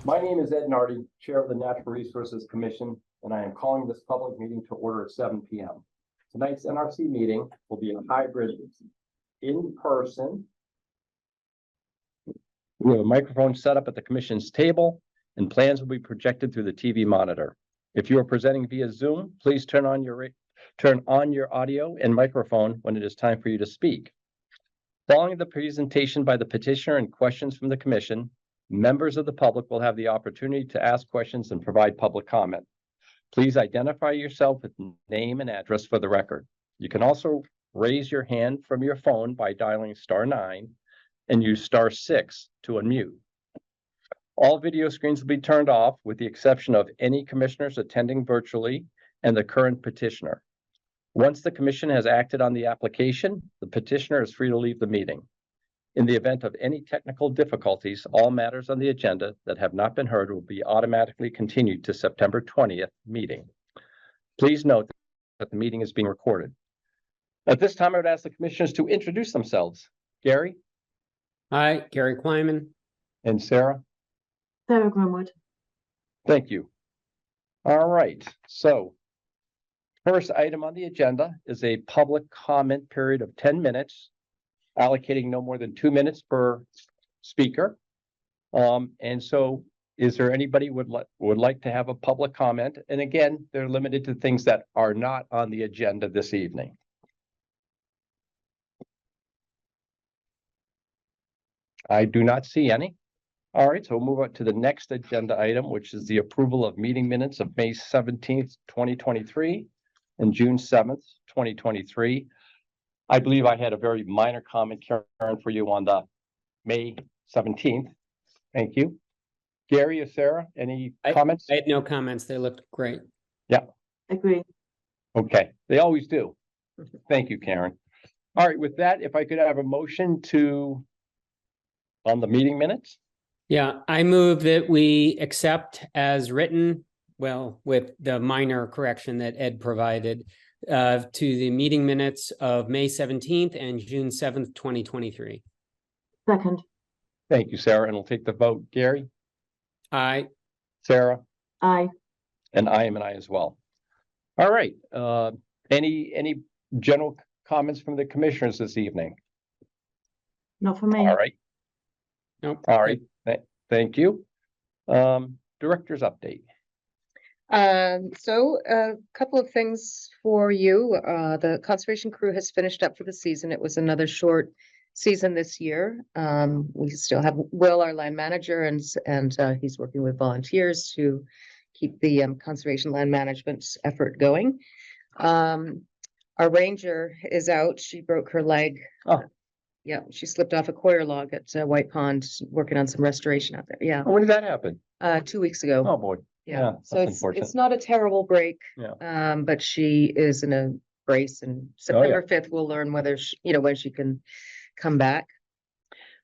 My name is Ed Nardi, Chair of the Natural Resources Commission, and I am calling this public meeting to order at 7 p.m. Tonight's NRC meeting will be a hybrid in person. We have a microphone set up at the commission's table, and plans will be projected through the TV monitor. If you are presenting via Zoom, please turn on your audio and microphone when it is time for you to speak. Following the presentation by the petitioner and questions from the commission, members of the public will have the opportunity to ask questions and provide public comment. Please identify yourself with name and address for the record. You can also raise your hand from your phone by dialing *9 and use *6 to unmute. All video screens will be turned off with the exception of any commissioners attending virtually and the current petitioner. Once the commission has acted on the application, the petitioner is free to leave the meeting. In the event of any technical difficulties, all matters on the agenda that have not been heard will be automatically continued to September 20th meeting. Please note that the meeting is being recorded. At this time, I would ask the commissioners to introduce themselves. Gary? Hi, Gary Kleiman. And Sarah? Sarah Grimwood. Thank you. All right, so first item on the agenda is a public comment period of 10 minutes, allocating no more than 2 minutes per speaker. And so is there anybody would like to have a public comment? And again, they're limited to things that are not on the agenda this evening. I do not see any. All right, so we'll move on to the next agenda item, which is the approval of meeting minutes of May 17th, 2023 and June 7th, 2023. I believe I had a very minor comment, Karen, for you on the May 17th. Thank you. Gary or Sarah, any comments? I had no comments. They looked great. Yeah. Agree. Okay, they always do. Thank you, Karen. All right, with that, if I could have a motion on the meeting minutes? Yeah, I move that we accept as written, well, with the minor correction that Ed provided, to the meeting minutes of May 17th and June 7th, 2023. Second. Thank you, Sarah, and we'll take the vote. Gary? Aye. Sarah? Aye. And I am an aye as well. All right, any general comments from the commissioners this evening? Not for me. All right. Nope. All right, thank you. Director's update. So a couple of things for you. The conservation crew has finished up for the season. It was another short season this year. We still have Will, our land manager, and he's working with volunteers to keep the conservation land management effort going. Our ranger is out. She broke her leg. Oh. Yeah, she slipped off a coir log at White Pond, working on some restoration out there. Yeah, When did that happen? 2 weeks ago. Oh, boy. Yeah, So that's it's unfortunate. not a terrible break. Yeah. But she is in a brace, and September 5th we'll learn whether when she can come back.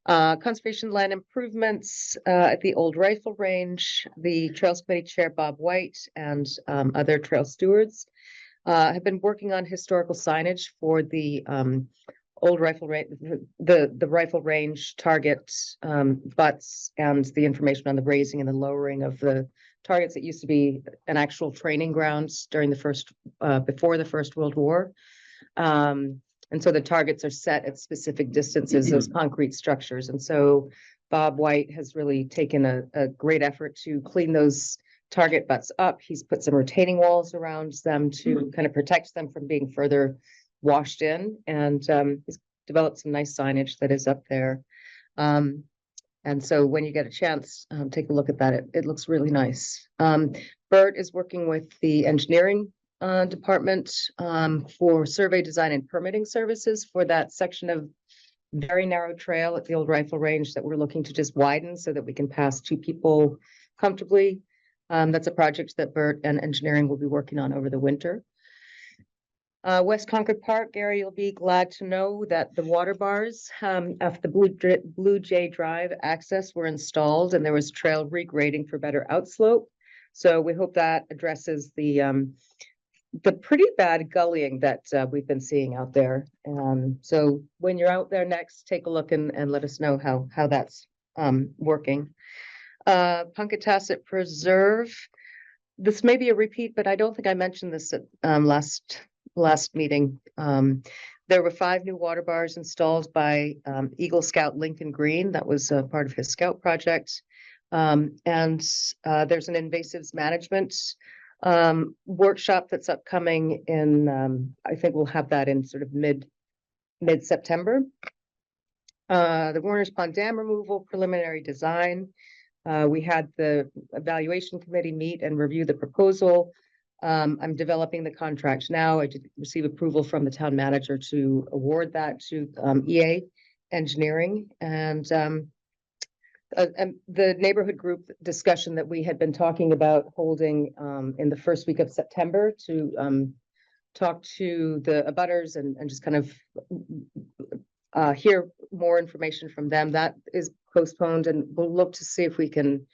Conservation land improvements at the old rifle range. The Trails Committee Chair Bob White and other trail stewards have been working on historical signage for the old rifle range, the rifle range target butts, and the information on the raising and the lowering of the targets that used to be an actual training grounds during the before the First World War. And so the targets are set at specific distances, those concrete structures. And so Bob White has really taken a great effort to clean those target butts up. He's put some retaining walls around them to kind of protect them from being further washed in, and he's developed some nice signage that is up there. And so when you get a chance, take a look at that. It looks really nice. Bert is working with the engineering department for survey design and permitting services for that section of very narrow trail at the old rifle range that we're looking to just widen so that we can pass 2 people comfortably. That's a project that Bert and engineering will be working on over the winter. West Concord Park, Gary, you'll be glad to know that the water bars of the Blue Jay Drive access were installed, and there was trail regrading for better outslope. So we hope that addresses the pretty bad gullying that we've been seeing out there. So when you're out there next, take a look and let us know how that's working. Punkatasset Preserve. This may be a repeat, but I don't think I mentioned this at last meeting. There were 5 new water bars installed by Eagle Scout Lincoln Green. That was part of his Scout project. And there's an invasives management workshop that's upcoming in, I think we'll have that in sort of mid-September. The Warner's Pond Dam removal preliminary design. We had the evaluation committee meet and review the proposal. I'm developing the contract now. I did receive approval from the town manager to award that to EA Engineering, and the neighborhood group discussion that we had been talking about holding in the first week of September to talk to the abutters and just kind of hear more information from them. That is postponed, and we'll look to see if we can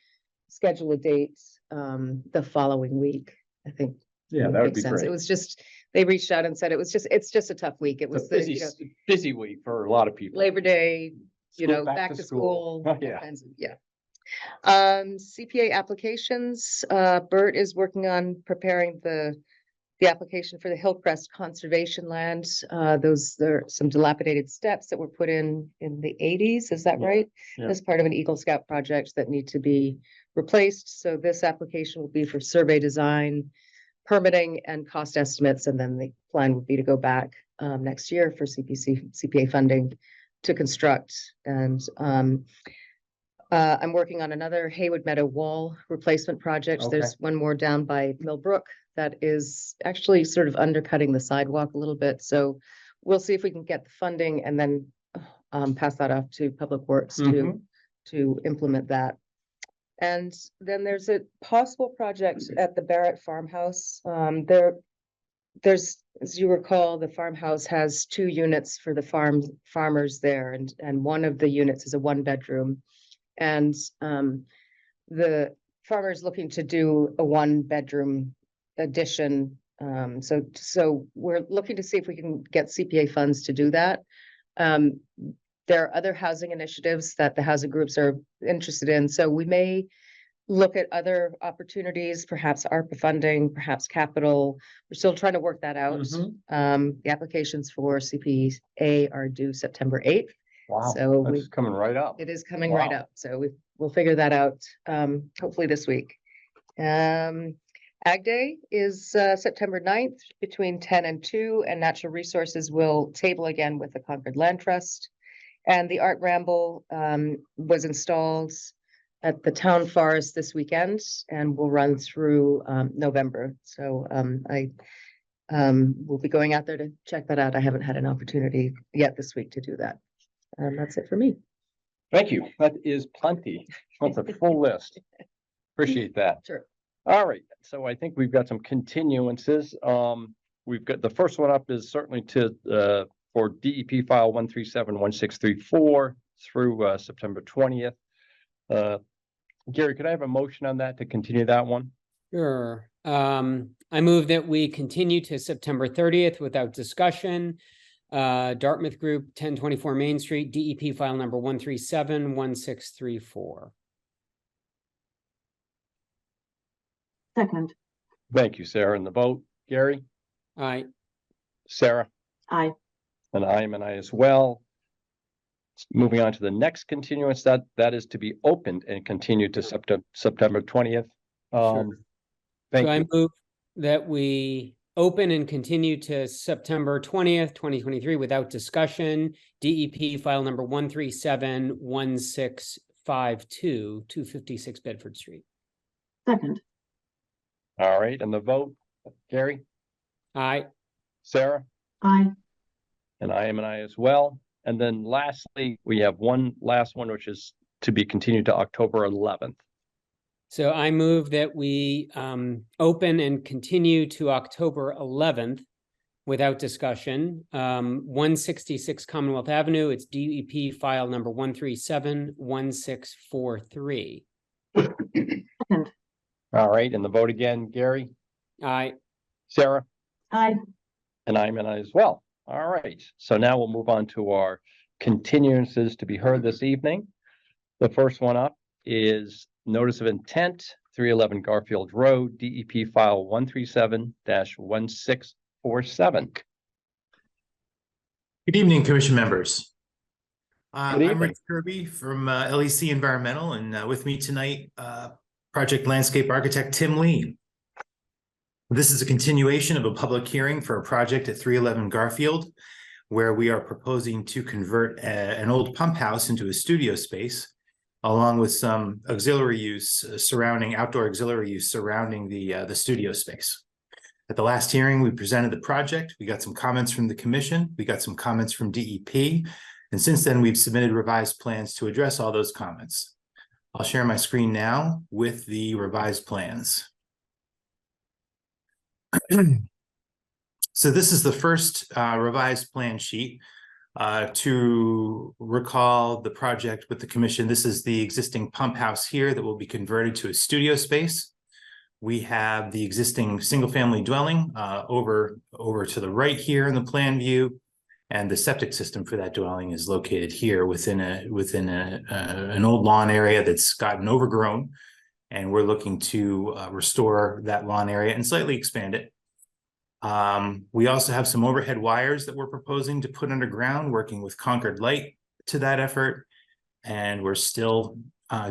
schedule a date the following week. I think. Yeah, that would makes be sense. great. It was just, they reached out and said it's just a tough week. It was It's a the, busy week for a lot of people. Labor Day, School, back to school. Oh, all yeah. kinds of- Yeah. CPA applications, Bert is working on preparing the application for the Hillcrest Conservation Land. There are some dilapidated steps that were put in the 80s, is that Yeah, right? yeah. As part of an Eagle Scout project that need to be replaced. So this application will be for survey design, permitting and cost estimates, and then the plan would be to go back next year for CPA funding to construct. And I'm working on another Haywood Meadow wall replacement project. Okay. There's one more down by Millbrook that is actually sort of undercutting the sidewalk a little bit. So we'll see if we can get the funding and then pass that off to Public Works Mhm. to implement that. And then there's a possible project at the Barrett Farmhouse. There's, as you recall, the farmhouse has 2 units for the farmers there, and one of the units is a 1-bedroom. And the farmer is looking to do a 1-bedroom addition. So we're looking to see if we can get CPA funds to do that. There are other housing initiatives that the housing groups are interested in, so we may look at other opportunities, perhaps ARPA funding, perhaps capital. We're still trying to work that out. Mhm. The applications for CPA are due September 8th. Wow, So that's coming right up. It is coming right Wow. up, so we'll figure that out, hopefully this week. Ag Day is September 9th between 10 and 2, and Natural Resources will table again with the Concord Land Trust. And the Art Ramble was installed at the town forest this weekend and will run through November. So I will be going out there to check that out. I haven't had an opportunity yet this week to do that. That's it for me. Thank you. That is plenty. That's a full list. Appreciate that. Sure. All right, so I think we've got some continuances. We've got, the first one up is certainly for DEP file 1371634 through September 20th. Gary, could I have a motion on that to continue that one? Sure. I move that we continue to September 30th without discussion. Dartmouth Group, 1024 Main Street, DEP file number 1371634. Second. Thank you, Sarah. And the vote, Gary, Aye. Sarah, Aye. and I am an I as well. Moving on to the next continuance, that is to be opened and continued to September 20th. Sure. Thank So I you. move that we open and continue to September 20th, 2023 without discussion. DEP file number 1371652, 256 Bedford Street. Second. All right, and the vote, Gary, Aye. Sarah, Aye. and I am an I as well. And then lastly, we have one last one, which is to be continued to October 11th. So I move that we open and continue to October 11th without discussion. 166 Commonwealth Avenue, it's DEP file number 1371643. Second. All right, and the vote again, Gary, Aye. Sarah, Aye. and I'm an I as well. All right, so now we'll move on to our continuances to be heard this evening. The first one up is Notice of intent, 311 Garfield Road, DEP file 137-1647. Good evening, Commission members. Good I'm evening. Rich Kirby from LEC Environmental, and with me tonight, project landscape architect Tim Lee. This is a continuation of a public hearing for a project at 311 Garfield, where we are proposing to convert an old pump house into a studio space, along with some auxiliary use outdoor auxiliary use surrounding the studio space. At the last hearing, we presented the project. We got some comments from the commission. We got some comments from DEP. And since then, we've submitted revised plans to address all those comments. I'll share my screen now with the revised plans. So this is the first revised plan sheet. To recall the project with the commission, this is the existing pump house here that will be converted to a studio space. We have the existing single-family dwelling over to the right here in the plan view, and the septic system for that dwelling is located here within an old lawn area that's gotten overgrown, and we're looking to restore that lawn area and slightly expand it. We also have some overhead wires that we're proposing to put underground, working with Concord Light to that effort, and we're still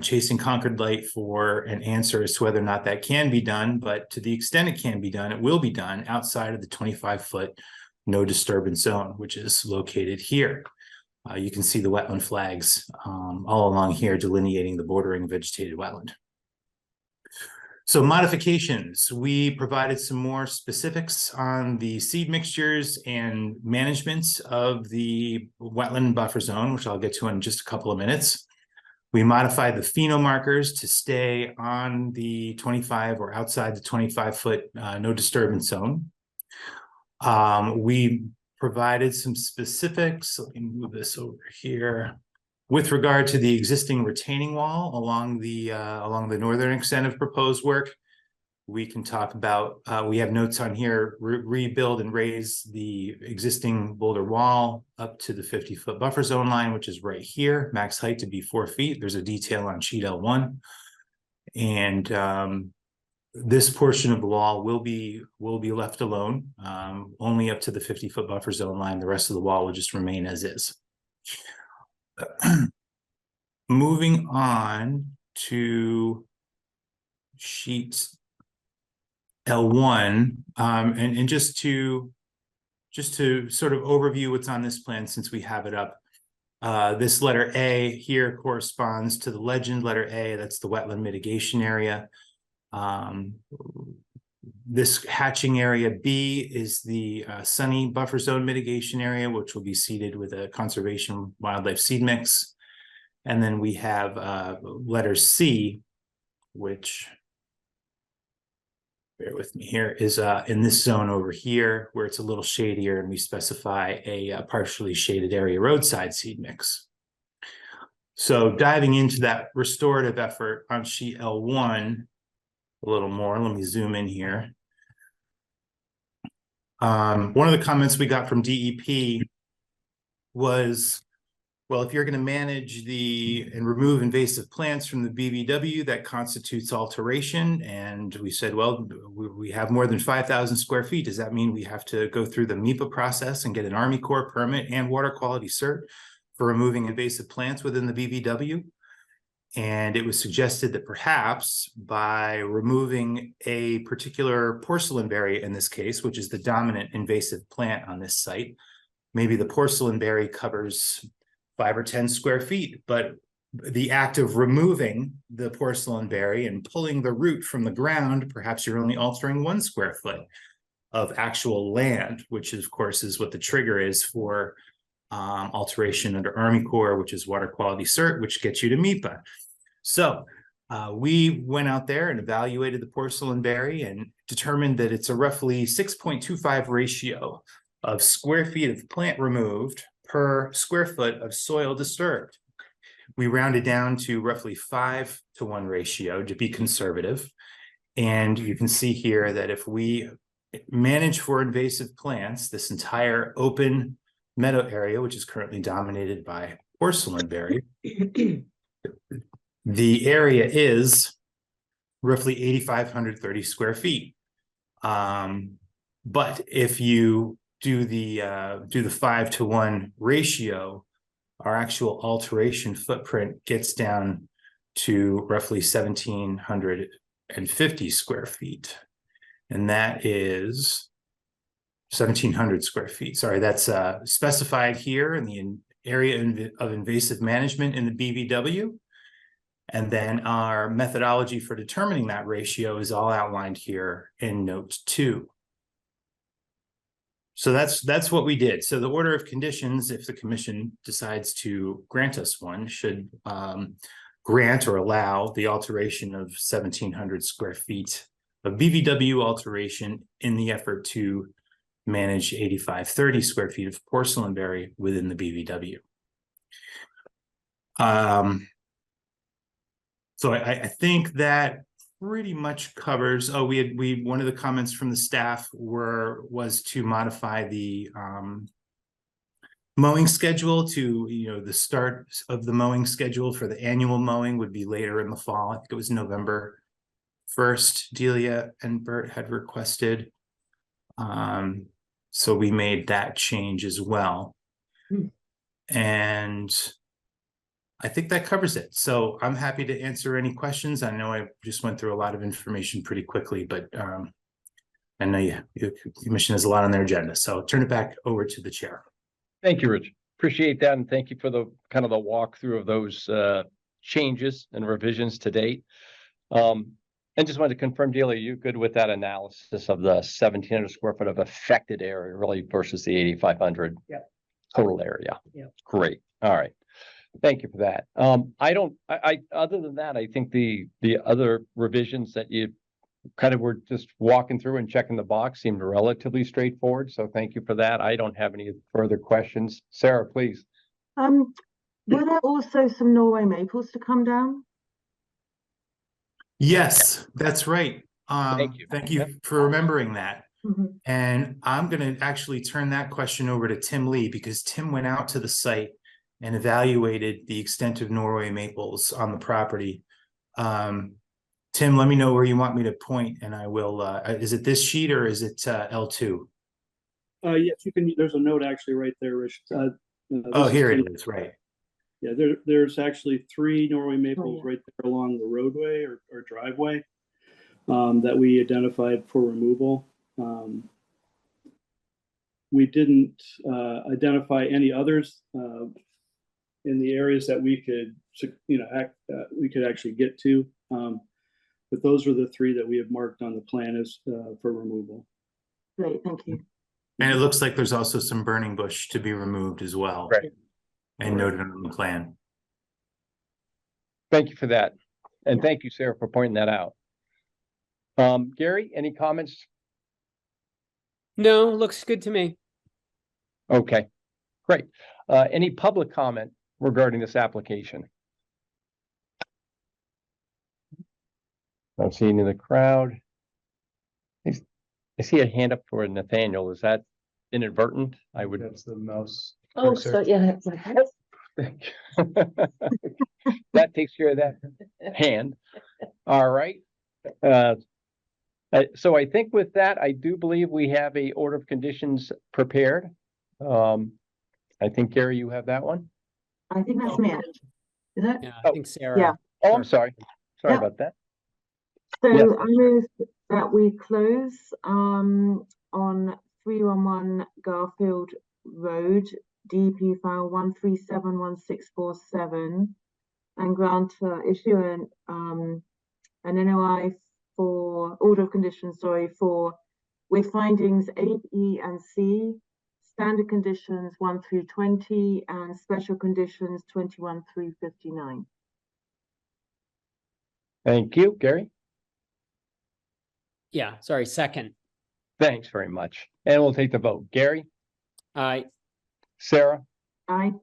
chasing Concord Light for an answer as to whether or not that can be done, but to the extent it can be done, it will be done outside of the 25-foot no disturbance zone, which is located here. You can see the wetland flags all along here delineating the bordering vegetated wetland. So modifications, we provided some more specifics on the seed mixtures and management of the wetland buffer zone, which I'll get to in just a couple of minutes. We modified the pheno markers to stay on the 25 or outside the 25-foot no disturbance zone. We provided some specifics. Let me move this over here. With regard to the existing retaining wall along the northern extent of proposed work, we can talk about, we have notes on here, rebuild and raise the existing boulder wall up to the 50-foot buffer zone line, which is right here, max height to be 4 feet. There's a detail on sheet L1. And this portion of the wall will be left alone, only up to the 50-foot buffer zone line. The rest of the wall will just remain as is. Moving on to sheet L1, and just to sort of overview what's on this plan since we have it up. This letter A here corresponds to the legend letter A, that's the wetland mitigation area. This hatching area B is the sunny buffer zone mitigation area, which will be seeded with a conservation wildlife seed mix. And then we have letter C, which, bear with me here, is in this zone over here where it's a little shadier, and we specify a partially shaded area roadside seed mix. So diving into that restorative effort on sheet L1 a little more, let me zoom in here. One of the comments we got from DEP was, well, if you're going to manage and remove invasive plants from the BVW, that constitutes alteration. And we said, well, we have more than 5,000 square feet. Does that mean we have to go through the MEPA process and get an Army Corps permit and water quality cert for removing invasive plants within the BVW? And it was suggested that perhaps by removing a particular porcelainberry in this case, which is the dominant invasive plant on this site, maybe the porcelainberry covers 5 or 10 square feet, but the act of removing the porcelainberry and pulling the root from the ground, perhaps you're only altering 1 square foot of actual land, which of course is what the trigger is for alteration under Army Corps, which is water quality cert, which gets you to MEPA. So we went out there and evaluated the porcelainberry and determined that it's a roughly 6.25 ratio of square feet of plant removed per square foot of soil disturbed. We rounded down to roughly 5-to-1 ratio to be conservative. And you can see here that if we manage for invasive plants, this entire open meadow area, which is currently dominated by porcelainberry, The area is roughly 8,530 square feet. But if you do the 5-to-1 ratio, our actual alteration footprint gets down to roughly 1,750 square feet. And that is 1,700 square feet. Sorry, that's specified here in the area of invasive management in the BVW. And then our methodology for determining that ratio is all outlined here in note 2. So that's what we did. So the order of conditions, if the commission decides to grant us one, should grant or allow the alteration of 1,700 square feet of BVW alteration in the effort to manage 8,530 square feet of porcelainberry within the BVW. So I think that pretty much covers. Oh, we one of the comments from the staff was to modify the mowing schedule to, the start of the mowing schedule for the annual mowing would be later in the fall. I think it was November 1st, Delia and Bert had requested. So we made that change as well. And I think that covers it. So I'm happy to answer any questions. I know I just went through a lot of information pretty quickly, but I know the commission has a lot on their agenda. So I'll turn it back over to the chair. Thank you, Rich. Appreciate that. And thank you for the kind of the walkthrough of those changes and revisions to date. And just wanted to confirm, Delia, you good with that analysis of the 1,700 square foot of affected area really versus the 8,500 total area? Yeah. Great. All right. Thank you for that. Other than that, I think the other revisions that you kind of were just walking through and checking the box seemed relatively straightforward. So thank you for that. I don't have any further questions. Sarah, please. Were there also some Norway maples to come down? Yes, that's right. Thank you. Thank you for remembering that. And I'm going to actually turn that question over to Tim Lee, because Tim went out to the site and evaluated the extent of Norway maples on the property. Tim, let me know where you want me to point, and I will. Is it this sheet or is it L2? Yes, you can. There's a note actually right there, Rich. Oh, here it is. Right. Yeah, there's actually 3 Norway maples right there along the roadway or driveway that we identified for removal. We didn't identify any others in the areas that we could, we could actually get to. But those are the 3 that we have marked on the plan as for removal. Great, thank you. And it looks like there's also some burning bush to be removed as well. Right. And noted on the plan. Thank you for that. And thank you, Sarah, for pointing that out. Gary, any comments? No, looks good to me. Okay, great. Any public comment regarding this application? Don't see any in the crowd. I see a hand up for Nathaniel. Is that inadvertent? I would. That's the mouse. Oh, cursor. so yeah. That takes care of that hand. All right. So I think with that, I do believe we have a order of conditions prepared. I think, Gary, you have that one? I think that's me. Is it? Yeah, I think Sarah. Yeah. Oh, I'm sorry. Sorry Yep. about that. So Yes. I move that we close on 311 Garfield Road, DP file 1371647, and grant issue an NOI for order of conditions, with findings A, E, and C, standard conditions 1 through 20, and special conditions 21 through 59. Thank you, Gary. Yeah, sorry, second. Thanks very much. And we'll take the vote. Gary, Aye. Sarah, Aye.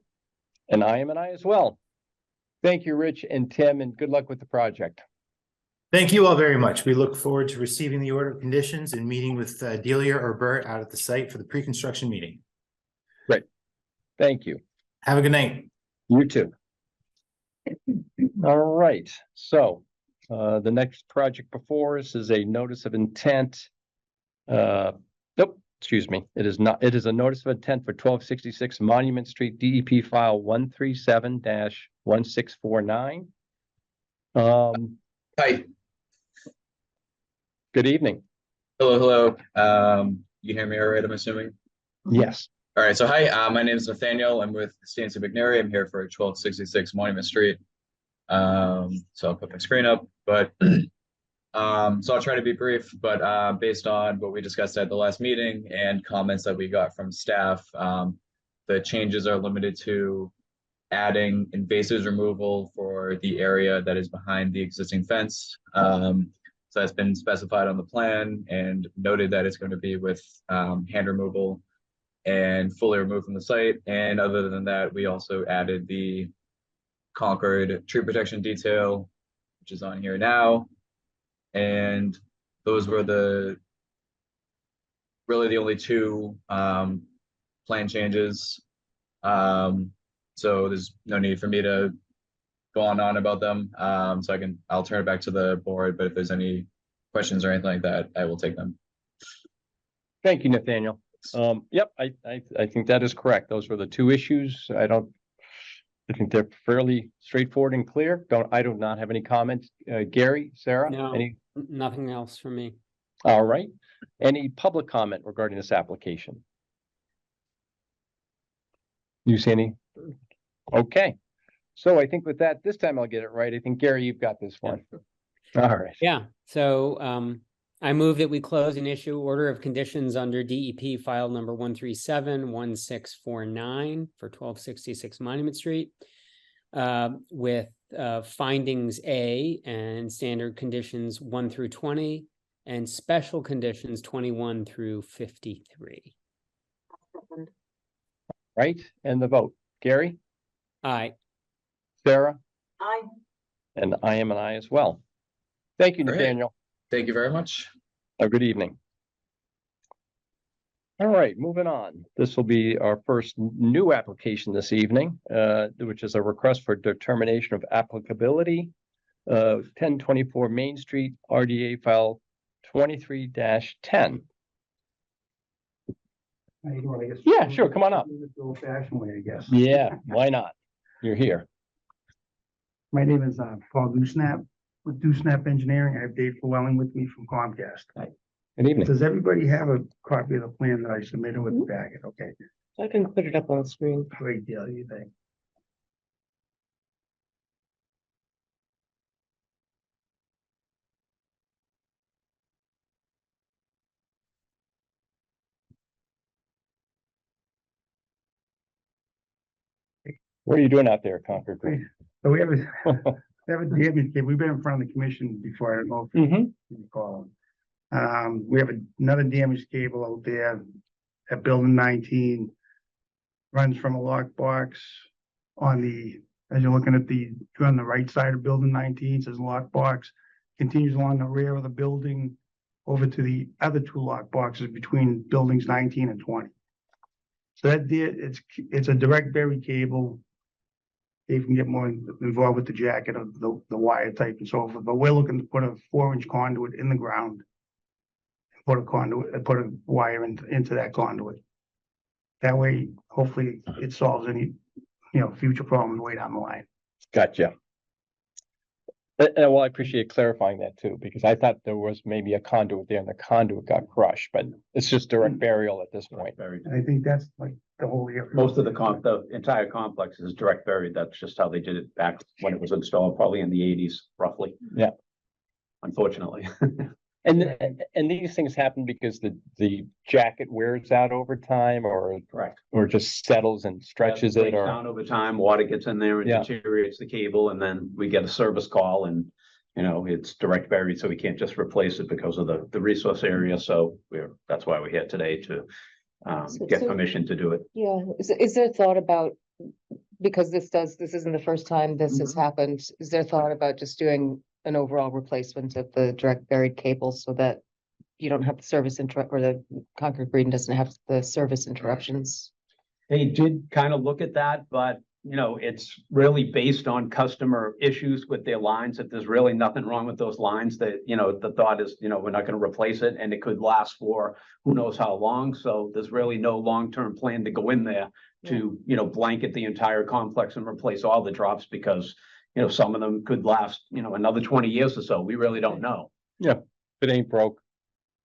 and I am an I as well. Thank you, Rich and Tim, and good luck with the project. Thank you all very much. We look forward to receiving the order of conditions and meeting with Delia or Bert out at the site for the pre-construction meeting. Great. Thank you. Have a good night. You too. All right, so the next project before us is a notice of intent. Nope, excuse me, it is not, it is a notice of intent for 1266 Monument Street, DEP file 137-1649. Hi, Good evening. hello. You hear me all right, I'm assuming? Yes, All right, so hi, my name is Nathaniel. I'm with Stancy McNary. I'm here for 1266 Monument Street. So I'll put my screen up, but so I'll try to be brief, but based on what we discussed at the last meeting and comments that we got from staff, the changes are limited to adding invasives removal for the area that is behind the existing fence. So that's been specified on the plan and noted that it's going to be with hand removal and fully removed from the site. And other than that, we also added the Concord tree protection detail, which is on here now. And those were really the only two plan changes. So there's no need for me to go on about them. So I'll turn it back to the board, but if there's any questions or anything like that, I will take them. thank you, Nathaniel. Yep, I think that is correct. Those were the two issues. I think they're fairly straightforward and clear. I do not have any comments. Gary, Sarah, No. any? Nothing else for me. All right. Any public comment regarding this application? You see any? Okay. So I think with that, this time I'll get it right. I think Gary, you've got this one. All right. Yeah, so I move that we close and issue order of conditions under DEP file number 137-1649 for 1266 Monument Street. With findings A and standard conditions 1 through 20 and special conditions 21 through 53. Second. Right. And the vote. Gary, Aye. Sarah, Aye. and I am an I as well. Thank you, Great. Nathaniel. Thank you very much. Have a good evening. All right, moving on. This will be our first new application this evening, which is a request for determination of applicability. 1024 Main Street, RDA file 23-10. How you doing? I guess. Yeah, sure, come on up. The old fashioned way, I guess. Yeah, why not? You're here. My name is Paul Dusnap with Dusnap Engineering. I have Dave Llewellyn with me from Comcast. Good evening. Does everybody have a copy of the plan that I submitted with the packet? Okay, I can put it up on the screen. great deal, you think? What are you doing out there, Concord? So we have a damage cable. We've been in front of the commission before. I don't know if Mm-hmm. you recall. We have another damaged cable out there at building 19. Runs from a lockbox on as you're looking at you're on the right side of building 19, says lockbox. Continues along the rear of the building over to the other two lockboxes between buildings 19 and 20. So it's a direct bury cable. Dave can get more involved with the jacket of the wire type and so forth, but we're looking to put a 4-inch conduit in the ground. Put a wire into that conduit. That way, hopefully it solves any, future problems way down the line. Gotcha. Well, I appreciate clarifying that too, because I thought there was maybe a conduit there and the conduit got crushed, but it's just direct burial at this point. And I think that's like the whole. Most of the entire complex is direct buried. That's just how they did it back when it was installed, probably in the 80s, roughly. Yeah. Unfortunately. And these things happen because the jacket wears out over time Correct. or just settles and stretches Breaks it or. down over time, water gets in there and Yeah. deteriorates the cable, and then we get a service call and, it's direct buried, so we can't just replace it because of the resource area. So that's why we're here today to get permission to do it. Yeah, is there thought about, because this isn't the first time this has happened, is there thought about just doing an overall replacement of the direct buried cable so that you don't have the service or the Concord Green doesn't have the service interruptions? They did kind of look at that, but you know, it's really based on customer issues with their lines. If there's really nothing wrong with those lines, that, you know, the thought is, you know, we're not gonna replace it and it could last for who knows how long. So there's really no long-term plan to go in there to, you know, blanket the entire complex and replace all the drops because, you know, some of them could last, you know, another 20 years or so. We really don't know. If it ain't broke.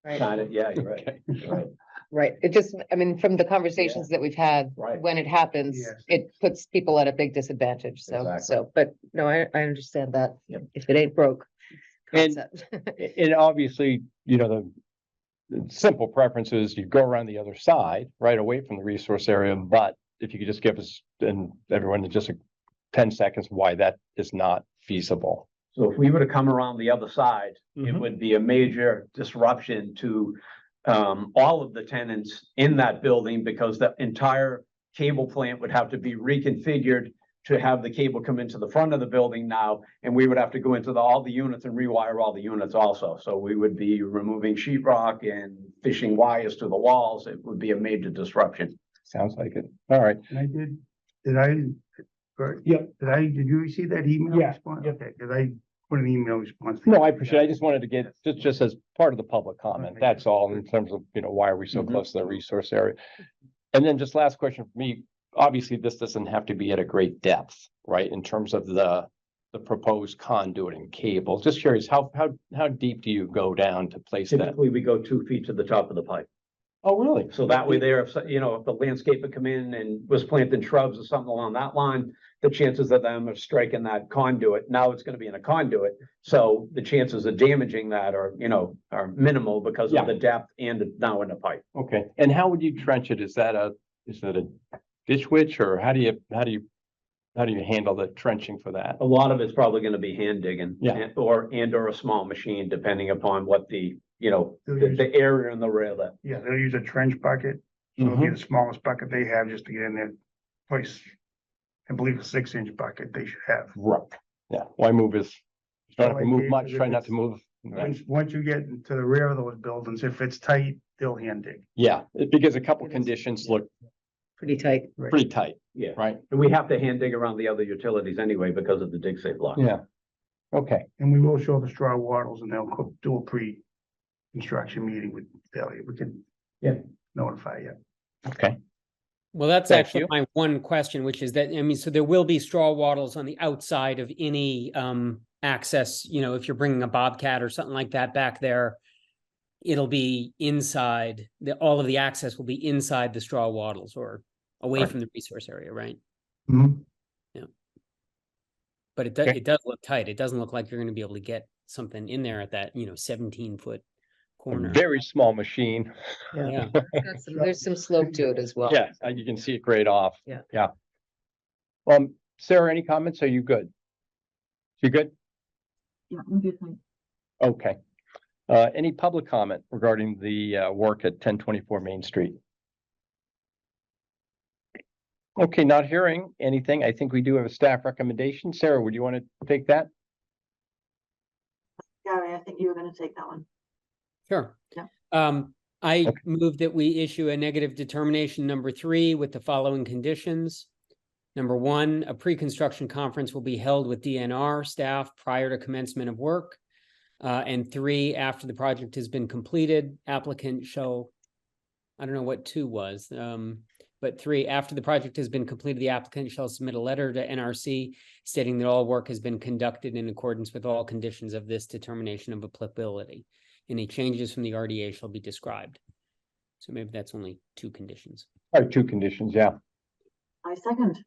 Right. Kind of, yeah, you're right. Okay. You're right. Right, it just, I mean, from the conversations that we've had, Right. when it happens, Yes. it puts people at a big disadvantage, so, Exactly. but no, I understand that. Yep. If it ain't broke. And- concept. And obviously, you know, the simple preference is you go around the other side, right away from the resource area, but if you could just give us and everyone just 10 seconds why that is not feasible. So if we were to come around the other side, it Mhm. would be a major disruption to all of the tenants in that building because the entire cable plant would have to be reconfigured to have the cable come into the front of the building now, and we would have to go into all the units and rewire all the units also. So we would be removing sheetrock and fishing wires to the walls. It would be a major disruption. Sounds like it. All right. And did you receive that email Yeah, response? yeah. Okay, cause I put an email response. No, I appreciate it. I just wanted to get, just as part of the public comment, Okay. that's all in terms of, you know, why are we so Mhm. close to the resource area? And then just last question for me, obviously, this doesn't have to be at a great depth, right? In terms of the proposed conduit and cable. Just curious, how deep do you go down to place that? Typically, we go 2 feet to the top of the pipe. Oh, really? So that way there, if, you know, if the landscaper come in and was planting shrubs or something along that line, the chances of them of striking that conduit, now it's gonna be in a conduit. So the chances of damaging that are, you know, are minimal because Yeah. of the depth and now in the pipe. Okay, and how would you trench it? Is that a ditch witch or how do you handle the trenching for that? A lot of it's probably gonna be hand digging. Yeah. or a small machine, depending upon what the, you know, the area in the rail that. Yeah, they'll use a trench bucket, so it'll be the smallest bucket they have just to get in there. Place, I believe a 6-inch bucket they should have. Right, yeah, why move is, you don't have to Like move Dave much, said, try if not to it's- move. Once you get into the rear of those buildings, if it's tight, they'll hand dig. Yeah, because a couple It is, conditions yeah. look Pretty tight. pretty tight, Yeah. right? And we have to hand dig around the other utilities anyway because of the dig safe law. Yeah. Okay, And we will show the straw wattles and they'll do a pre-construction meeting with Delia. We can notify you. okay. Well, that's Thank actually you. my one question, which is that, I mean, so there will be straw wattles on the outside of any access, you know, if you're bringing a Bobcat or something like that back there, it'll be inside, all of the access will be inside the straw wattles or away Right. from the resource area, right? Mhm. But Okay. it does look tight. It doesn't look like you're gonna be able to get something in there at that, you know, 17-foot A corner. very small machine. Yeah. There's some slope to it as well. Yeah, you can see it grade off. Yeah. Yeah. Sarah, any comments? Are you good? You good? Yeah, I'm good, thanks. Okay. Any public comment regarding the work at 1024 Main Street? Okay, not hearing anything. I think we do have a staff recommendation. Sarah, would you want to take that? Gary, I think you were going to take that one. Sure. Yeah. I Okay. move that we issue a negative determination number 3 with the following conditions. Number 1, a pre-construction conference will be held with DNR staff prior to commencement of work. And 3, after the project has been completed, applicant shall, I don't know what 2 was, but 3, after the project has been completed, the applicant shall submit a letter to NRC stating that all work has been conducted in accordance with all conditions of this determination of applicability. Any changes from the RDA shall be described. So maybe that's only 2 conditions. All right, 2 conditions, yeah. I second.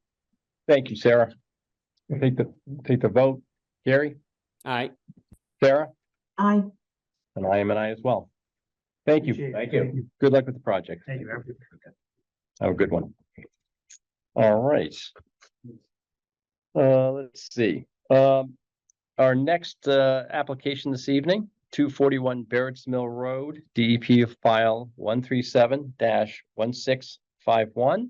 Thank you, Sarah. Take the vote. Gary, Aye. Sarah, Aye. and I am an I as well. Thank you. Appreciate it. Thank you. Good luck with the project. Thank you. Have a good- Have a good one. All right. Let's see. Our next application this evening, 241 Barrett's Mill Road, DEP file 137-1651.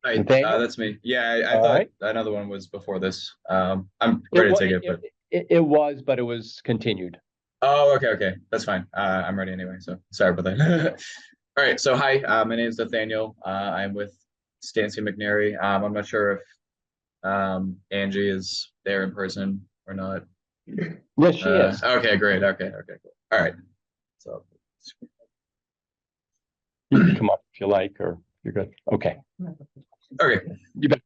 Hi, Nathaniel? that's me. Yeah, I All thought right. another one was before this. I'm ready to take it, but. It was, but it was continued. Oh, okay. That's fine. I'm ready anyway, so sorry about that. All right, so hi, my name is Nathaniel. I'm with Stancy McNary. I'm not sure if Angie is there in person or not. Yes, she is. Okay, great. Okay, cool. All right. So You can come up if you like, or you're good. Okay. okay. You bet.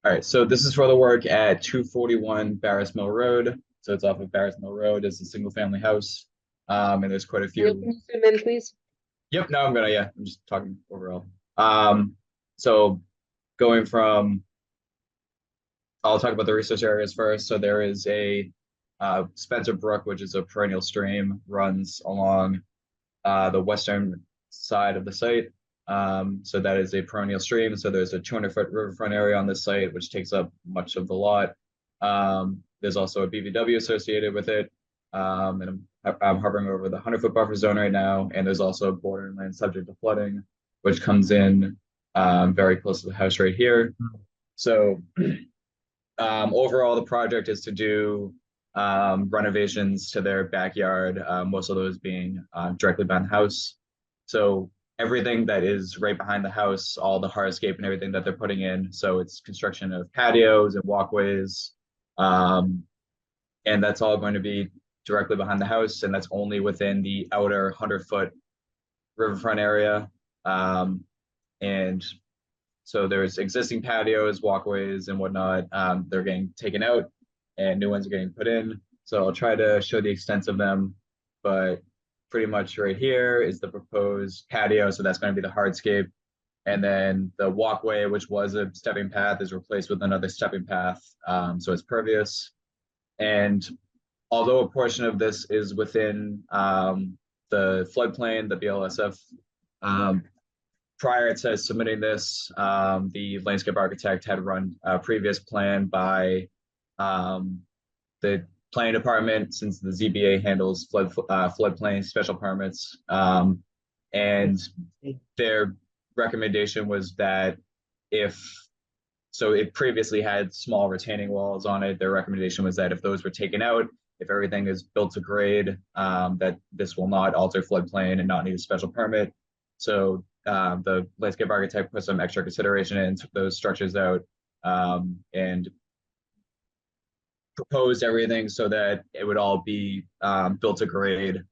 All right, so this is for the work at 241 Barris Mill Road. So it's off of Barris Mill Road. It's a single family house. And there's quite a few. Can you zoom in, please? Yep, no, I'm gonna, yeah, I'm just talking overall. So going from, I'll talk about the resource areas first. So there is a Spencer Brook, which is a perennial stream, runs along the western side of the site. So that is a perennial stream. So there's a 200-foot riverfront area on this site, which takes up much of the lot. There's also a BVW associated with it. And I'm hovering over the 100-foot buffer zone right now. And there's also a borderland subject to flooding, which comes in very close to the house right here. So overall, the project is to do renovations to their backyard, most of those being directly behind the house. So everything that is right behind the house, all the hardscape and everything that they're putting in. So it's construction of patios and walkways. And that's all going to be directly behind the house. And that's only within the outer 100-foot riverfront area. And so there's existing patios, walkways and whatnot. They're getting taken out and new ones are getting put in. So I'll try to show the extent of them, but pretty much right here is the proposed patio. So that's going to be the hardscape. And then the walkway, which was a stepping path, is replaced with another stepping path. So it's pervious. And although a portion of this is within the floodplain, the BLSF, prior to submitting this, the landscape architect had run a previous plan by the planning department, since the ZBA handles floodplain special permits. And their recommendation was that so it previously had small retaining walls on it. Their recommendation was that if those were taken out, if everything is built to grade, that this will not alter floodplain and not need a special permit. So the landscape architect put some extra consideration in, took those structures out, and proposed everything so that it would all be built to grade.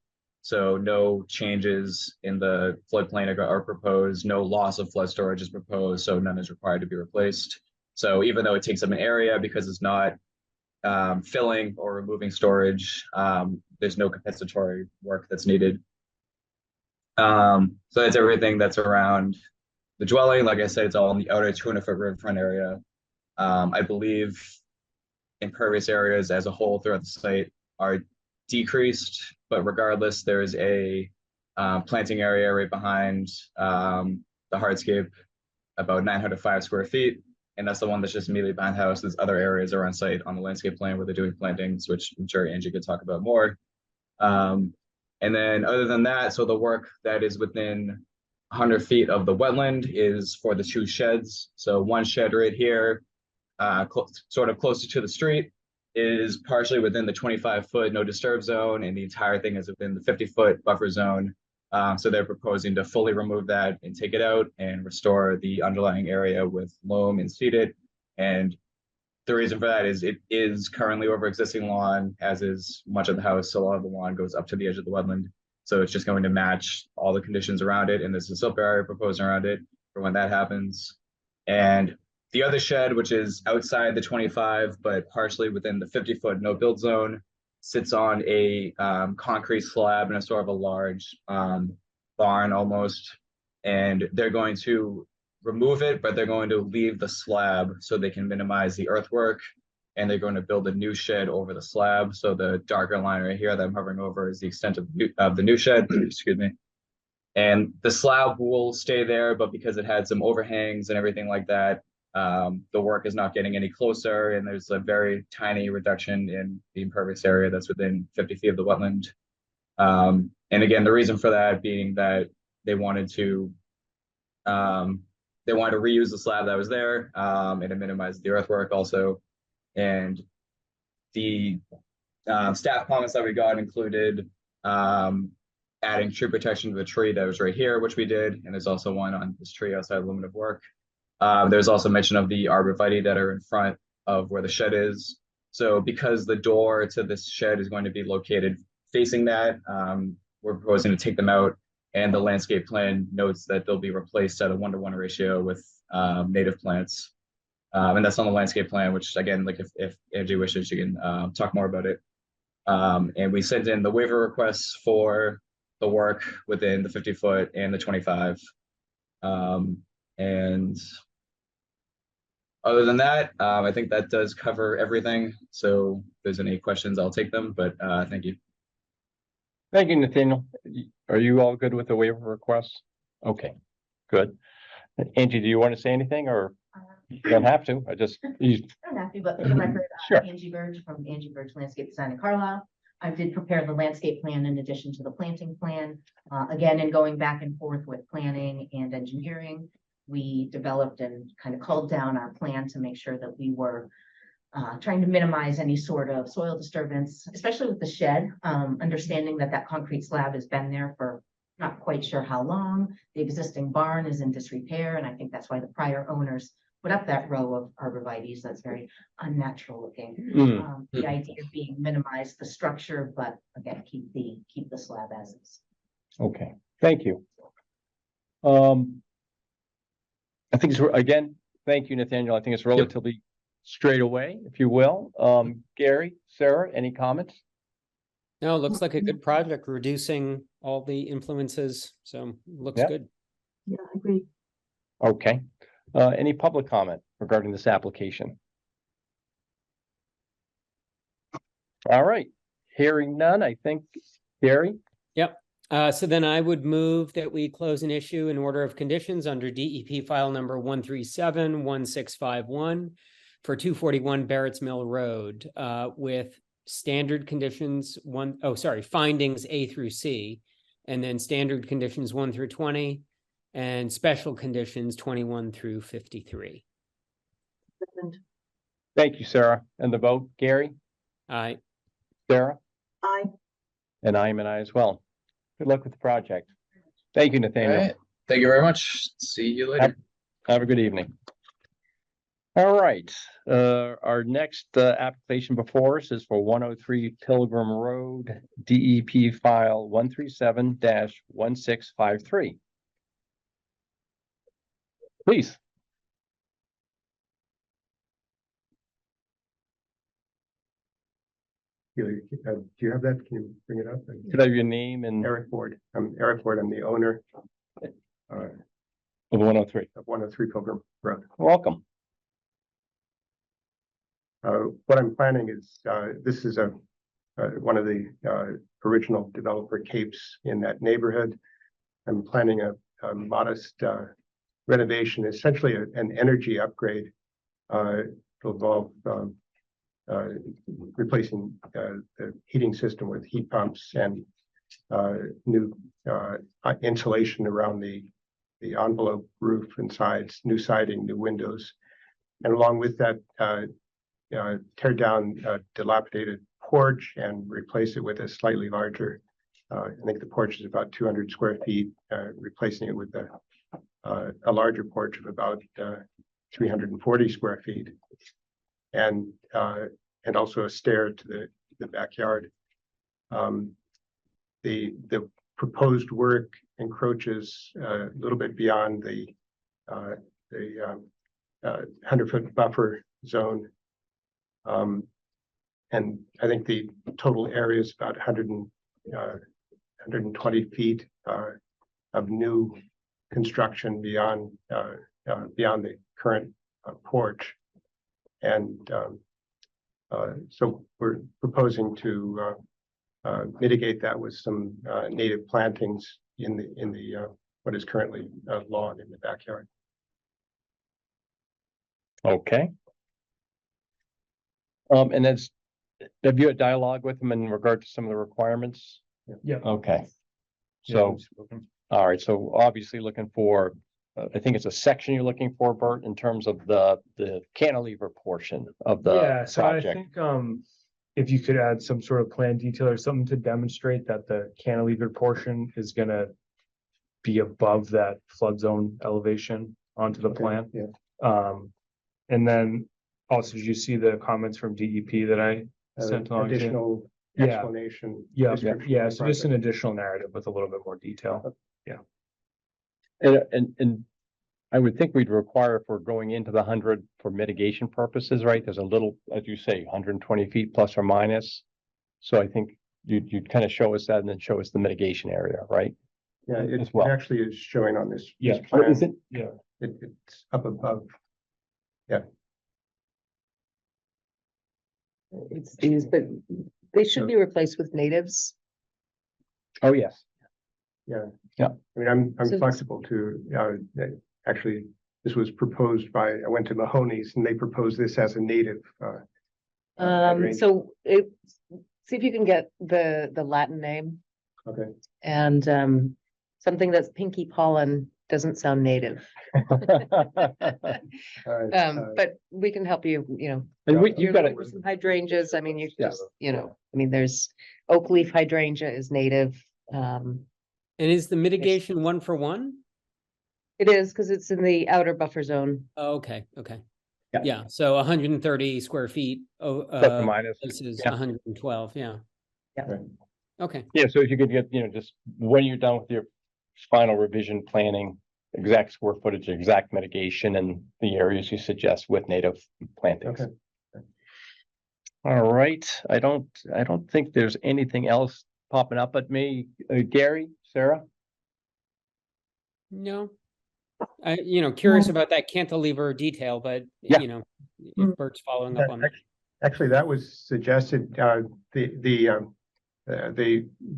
So no changes in the floodplain are proposed, no loss of flood storage is proposed, so none is required to be replaced. So even though it takes up an area because it's not filling or removing storage, there's no compensatory work that's needed. So that's everything that's around the dwelling. Like I said, it's all in the outer 200-foot riverfront area. I believe impervious areas as a whole throughout the site are decreased, but regardless, there's a planting area right behind the hardscape, about 905 square feet. And that's the one that's just immediately behind the house. There's other areas around site on the landscape plan where they're doing plantings, which I'm sure Angie could talk about more. And then other than that, so the work that is within 100 feet of the wetland is for the two sheds. So one shed right here, sort of closer to the street, is partially within the 25-foot no disturb zone, and the entire thing is within the 50-foot buffer zone. So they're proposing to fully remove that and take it out and restore the underlying area with loam and seed it. And the reason for that is it is currently over existing lawn, as is much of the house. So a lot of the lawn goes up to the edge of the wetland. So it's just going to match all the conditions around it. And there's a silt area proposed around it for when that happens. And the other shed, which is outside the 25, but partially within the 50-foot no build zone, sits on a concrete slab in a sort of a large barn almost. And they're going to remove it, but they're going to leave the slab so they can minimize the earthwork. And they're going to build a new shed over the slab. So the darker line right here that I'm hovering over is the extent of the new shed, excuse me. And the slab will stay there, but because it had some overhangs and everything like that, the work is not getting any closer, and there's a very tiny reduction in the impervious area that's within 50 feet of the wetland. And again, the reason for that being that they wanted to reuse the slab that was there, and to minimize the earthwork also. And the staff comments that we got included adding tree protection to the tree that was right here, which we did, and there's also one on this tree outside Limit of Work. There's also mention of the arborvitae that are in front of where the shed is. So because the door to this shed is going to be located facing that, we're proposing to take them out, and the landscape plan notes that they'll be replaced at a 1-to-1 ratio with native plants. And that's on the landscape plan, which again, like if Angie wishes, you can talk more about it. And we sent in the waiver requests for the work within the 50-foot and the 25. And other than that, I think that does cover everything. So if there's any questions, I'll take them, but thank you. Thank you, Nathaniel. Are you all good with the waiver requests? Okay, good. Angie, do you want to say anything, or you don't have to? I don't have to, but for the record, Sure. Angie Burge from Angie Burge Landscape Design in Carlisle. I did prepare the landscape plan in addition to the planting plan. Again, in going back and forth with planning and engineering, we developed and kind of culled down our plan to make sure that we were trying to minimize any sort of soil disturbance, especially with the shed, understanding that that concrete slab has been there for not quite sure how long. The existing barn is in disrepair, and I think that's why the prior owners put up that row of arborvitaes that's very unnatural looking. The idea being minimize the structure, but again, keep the slab as is. Okay, thank you. I think it's, again, thank you, Nathaniel. I think it's relatively straight away, if you will. Gary, Sarah, any comments? No, it looks like a good project, reducing all the influences, so looks Yeah. good. Yeah, I agree. Okay. Any public comment regarding this application? All right, hearing none, I think, Gary? So then I would move that we close an issue in order of conditions under DEP file number 1371651 for 241 Barrett's Mill Road, with standard conditions findings A through C, and then standard conditions 1 through 20, and special conditions 21 through 53. Second. Thank you, Sarah. And the vote, Gary, Aye. Sarah, Aye. and I am an aye as well. Good luck with the project. Thank you, All Nathaniel. right. Thank you very much. See you later. Have a good evening. All right, our next application before us is for 103 Pilgrim Road, DEP file 137-1653. Please. Do you have that? Can you bring it up? Could I have your name and Eric Ward. I'm Eric Ward. I'm the owner of 103? of 103 Pilgrim Road. Welcome. What I'm planning is, this is one of the original developer capes in that neighborhood. I'm planning a modest renovation, essentially an energy upgrade. To involve replacing the heating system with heat pumps and new insulation around the envelope roof and sides, new siding, new windows. And along with that, tear down a dilapidated porch and replace it with a slightly larger, I think the porch is about 200 square feet, replacing it with a larger porch of about 340 square feet. And also a stair to the backyard. The proposed work encroaches a little bit beyond the 100-foot buffer zone. And I think the total area is about 120 feet of new construction beyond the current porch. And so we're proposing to mitigate that with some native plantings in the what is currently lawn in the backyard. Okay. And have you had dialogue with them in regard to some of the requirements? Yeah. Okay. So, all right, so obviously looking for, I think it's a section you're looking for, Bert, in terms of the cantilever portion of the Yeah, so I project. think if you could add some sort of plan detail or something to demonstrate that the cantilever portion is gonna be above that flood zone elevation onto the Okay, plan. yeah. And then also, did you see the comments from DEP that I sent along to you? Additional Yeah. explanation. Yeah, description yeah, of the so just an project. additional narrative with a little bit more detail. And I would think we'd require, if we're going into the 100 for mitigation purposes, right? There's a little, as you say, 120 feet plus or minus. So I think you'd kind of show us that and then show us the mitigation area, right? Yeah, as it well. actually is showing on this. Yeah. plan. Is it? Yeah. It's up above. It's these, but they should be replaced with natives. Oh, yes. Yeah. Yeah. I mean, I'm So- flexible to, actually, this was proposed by, I went to Mahoney's and they proposed this as a native. range. So it, see if you can get the Latin name Okay. and, something that's pinky pollen doesn't sound native. All right, But we can help you, you know. And you've You're got looking for it. some hydrangeas, I mean, you Yeah. just, you know, I mean, there's oak leaf hydrangea is native. And is the mitigation 1-for-1? It is, because it's in the outer buffer zone. Oh, okay, okay. Yeah. Yeah, so 130 square feet, Plus or minus. this is Yeah. 112, yeah. Yeah. Right. Okay, Yeah, so if you could get, just when you're done with your final revision planning, exact square footage, exact mitigation and the areas you suggest with native plantings. Okay. All right, I don't think there's anything else popping up at me. Gary, Sarah? no. Curious about that cantilever detail, but, Yeah. if Bert's following up on that. Actually, that was suggested, the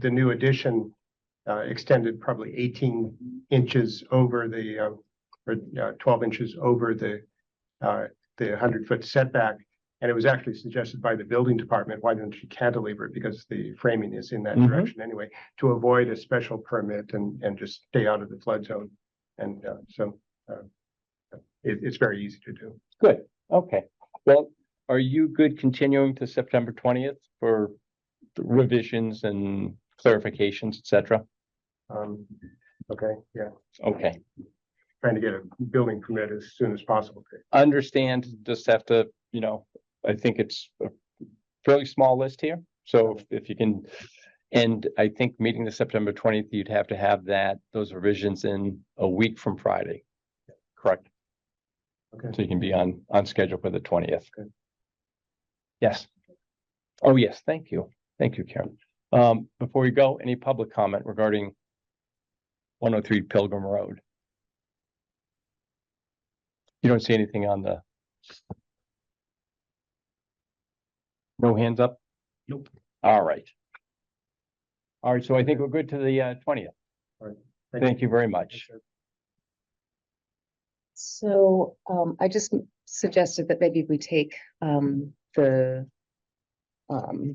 new addition extended probably 18 inches over the, or 12 inches over the 100-foot setback. And it was actually suggested by the building department, why don't you cantilever it? Because the framing is in that Mhm. direction anyway, to avoid a special permit and just stay out of the flood zone. And it's very easy to do. Good, okay. Well, are you good continuing to September 20th for the revisions and clarifications, et cetera? Okay, yeah, Okay, trying to get a building permit as soon as possible. understand, just have to, I think it's a fairly small list here. So if you can, and I think meeting the September 20th, you'd have to have those revisions in a week from Friday. Correct? Okay. So you can be on schedule for the 20th. Okay. Yes. Oh, yes, thank you. Thank you, Karen. Before we go, any public comment regarding 103 Pilgrim Road? You don't see anything on the? No hands up? Nope. All right. All right, so I think we're good to the 20th. All right. Thank you very much. So, I just suggested that maybe we take,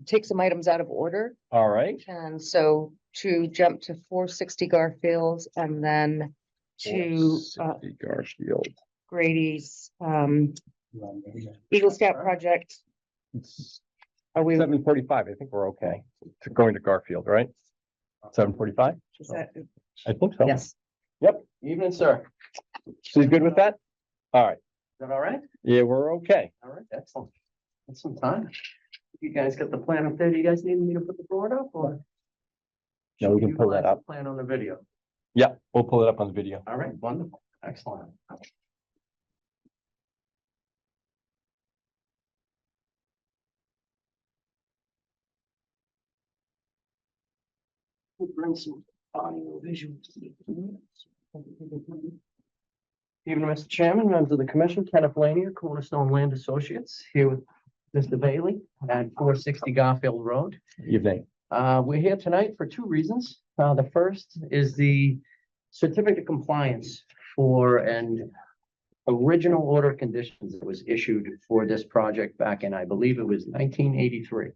take some items out of order. All right. And so to jump to 460 Garfield and then to 460 Garfield. Grady's Eagle Scout project. Are we, 7:45, I think we're okay. To going to Garfield, right? 7:45? is that, I think so. yes, Yep. Evening, sir. She's good with that? All right. Is that all right? Yeah, we're okay. All right, excellent. That's some time. You guys got the plan up there? Do you guys need me to put the board up or? No, we can You pull that utilize the up. Plan on the video. Yeah, we'll pull it up on the video. All right, wonderful, excellent. We'll bring some audio visuals. Evening, Mr. Chairman, members of the commission, Kenneth Lanier, Cornerstone Land Associates, here with Mr. Bailey at 460 Garfield Road. Evening. We're here tonight for two reasons. The first is the certificate of compliance for an original order of conditions that was issued for this project back in, I believe it was 1983.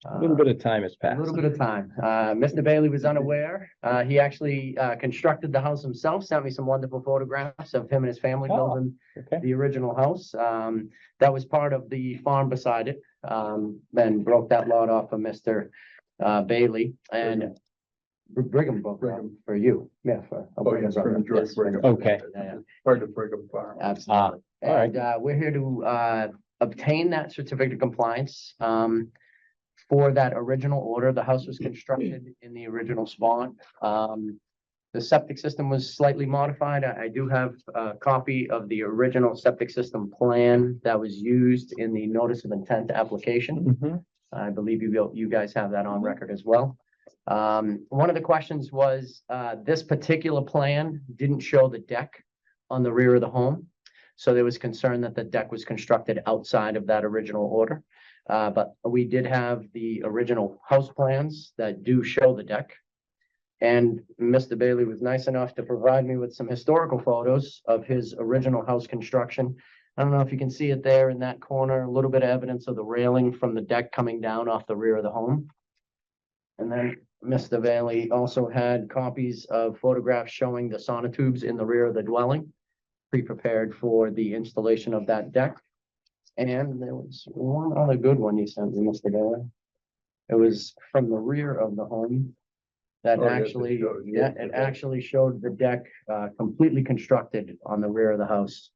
A little bit of time has A passed. little bit of time. Mr. Bailey was unaware. He actually constructed the house himself, sent me some wonderful photographs of him and his family Oh, building okay. the original house. That was part of the farm beside it. Then broke that lot off of Mr. Bailey and Brigham broke it off for you. Yeah, for. Brigham's brother. Yes, Brigham. Okay. Yeah, yeah. Part of Brigham Farm. Absolutely. all right. And we're here to obtain that certificate of compliance. For that original order, the house was constructed in the original spot. The septic system was slightly modified. I do have a copy of the original septic system plan that was used in the notice of intent application. Mhm. I believe you guys have that on record as well. One of the questions was, this particular plan didn't show the deck on the rear of the home. So there was concern that the deck was constructed outside of that original order. But we did have the original house plans that do show the deck. And Mr. Bailey was nice enough to provide me with some historical photos of his original house construction. I don't know if you can see it there in that corner, a little bit of evidence of the railing from the deck coming down off the rear of the home. And then Mr. Bailey also had copies of photographs showing the sonotubes in the rear of the dwelling, pre-prepared for the installation of that deck. And there was one other good one you sent me, Mr. Bailey. It was from the rear of the home. That actually, yeah, it actually showed the deck completely constructed on the rear of the house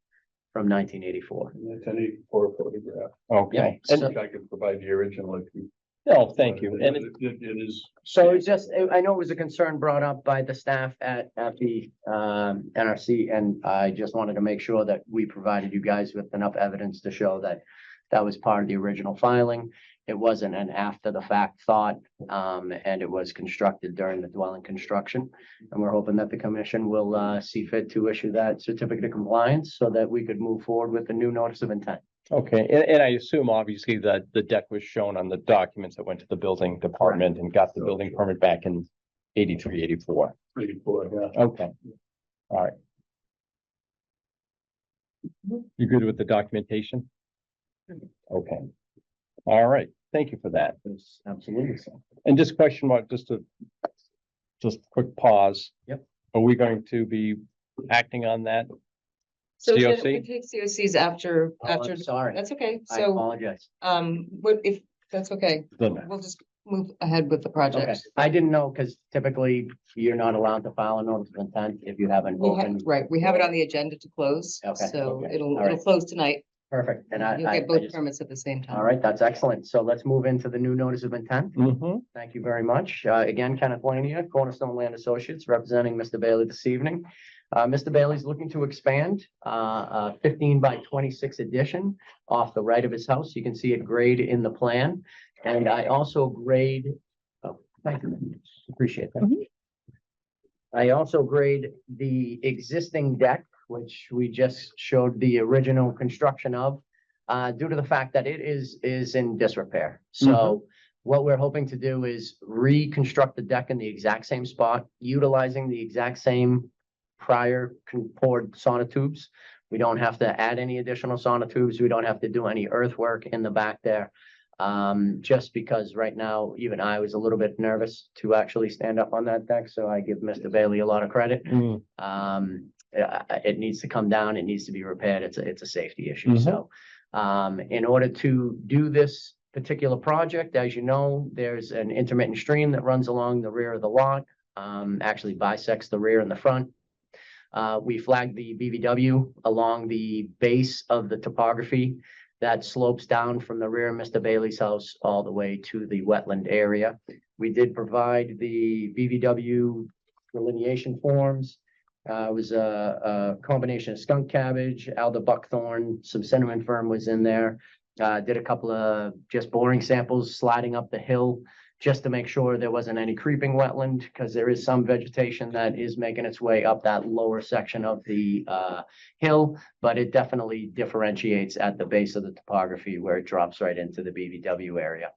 from 1984. That's an 84 photograph. Okay. Yeah, And, I can provide the original if you. no, thank you. And It is. So it's just, I know it was a concern brought up by the staff at the NRC, and I just wanted to make sure that we provided you guys with enough evidence to show that that was part of the original filing. It wasn't an after the fact thought, and it was constructed during the dwelling construction. And we're hoping that the commission will see fit to issue that certificate of compliance so that we could move forward with the new notice of intent. okay, and I assume obviously that the deck was shown on the documents that went to the building department and got the building permit back in 83, 84. 84, yeah. Okay. All right. You good with the documentation? Okay. All right. Thank you for that. Yes, absolutely. And just question mark, just quick pause. Yep. Are we going to be acting on that? So we COC? take COCs after, Oh, I'm sorry. that's okay. I So, apologize. what if, that's okay, Then- we'll just move ahead with the Okay, project. I didn't know, because typically you're not allowed to file a notice of intent if you haven't opened. Right, we have it on the agenda to close, Okay, so okay, it'll all right. close tonight. Perfect, and You'll I get both just, permits at the same time. all right, that's excellent. So let's move into the new notice of intent. Mhm. Thank you very much. Again, Kenneth Lania, Cornerstone Land Associates, representing Mr. Bailey this evening. Mr. Bailey's looking to expand, 15 by 26 addition off the right of his house. You can see it grade in the plan. And I also grade, oh, thank you, appreciate that. I also grade the existing deck, which we just showed the original construction of, due to the fact that it is in disrepair. So what we're hoping to do is reconstruct the deck in the exact same spot, utilizing the exact same prior poured sonotubes. We don't have to add any additional sonotubes. We don't have to do any earthwork in the back there. Just because right now, even I was a little bit nervous to actually stand up on that deck, so I give Mr. Bailey a lot of credit. Mm. It needs to come down, it needs to be repaired, it's a safety issue, so. In order to do this particular project, as you know, there's an intermittent stream that runs along the rear of the lot, actually bisects the rear and the front. We flagged the BVW along the base of the topography that slopes down from the rear of Mr. Bailey's house all the way to the wetland area. We did provide the BVW delineation forms. It was a combination of skunk cabbage, alder buckthorn, some cinnamon fern was in there. Did a couple of just boring samples sliding up the hill just to make sure there wasn't any creeping wetland, because there is some vegetation that is making its way up that lower section of the hill, but it definitely differentiates at the base of the topography where it drops right into the BVW area.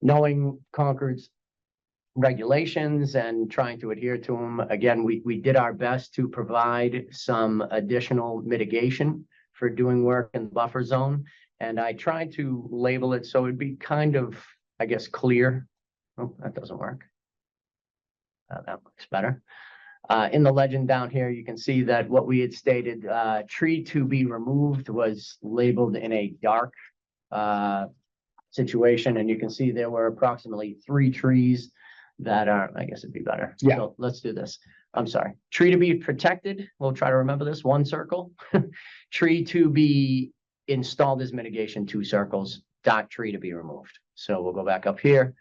Knowing Concord's regulations and trying to adhere to them, again, we did our best to provide some additional mitigation for doing work in the buffer zone. And I tried to label it so it'd be kind of I guess, clear. Oh, that doesn't work. That looks better. In the legend down here, you can see that what we had stated, tree to be removed was labeled in a dark situation, and you can see there were approximately 3 trees that are, I guess it'd be better. Yeah. So let's do this. I'm sorry. Tree to be protected. We'll try to remember this, 1 circle. Tree to be installed as mitigation, 2 circles. Dot tree to be removed. So we'll go back up here.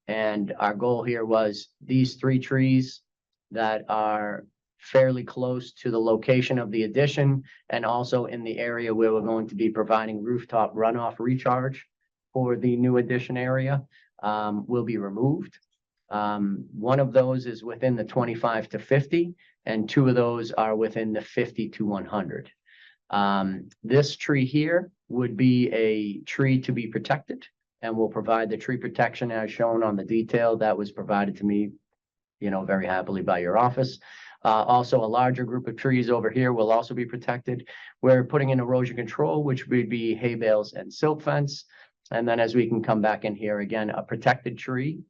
And our goal here was these 3 trees that are fairly close to the location of the addition and also in the area where we're going to be providing rooftop runoff recharge for the new addition area, will be removed. One of those is within the 25 to 50, and 2 of those are within the 50 to 100. This tree here would be a tree to be protected, and will provide the tree protection as shown on the detail that was provided to me, very happily by your office. Also, a larger group of trees over here will also be protected. We're putting in erosion control, which would be hay bales and silt fence. And then as we can come back in here again, a protected tree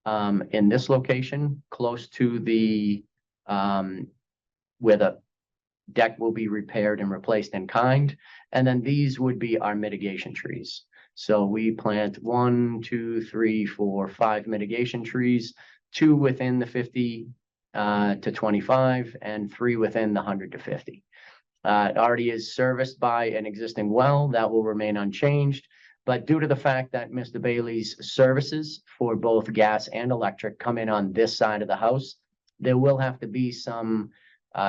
in this location, close to the where the deck will be repaired and replaced in kind. And then these would be our mitigation trees. So we plant 1, 2, 3, 4, 5 mitigation trees, 2 within the 50 to 25 and 3 within the 100 to 50. It already is serviced by an existing well that will remain unchanged. But due to the fact that Mr. Bailey's services for both gas and electric come in on this side of the house, there will have to be some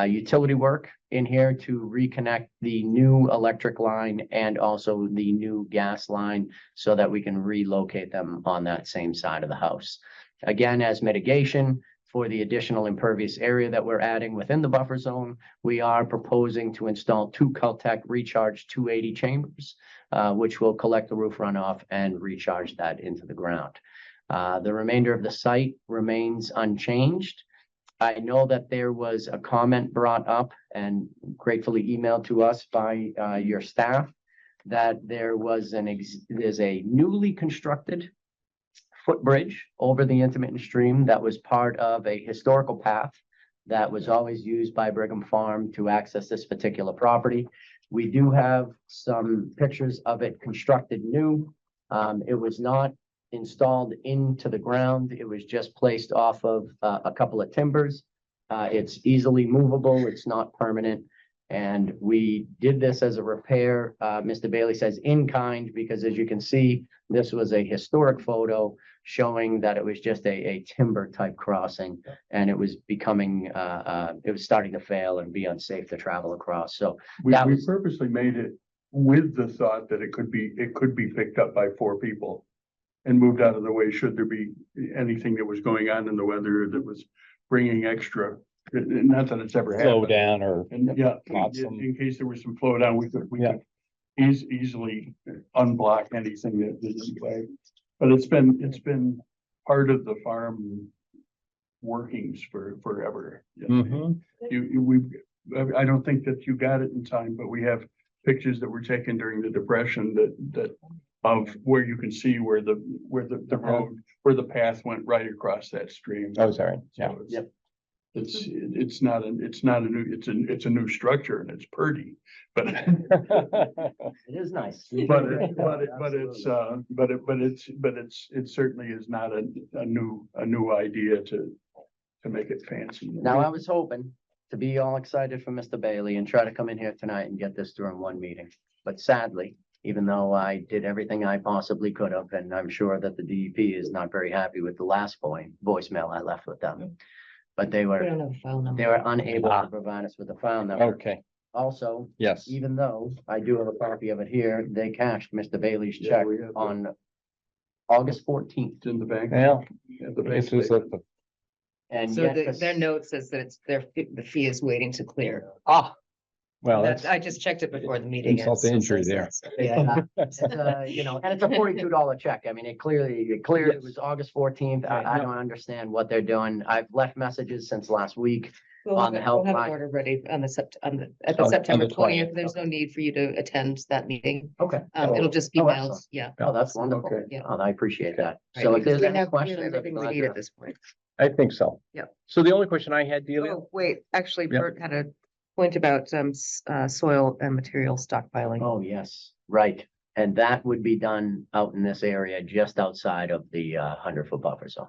utility work in here to reconnect the new electric line and also the new gas line so that we can relocate them on that same side of the house. Again, as mitigation for the additional impervious area that we're adding within the buffer zone, we are proposing to install 2 Caltech Recharge 280 chambers, which will collect the roof runoff and recharge that into the ground. The remainder of the site remains unchanged. I know that there was a comment brought up and gratefully emailed to us by your staff that there's a newly constructed footbridge over the intermittent stream that was part of a historical path that was always used by Brigham Farm to access this particular property. We do have some pictures of it constructed new. It was not installed into the ground. It was just placed off of a couple of timbers. It's easily movable. It's not permanent. And we did this as a repair. Mr. Bailey says in kind, because as you can see, this was a historic photo showing that it was just a timber type crossing, and it was becoming, it was starting to fail and be unsafe to travel across. So we that was purposely made it with the thought that it could be picked up by 4 people and moved out of the way should there be anything that was going on in the weather that was bringing extra. Not that it's ever happened. Slow down or. And yeah, Awesome. in case there was some flow down, we could easily unblock anything that was in play. But it's been part of the farm workings for forever. Mhm. I don't think that you got it in time, but we have pictures that were taken during the Depression that of where you can see where the road, where the path went right across that stream. Oh, sorry. Yeah. So it's not a new, it's a new structure and it's pretty, but it is nice. it certainly is not a new idea to make it fancy. Now, I was hoping to be all excited for Mr. Bailey and try to come in here tonight and get this during one meeting. But sadly, even though I did everything I possibly could have, and I'm sure that the DEP is not very happy with the last voicemail I left with them. But they were unable to provide us with a file number. Okay, Also, yes. even though I do have a copy of it here, they cashed Mr. Bailey's check we have that. on August 14th. It's in the bank. Well, At the bank this was at the, And So yet, their note says that the fee is waiting to clear. well, that's, I just checked it before the meeting. insult to injury there. yeah, it's, and it's a $42 check. I mean, it cleared, it was August 14th. I don't understand what they're doing. I've left messages since last week. on the health We'll have an line. order ready on the at On the the September 20th, twentieth. There's no need for you to attend that meeting. Okay. It'll just be Oh, mailed. excellent. Yeah. Oh, that's wonderful. Okay. Yeah. I appreciate that. Right, So if because there's we any have questions. everything we need at this point. I think so. Yep. So the only question I had, Delia, Oh, wait, actually, Yep. Bert had a point about soil and material stockpiling. Oh, yes, right. And that would be done out in this area, just outside of the 100-foot buffer zone.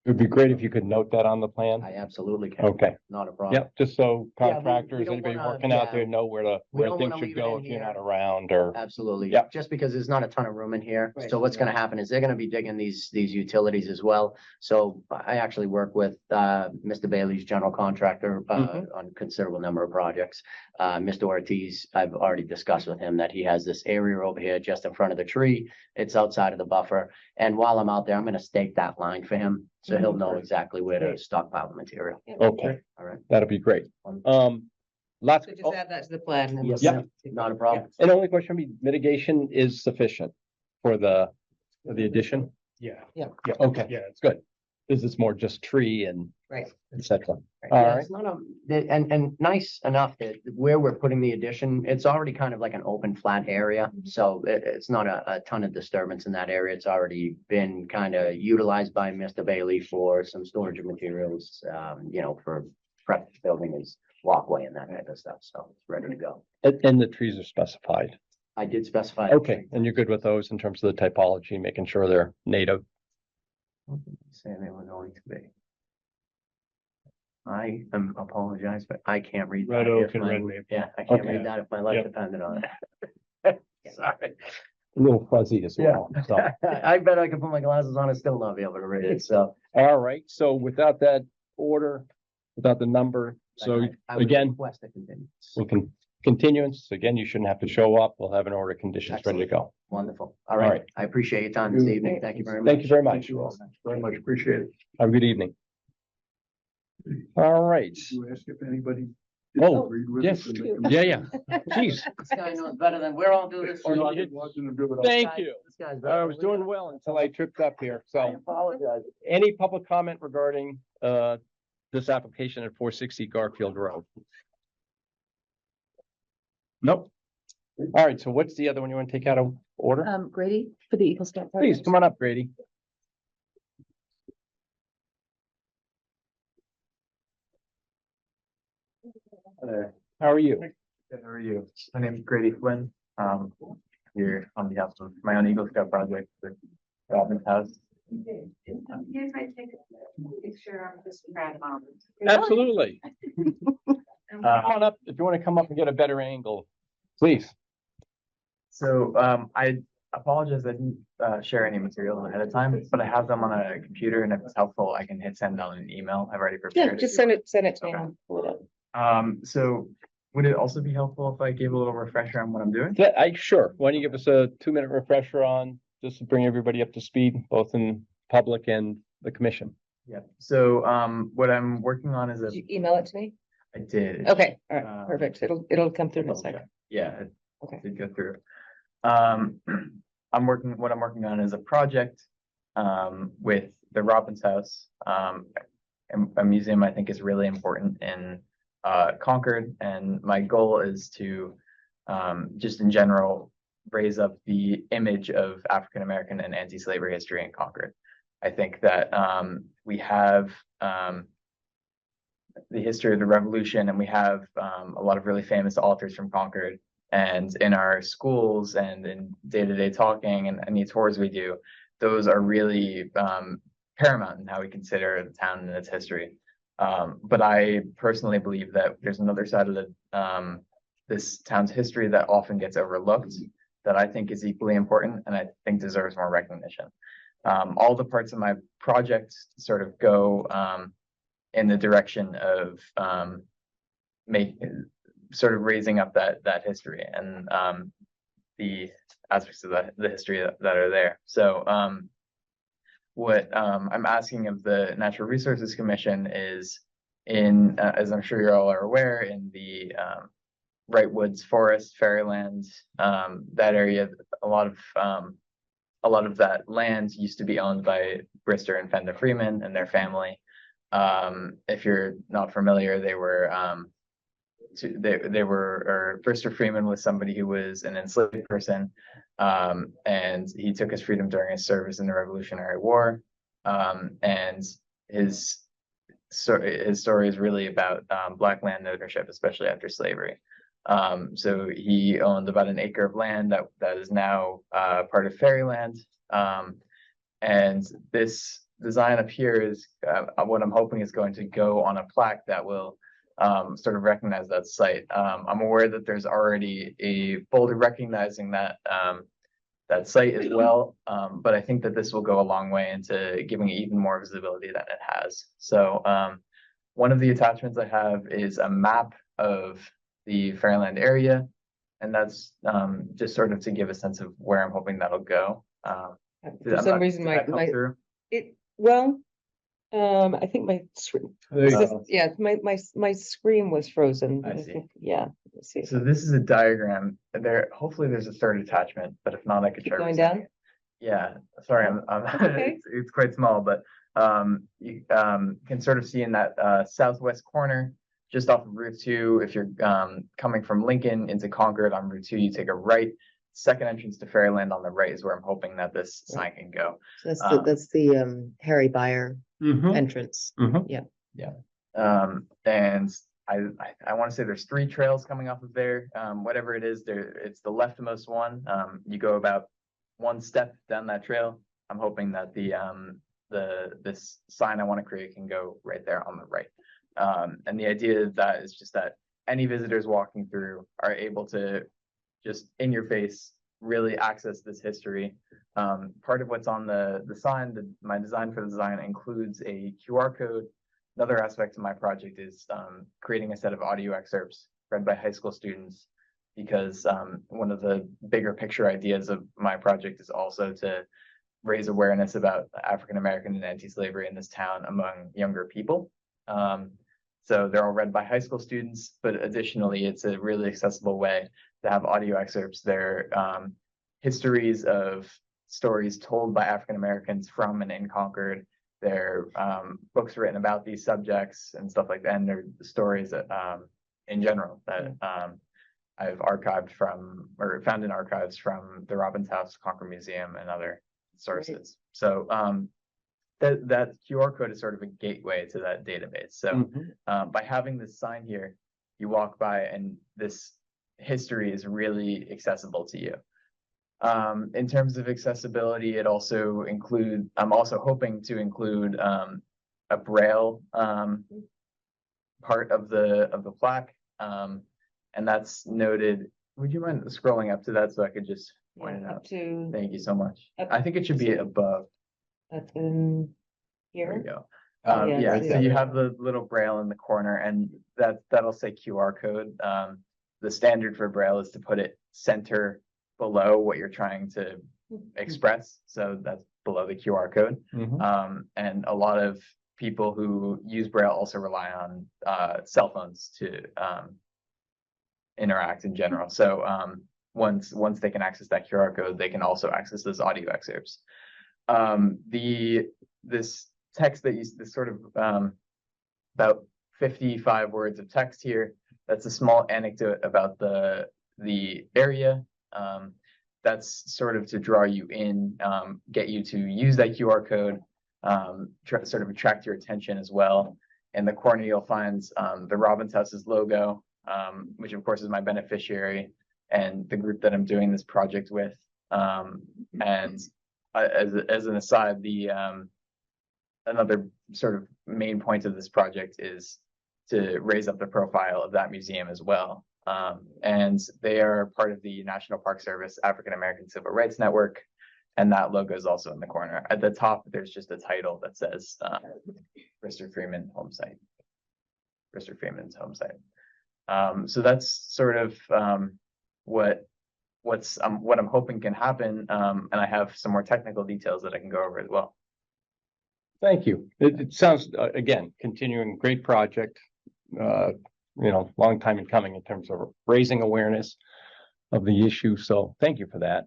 it would be great if you could note that on the plan. I absolutely can. Okay, Not a problem. yep, just so Yeah, we contractors, don't anybody wanna- working out yeah. there know We where don't things wanna should leave it go in if you're here. not around or. Absolutely. Yep. Just because there's not a ton of room in here. Right, So what's gonna happen is they're gonna be digging these utilities as well. So I actually work with Mr. Bailey's general contractor Mhm. on a considerable number of projects. Mr. Ortiz, I've already discussed with him that he has this area over here just in front of the tree. It's outside of the buffer. And while I'm out there, I'm gonna stake that line for him. So he'll know exactly where to stockpile the material. Okay, All right. that'll be great. Lots. So just add that to the plan. and then Yes, we'll Yeah. send it to you. Not a problem. And the only question would be mitigation is sufficient for the addition? Yeah. Okay, Yeah, it's good. This is more just tree and Right. et cetera. All Yeah, right, it's not and nice enough that where we're putting the addition, it's already kind of like an open flat area. So it's not a ton of disturbance in that area. It's already been kind of utilized by Mr. Bailey for some storage of materials, for prep building his walkway and that type of stuff. So it's ready to go. and the trees are specified. I did specify. Okay, and you're good with those in terms of the typology, making sure they're native? Say they were going to be. I apologize, but I can't read. Red that oak if and my- red maple. Yeah, I can't Okay. read that if my life Yep. depended on it. Sorry. A little fuzzy as Yeah. well, so. I bet I could put my glasses on and still not be able to read it, so. All right, so without that order, without the number, so I would again, request a continuance. we can continuance, again, you shouldn't have to show up, we'll have an order of conditions ready to go. Wonderful. All All right. right. I appreciate your time this evening. Thank you very much. Thank you very Thank much. you all very much. Appreciate it. Have a good evening. All right, You ask if anybody. Oh, disagreed with yes. it and make a yeah, motion. geez, This guy knows better than, we're all doing this. Oh, you Wasn't- did? wasn't a good one. thank you. This guy's I better was than we doing are. well until I tripped up here, I so. apologize. Any public comment regarding this application at 460 Garfield Road? Nope. All right, so what's the other one you want to take out of order? Grady for the Eagle Scout. Please, come on up, Grady. Hello, How are you? how are you? My name is Grady Flynn. Here on behalf of my own Eagle Scout project, the Robin's House. Here's my take a picture of this grad mom. Absolutely. Come on up, if you want to come up and get a better angle, please. So, I apologize, I didn't share any materials ahead of time, but I have them on a computer, and if it's helpful, I can hit send on an email. I've already prepared. Yeah, if just you send want. it to me. Okay. I'll pull it up. So would it also be helpful if I gave a little refresher on what I'm doing? Yeah, sure. Why don't you give us a 2-minute refresher on, just to bring everybody up to speed, both in public and the commission? Yeah, so, what I'm working on is Did you email it to me? I did. Okay, all right, Um, perfect. It'll come through in a Okay. second. Yeah, it Okay. did go through. What I'm working on is a project, with the Robin's House. And a museum I think is really important in, Concord, and my goal is to, just in general, raise up the image of African American and anti-slavery history in Concord. I think that, we have, the history of the revolution, and we have a lot of really famous authors from Concord. And in our schools and in day-to-day talking and any tours we do, those are really paramount in how we consider the town and its history. But I personally believe that there's another side of this town's history that often gets overlooked, that I think is equally important and I think deserves more recognition. All the parts of my project sort of go in the direction of sort of raising up that history and the aspects of the history that are there. So what I'm asking of the Natural Resources Commission is as I'm sure you all are aware, in the Wright Woods Forest, Fairyland, that area, a lot of that land used to be owned by Brister and Fenda Freeman and their family. If you're not familiar, they were Brister Freeman was somebody who was an enslaved person, and he took his freedom during his service in the Revolutionary War. And his story is really about Black land ownership, especially after slavery. So he owned about an acre of land that is now part of Fairyland. And this design up here is what I'm hoping is going to go on a plaque that will sort of recognize that site. I'm aware that there's already a boulder recognizing that that site as well, but I think that this will go a long way into giving it even more visibility than it has. So one of the attachments I have is a map of the Fairyland area, and that's just sort of to give a sense of where I'm hoping that'll go. For some reason, I think my screen. There you go. Yeah, my screen was frozen. I see. Yeah. Let's see. So this is a diagram. Hopefully there's a third attachment, but if not, I could try. Going down? Yeah, sorry, I'm Okay. it's quite small, but you can sort of see in that southwest corner, just off of Route 2, if you're coming from Lincoln into Concord on Route 2, you take a right. Second entrance to Fairyland on the right is where I'm hoping that this sign can go. So that's the Harry Beyer entrance. Yeah. Yeah. And I want to say there's 3 trails coming off of there. Whatever it is, it's the leftmost one. You go about 1 step down that trail. I'm hoping that this sign I want to create can go right there on the right. And the idea of that is just that any visitors walking through are able to just in your face really access this history. Part of what's on the sign, my design for the design includes a QR code. Another aspect of my project is creating a set of audio excerpts read by high school students, because one of the bigger picture ideas of my project is also to raise awareness about African American and anti-slavery in this town among younger people. So they're all read by high school students, but additionally, it's a really accessible way to have audio excerpts. They're histories of stories told by African Americans from and in Concord. They're books written about these subjects and stuff like that, and they're stories that, in general that I've archived from or found in archives from the Robbins House, Concord Museum, and other sources. So that QR code is sort of a gateway to that database. So by having this sign here, you walk by and this history is really accessible to you. In terms of accessibility, I'm also hoping to include a Braille part of the plaque, and that's noted. Would you mind scrolling up to that so I could just point it out? Thank you so much. I think it should be above. That's in here. There you go. Yeah, So you have the little Braille in the corner, and that'll say QR code. The standard for Braille is to put it center below what you're trying to express. So that's below the QR code. And a lot of people who use Braille also rely on cell phones to interact in general. So once they can access that QR code, they can also access those audio excerpts. This text this sort of about 55 words of text here. That's a small anecdote about the area. That's sort of to draw you in, get you to use that QR code, sort of attract your attention as well. In the corner, you'll find the Robbins House's logo, which of course is my beneficiary and the group that I'm doing this project with. And as an aside, another sort of main point of this project is to raise up the profile of that museum as well. And they are part of the National Park Service African American Civil Rights Network, and that logo is also in the corner. At the top, there's just a title that says Brister Freeman Home Site, Brister Freeman's home site. So that's sort of what I'm hoping can happen, and I have some more technical details that I can go over as well. Thank you. It sounds, again, continuing great project. Long time in coming in terms of raising awareness of the issue. So thank you for that.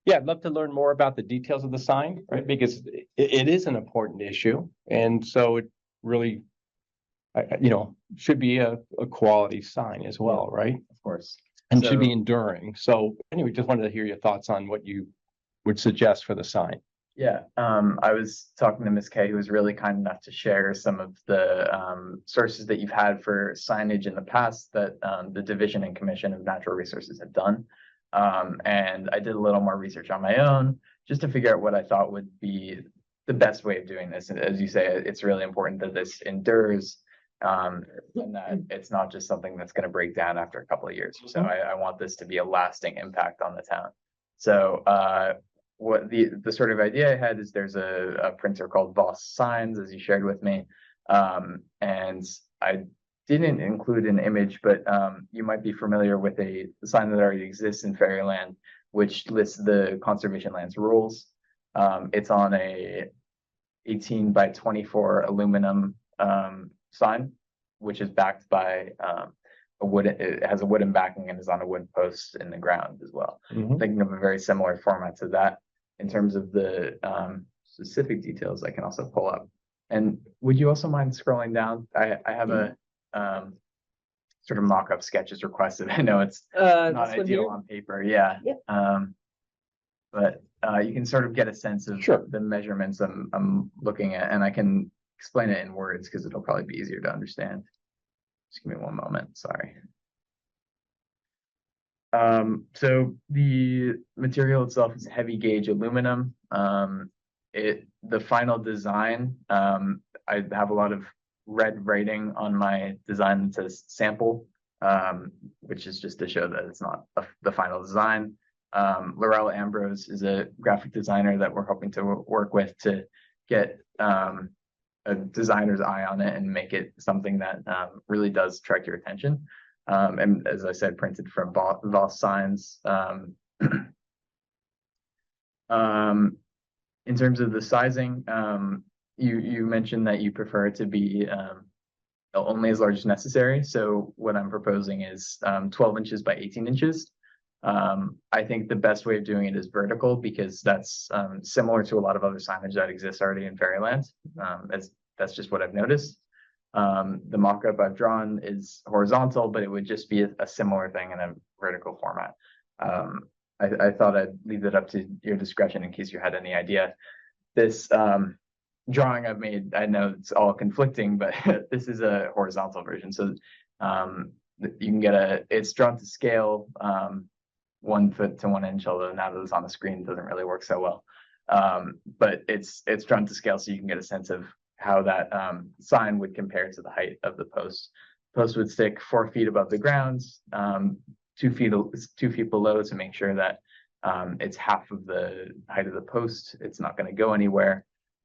Yeah, I'd love to learn more about the details of the sign, right? Because it is an important issue. And so really, should be a quality sign as well, right? Of course. And should be So- enduring. So anyway, just wanted to hear your thoughts on what you would suggest for the sign. Yeah, I was talking to Ms. Kay, who was really kind enough to share some of the sources that you've had for signage in the past that the Division and Commission of Natural Resources have done. And I did a little more research on my own just to figure out what I thought would be the best way of doing this. And as you say, it's really important that this endures and that it's not just something that's going to break down after a couple of years. So I want this to be a lasting impact on the town. So what the sort of idea I had is there's a printer called Voss Signs, as you shared with me. And I didn't include an image, but you might be familiar with a sign that already exists in Fairyland, which lists the conservation lands rules. It's on a 18 by 24 aluminum sign, which is backed by it has a wooden backing and is on a wood post in the ground as well. Thinking of a very similar format to that. In terms of the specific details, I can also pull up. And would you also mind scrolling down? I have a sort of mock-up sketches requested. I know it's not ideal on paper. Yeah. Yep. But you can sort of get a sense of the measurements I'm looking at, and I can explain it in words because it'll probably be easier to understand. Just give me one moment. Sorry. So the material itself is heavy gauge aluminum. The final design, I have a lot of red writing on my design that says sample, which is just to show that it's not the final design. Laurel Ambrose is a graphic designer that we're hoping to work with to get a designer's eye on it and make it something that really does attract your attention. And as I said, printed from Voss Signs. In terms of the sizing, you mentioned that you prefer it to be only as large as necessary. So what I'm proposing is 12 inches by 18 inches. I think the best way of doing it is vertical because that's similar to a lot of other signage that exists already in Fairyland. That's just what I've noticed. The mock-up I've drawn is horizontal, but it would just be a similar thing in a vertical format. I thought I'd leave it up to your discretion in case you had any idea. This drawing I've made, I know it's all conflicting, but this is a horizontal version. So you can get it's drawn to scale 1 foot to 1 inch, although now that it's on the screen, it doesn't really work so well. But it's drawn to scale so you can get a sense of how that sign would compare to the height of the post. Post would stick 4 feet above the ground, 2 feet below to make sure that it's half of the height of the post. It's not going to go anywhere.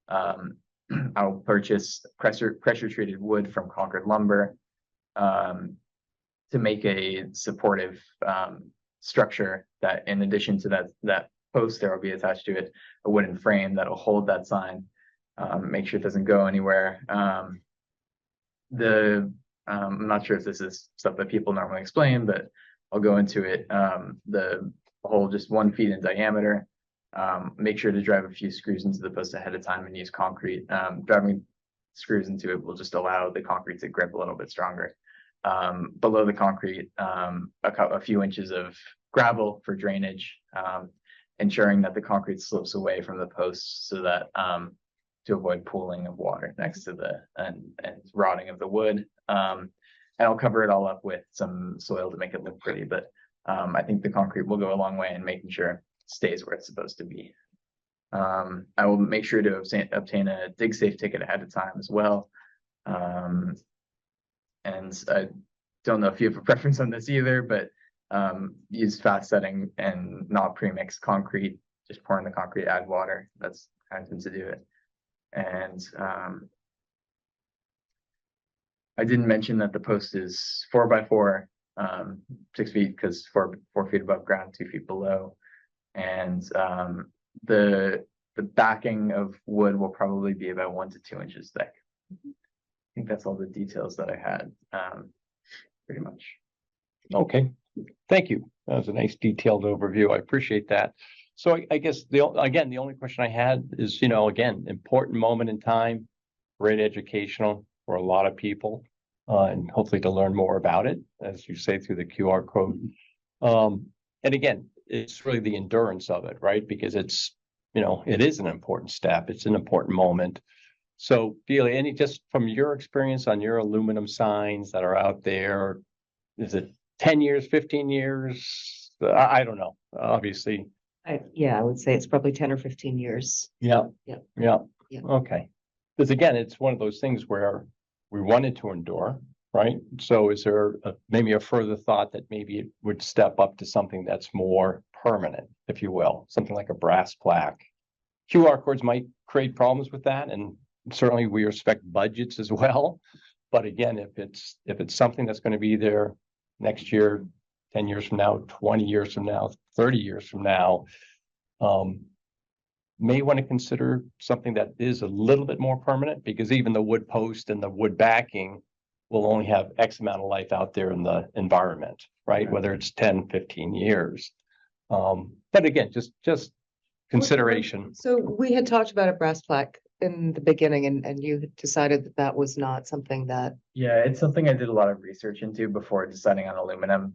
I'll purchase pressure treated wood from Concord Lumber to make a supportive structure that, in addition to that post, there will be attached to it a wooden frame that will hold that sign. Make sure it doesn't go anywhere. I'm not sure if this is stuff that people normally explain, but I'll go into it. The hole just 1 feet in diameter. Make sure to drive a few screws into the post ahead of time and use concrete. Driving screws into it will just allow the concrete to grip a little bit stronger. Below the concrete, a few inches of gravel for drainage, ensuring that the concrete slopes away from the posts so that to avoid pooling of water next to and rotting of the wood. And I'll cover it all up with some soil to make it look pretty, but I think the concrete will go a long way in making sure it stays where it's supposed to be. I will make sure to obtain a DigSafe ticket ahead of time as well. And I don't know if you have a preference on this either, but use fast setting and not pre-mixed concrete. Just pour in the concrete, add water. That's kind of to do it. And I didn't mention that the post is 4 by 4, 6 feet because 4 feet above ground, 2 feet below. And the backing of wood will probably be about 1 to 2 inches thick. I think that's all the details that I had, pretty much. Okay, thank you. That was a nice detailed overview. I appreciate that. So I guess the only question I had is, again, important moment in time, great educational. for a lot of people. And hopefully to learn more about it, as you say, through the QR code. And again, it's really the endurance of it, right? Because it's, you know, it is an important step. It's an important moment. So Delia, just from your experience on your aluminum signs that are out there, is it 10 years, 15 years? I don't know, obviously. Yeah, I would say it's probably 10 or 15 years. Yeah. Yeah. Yeah. Yeah. Okay. Because again, it's one of those things where we wanted to endure, right? So is there maybe a further thought that maybe it would step up to something that's more permanent, if you will, something like a brass plaque? QR codes might create problems with that, and certainly we respect budgets as well. But again, if it's something that's going to be there next year, 10 years from now, 20 years from now, 30 years from now, may want to consider something that is a little bit more permanent, because even the wood post and the wood backing will only have X amount of life out there in the environment, right? Whether it's 10, 15 years. But again, just consideration. So we had talked about a brass plaque in the beginning, and you had decided that that was not something that. Yeah, it's something I did a lot of research into before deciding on aluminum.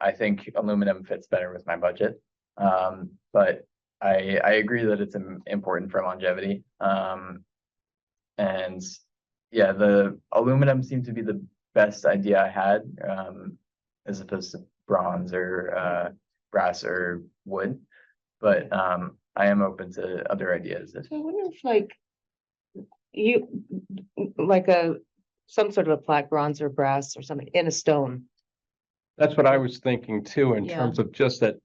I think aluminum fits better with my budget. But I agree that it's important for longevity. And yeah, the aluminum seemed to be the best idea I had, as opposed to bronze or brass or wood. But I am open to other ideas. So I wonder if some sort of a plaque, bronze or brass or something in a stone. That's what I was thinking too, in Yeah. terms of just that,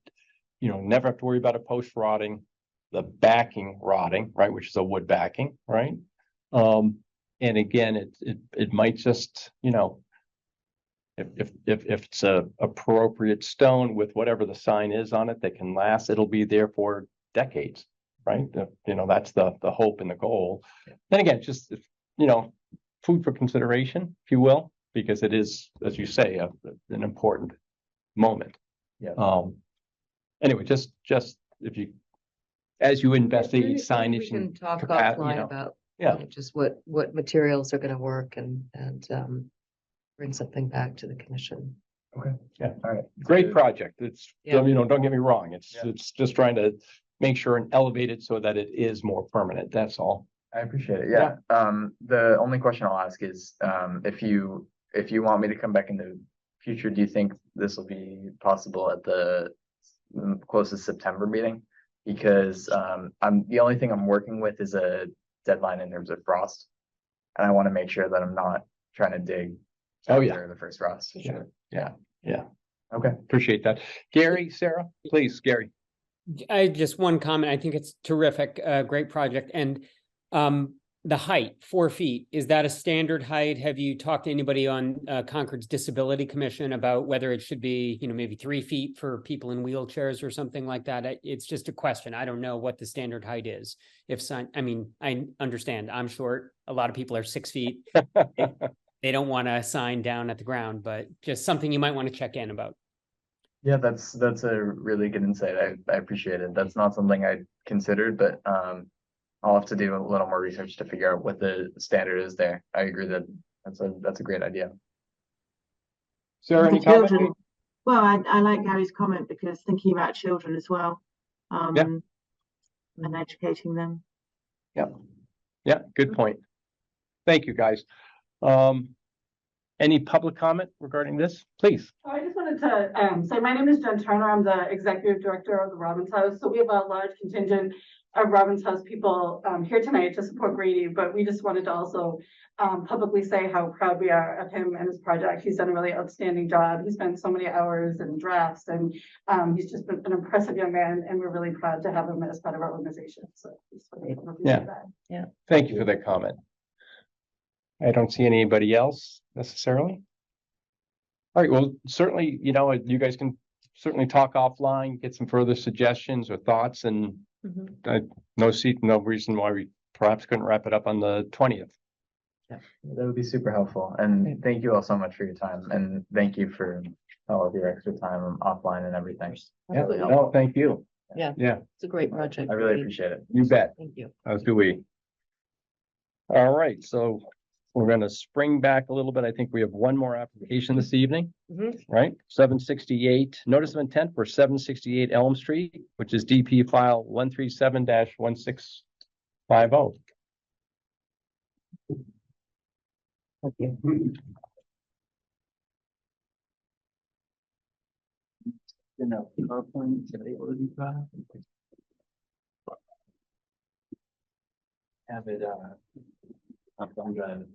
you know, never have to worry about a post rotting, the backing rotting, right, which is a wood backing, right? And again, it might just, you know, if it's a appropriate stone with whatever the sign is on it that can last, it'll be there for decades, right? You know, that's the hope and the goal. Then again, just, you know, food for consideration, if you will, because it is, as you say, an important moment. Yeah. Anyway, just if you, as you investigate We signage can and talk capacity, offline you know, about yeah. just what materials are going to work and bring something back to the commission. Okay. Yeah. All right. Great project. It's, Yeah. you know, don't get me wrong. Yeah. It's just trying to make sure and elevate it so that it is more permanent. That's all. I appreciate it. Yeah. The only question I'll ask is, if you want me to come back in the future, do you think this will be possible at the closest September meeting? Because the only thing I'm working with is a deadline in terms of frost, and I want to make sure that I'm not trying to dig after the first frost. Yeah. Okay. Appreciate that. Gary, Sarah, please, Gary. I just one comment. I think it's terrific, great project. And the height, 4 feet, is that a standard height? Have you talked to anybody on Concord's Disability Commission about whether it should be, you know, maybe 3 feet for people in wheelchairs or something like that? It's just a question. I don't know what the standard height is. I mean, I understand I'm short. A lot of people are 6 feet. They don't want a sign down at the ground, but just something you might want to check in about. Yeah, that's a really good insight. I appreciate it. That's not something I considered, but I'll have to do a little more research to figure out what the standard is there. I agree that that's a great idea. Sarah, any children, comment? well, I like Gary's comment, because thinking about children as well, and educating them. Yeah, good point. Thank you, guys. Any public comment regarding this, please? I just wanted to say my name is Jen Turner. I'm the executive director of the Robbins House. So we have a large contingent of Robbins House people here tonight to support Grady, but we just wanted to also publicly say how proud we are of him and his project. He's done a really outstanding job. He spent so many hours in drafts, and he's just been an impressive young man, and we're really proud to have him as part of our organization. So just wanted to say that. Yeah. Thank you for that comment. I don't see anybody else necessarily. All right, well, certainly, you know, you guys can certainly talk offline, get some further suggestions or thoughts, and no reason why we perhaps couldn't wrap it up on the 20th. Yeah, that would be super helpful. And thank you all so much for your time. And thank you for all of your extra time offline and everything. Yeah, no, thank you. Yeah. Yeah, It's a great project. I really appreciate it. you bet. Thank you. As do we. All right, so We're gonna spring back a little bit. I think we have one more application this evening, Mhm. right? 768, notice of intent for 768 Elm Street, which is DP file 137-1650. Thank you. Have it, up on drive.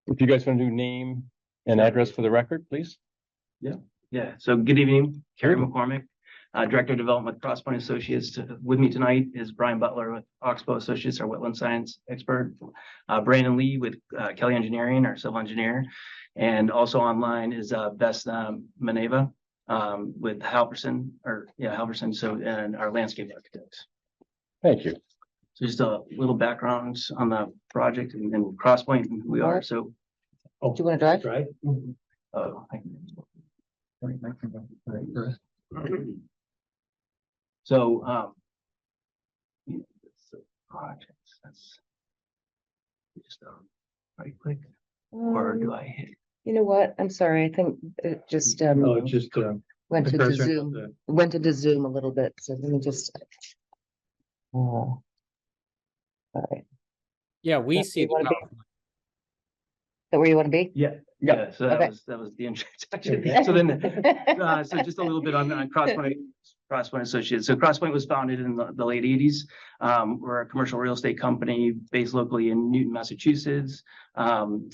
If you guys want to do name and address for the record, please. Yeah, so good evening, Kerry McCormick, Director of Development, Crosspoint Associates. With me tonight is Brian Butler with Oxbow Associates, our wetland science expert. Brandon Lee with Kelly Engineering, our civil engineer. And also online is Bess Maneva with Halverson, and our landscape architects. Thank you. So just a little background on the project and Crosspoint and who we are, so. Do you want to drive? Right. So, projects, that's just right click, or do I hit? You know what? I'm sorry. I think it just, Oh, it just, went the into cursor- Zoom, went into Zoom a little bit. So let me just. All right. Yeah, we That's see. you wanna the be? Is that where you want to be? Yeah, so Okay. that was the introduction. So then, so just a little bit on Crosspoint Associates. So Crosspoint was founded in the late 80s. We're a commercial real estate company based locally in Newton, Massachusetts.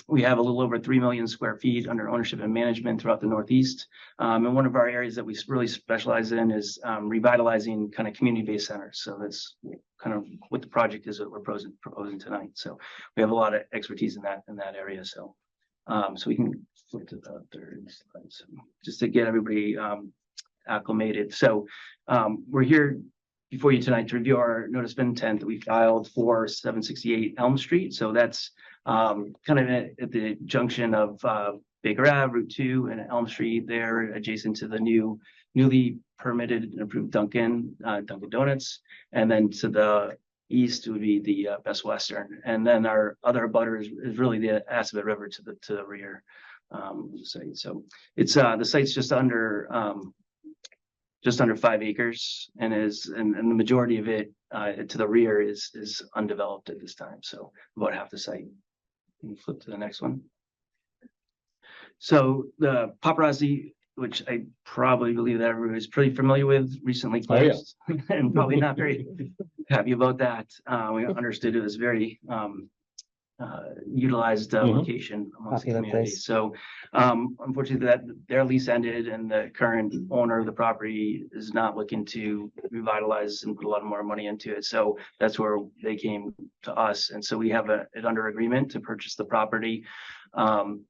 We have a little over 3 million square feet under ownership and management throughout the Northeast. And one of our areas that we really specialize in is revitalizing kind of community-based centers. So that's kind of what the project is that we're proposing tonight. So we have a lot of expertise in that area. So we can flip to the third slide, so just to get everybody acclimated. So we're here before you tonight to review our notice of intent that we filed for 768 Elm Street. So that's kind of at the junction of Baker Ave, Route 2, and Elm Street there, adjacent to the newly permitted and approved Dunkin' Donuts. And then to the east would be the Best Western. And then our other abutter is really the Assabet River to the rear site. So it's the site's just under 5 acres and the majority of it to the rear is undeveloped at this time. So about half the site. Can you flip to the next one? So the Paparazzi, which I probably believe that everyone is pretty familiar with, recently closed, and probably not very happy about that. We understood it was very utilized location amongst the community. So unfortunately that their lease ended and the current owner of the property is not looking to revitalize and put a lot more money into it. So that's where they came to us. And so we have it under agreement to purchase the property.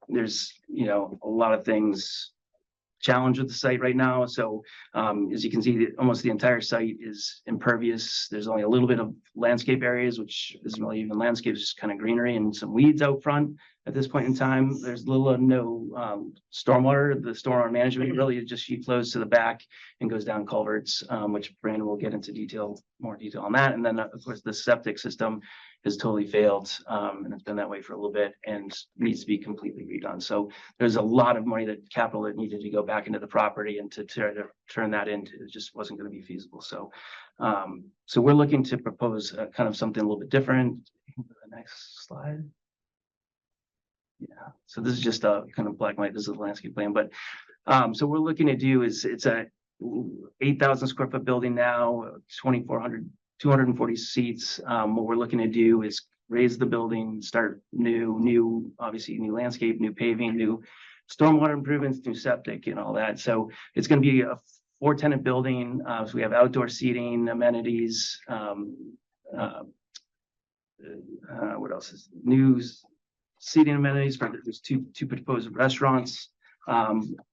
There's, a lot of things challenge with the site right now. So as you can see, almost the entire site is impervious. There's only a little bit of landscape areas, which isn't really even landscape, it's just kind of greenery and some weeds out front at this point in time. There's little or no stormwater. The stormwater management really just sheet flows to the back and goes down culverts, which Brandon will get into more detail on that. And then of course the septic system has totally failed, and it's been that way for a little bit and needs to be completely redone. So there's a lot of money capital that needed to go back into the property, and to try to turn that into, it just wasn't going to be feasible. So, so we're looking to propose kind of something a little bit different. The next slide. Yeah, so this is just a kind of black and white. This is a landscape plan, but so we're looking to do is it's a 8,000 square foot building now, 240 seats. What we're looking to do is raise the building, start obviously new landscape, new paving, new stormwater improvements, new septic and all that. So it's going to be a 4-tenant building. So we have outdoor seating, amenities. What else is new seating amenities for there's two proposed restaurants.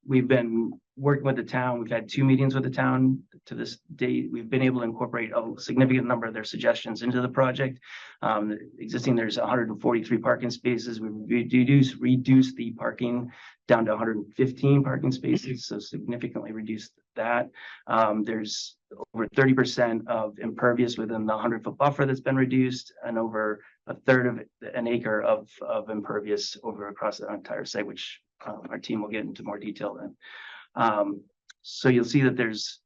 We've been working with the town. We've had 2 meetings with the town to this date. We've been able to incorporate a significant number of their suggestions into the project. Existing, there's 143 parking spaces. We reduced the parking down to 115 parking spaces, so significantly reduced that. There's over 30% of impervious within the 100-foot buffer that's been reduced, and over a third of an acre of impervious over across the entire site, which our team will get into more detail then. So you'll see that there's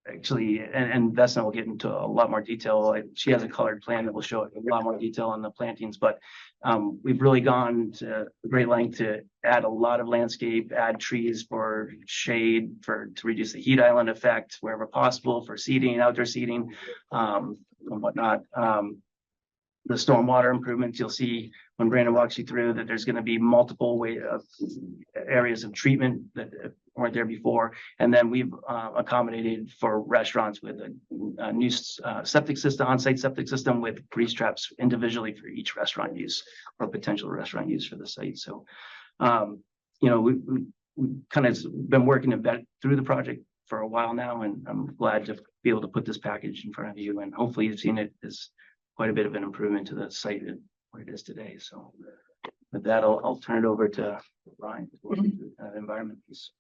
actually, and Vesna will get into a lot more detail. She has a colored plan that will show a lot more detail on the plantings, but we've really gone to great length to add a lot of landscape, add trees for shade, to reduce the heat island effect wherever possible, for seating, outdoor seating, and whatnot. The stormwater improvements, you'll see when Brandon walks you through that there's going to be multiple areas of treatment that weren't there before. And then we've accommodated for restaurants with a new septic system, on-site septic system with grease traps individually for each restaurant use or potential restaurant use for the site. So, you know, we kind of been working through the project for a while now, and I'm glad to be able to put this package in front of you. And hopefully you've seen it as quite a bit of an improvement to the site and where it is today. So with that, I'll turn it over to Ryan for the environment piece.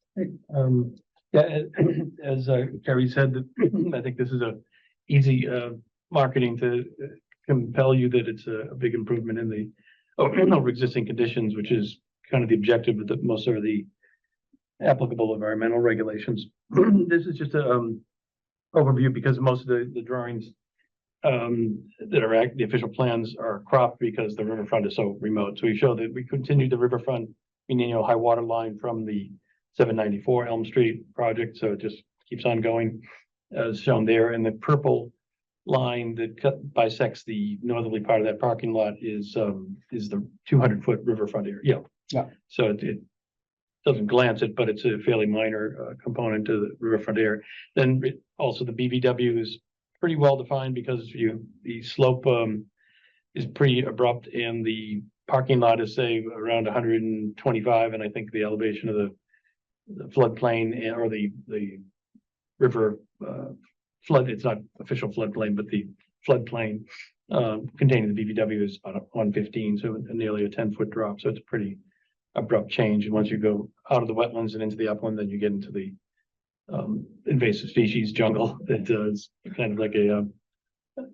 Yeah, as Kerry said, I think this is a easy marketing to compel you that it's a big improvement in the over existing conditions, which is kind of the objective of most of the applicable environmental regulations. This is just a overview because most of the drawings that are the official plans are cropped because the riverfront is so remote. So we show that we continue the riverfront, meaning, you know, high water line from the 794 Elm Street project. So it just keeps on going as shown there. And the purple line that bisects the northerly part of that parking lot is the 200-foot riverfront area. Yeah. So it doesn't glance it, but it's a fairly minor component to the riverfront area. Then also the BVW is pretty well defined because the slope is pretty abrupt and the parking lot is say around 125, and I think the elevation of the floodplain or the river flood, it's not official floodplain, but the floodplain containing the BVW is about 115, so nearly a 10-foot drop. So it's a pretty abrupt change. And once you go out of the wetlands and into the upland, then you get into the invasive species jungle that is kind of like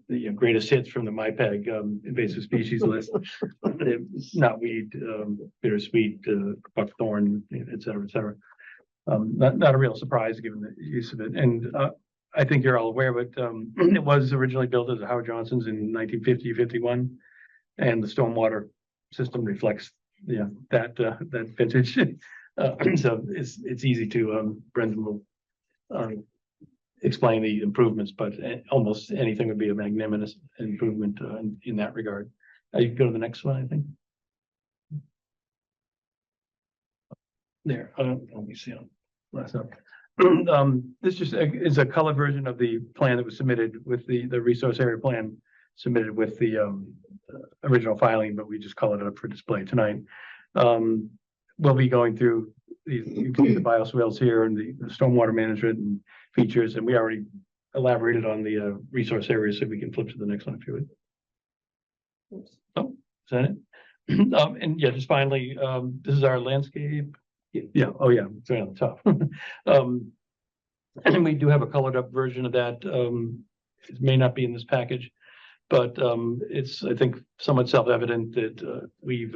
the greatest hits from the MIPAG invasive species list. Knotweed, bittersweet, buckthorn, et cetera, et cetera. Not a real surprise given the use of it. And I think you're all aware, but it was originally built as a Howard Johnson's in 1950-51, and the stormwater system reflects that vintage. So it's easy to Brendan will explain the improvements, but almost anything would be a magnanimous improvement in that regard. You can go to the next one, I think. There, let me see on last up. This just is a colored version of the plan that was submitted with the resource area plan submitted with the original filing, but we just colored it up for display tonight. We'll be going through you can see the bioswales here and the stormwater management and features, and we already elaborated on the resource areas, so we can flip to the next one if you would. Oh, is that it? And yeah, just finally, this is our landscape. Yeah, oh yeah, it's right on the top. And we do have a colored up version of that. It may not be in this package, but it's, I think, somewhat self-evident that we've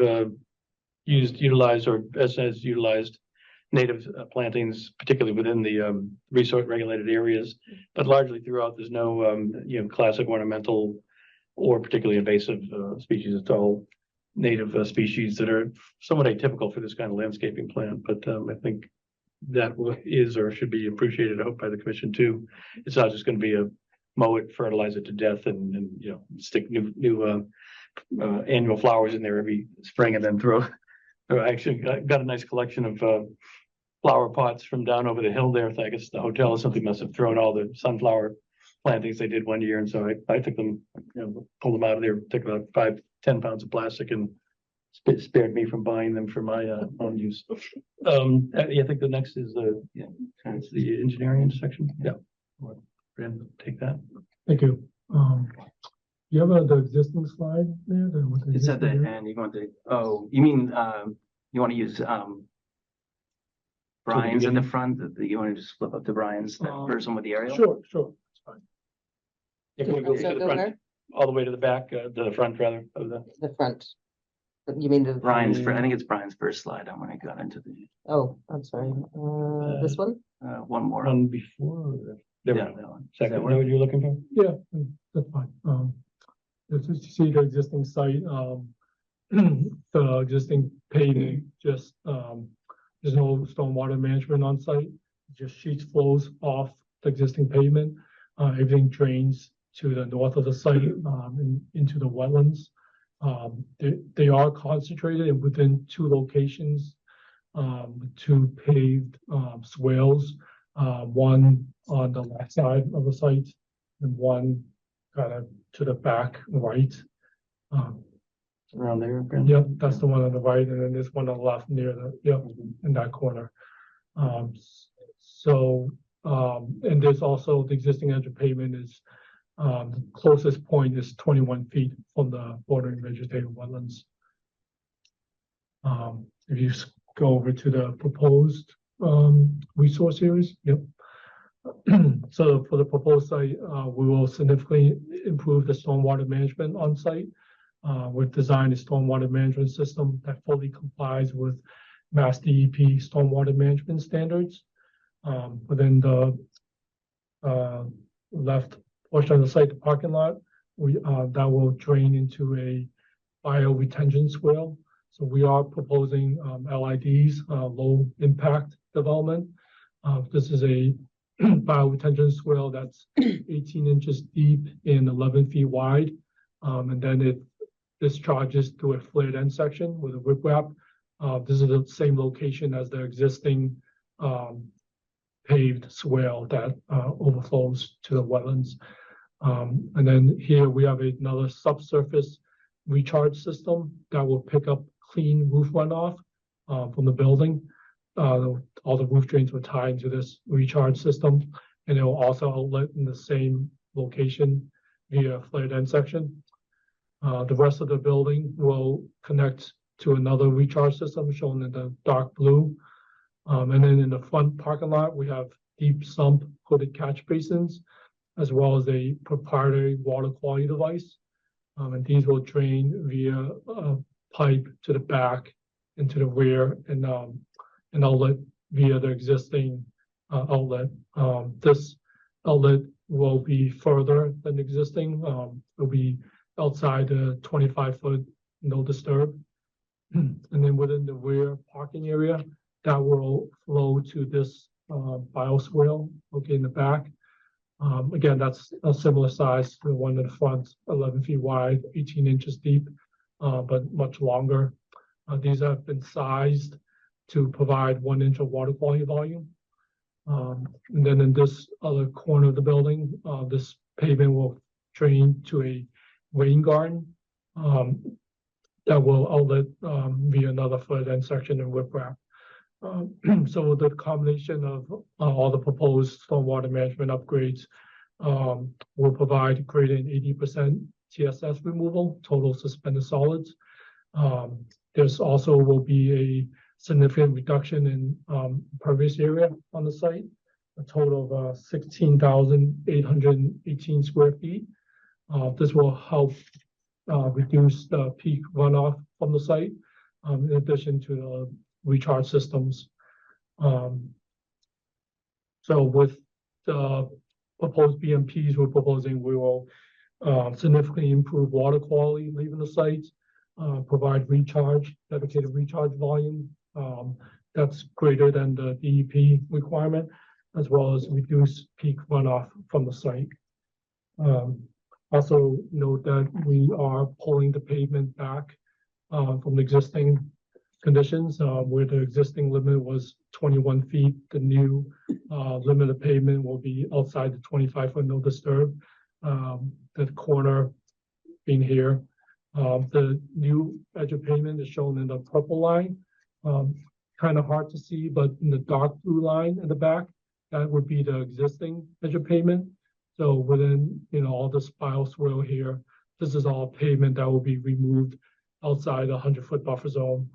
utilized or has utilized native plantings, particularly within the resource regulated areas, but largely throughout. There's no classic ornamental or particularly invasive species. It's all native species that are somewhat atypical for this kind of landscaping plan. But I think that is or should be appreciated, I hope, by the commission too. It's not just going to be a mow it, fertilize it to death, and stick new annual flowers in there every spring and then throw. I actually got a nice collection of flower pots from down over the hill there. I guess the hotel or something must have thrown all the sunflower plantings they did one year, and so I took them, pulled them out of there, took about 5-10 pounds of plastic and spared me from buying them for my own use. I think the next is it's the engineering section. Yeah. Brandon, take that. Thank you. You have the existing slide there? It's at the end. You want you mean, you want to use, Brian's in the front, you want to just flip up to Brian's, that version with the aerial? Sure, it's fine. Yeah, can we go to the front, all the way to the back, the front rather of The front. You mean the? Brian's, I think it's Brian's first slide on when I got into the, Oh, I'm sorry. This one? one more. one before. There we Yeah, go. that one. Second, is that what you're looking for? Yeah, that's fine. This is to see the existing site, the existing pavement, just, there's no stormwater management on site. Just sheets flows off the existing pavement. Everything drains to the north of the site, into the wetlands. They are concentrated and within two locations, two paved, swales. One on the left side of the site and one kind of to the back right. Around there, Brandon? Yep, that's the one on the right, and then there's one on the left near the, yep, in that corner. And there's also the existing edge of pavement is, the closest point is 21 feet from the bordering vegetative wetlands. If you go over to the proposed, resource areas, yep. So for the proposed site, we will significantly improve the stormwater management on site. We've designed a stormwater management system that fully complies with Mass DEP stormwater management standards. Within the left portion of the site, the parking lot, that will drain into a bioretention swale. So we are proposing LIDs, low impact development. This is a bioretention swale that's 18 inches deep and 11 feet wide. And then it discharges through a flared end section with a riprap. This is the same location as the existing paved swale that overflows to the wetlands. And then here we have another subsurface recharge system that will pick up clean roof runoff from the building. All the roof drains will tie into this recharge system, and it will also outlet in the same location via flared end section. The rest of the building will connect to another recharge system shown in the dark blue. And then in the front parking lot, we have deep sump coated catch basins, as well as a proprietary water quality device. And these will drain via a pipe to the back and to the rear and outlet via the existing outlet. This outlet will be further than existing. It'll be outside the 25-foot no disturb. And then within the rear parking area, that will flow to this bioswale located in the back. Again, that's a similar size to the one in the front, 11 feet wide, 18 inches deep, but much longer. These have been sized to provide 1 inch of water quality volume. And then in this other corner of the building, this pavement will drain to a rain garden that will outlet via another flared end section and riprap. So the combination of all the proposed stormwater management upgrades will provide greater than 80% TSS removal, total suspended solids. There's also will be a significant reduction in impervious area on the site, a total of 16,818 square feet. This will help reduce the peak runoff from the site, in addition to the recharge systems. So with the proposed BMPs we're proposing, we will significantly improve water quality leaving the site, provide recharge, dedicated recharge volume that's greater than the DEP requirement, as well as reduce peak runoff from the site. Also note that we are pulling the pavement back from the existing conditions, where the existing limit was 21 feet. The new limit of pavement will be outside the 25-foot no disturb. The corner being here, The new edge of pavement is shown in the purple line. Kind of hard to see, but in the dark blue line in the back, that would be the existing edge of pavement. So within, all this bioswale here, this is all pavement that will be removed outside the 100-foot buffer zone,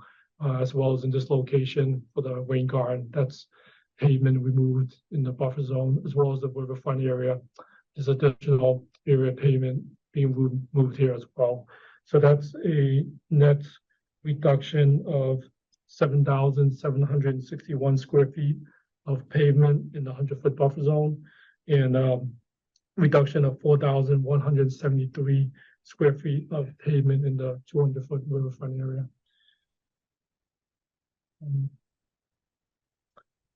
as well as in this location for the rain garden. That's pavement removed in the buffer zone, as well as the riverfront area. There's additional area pavement being moved here as well. So that's a net reduction of 7,761 square feet of pavement in the 100-foot buffer zone, and reduction of 4,173 square feet of pavement in the 200-foot riverfront area.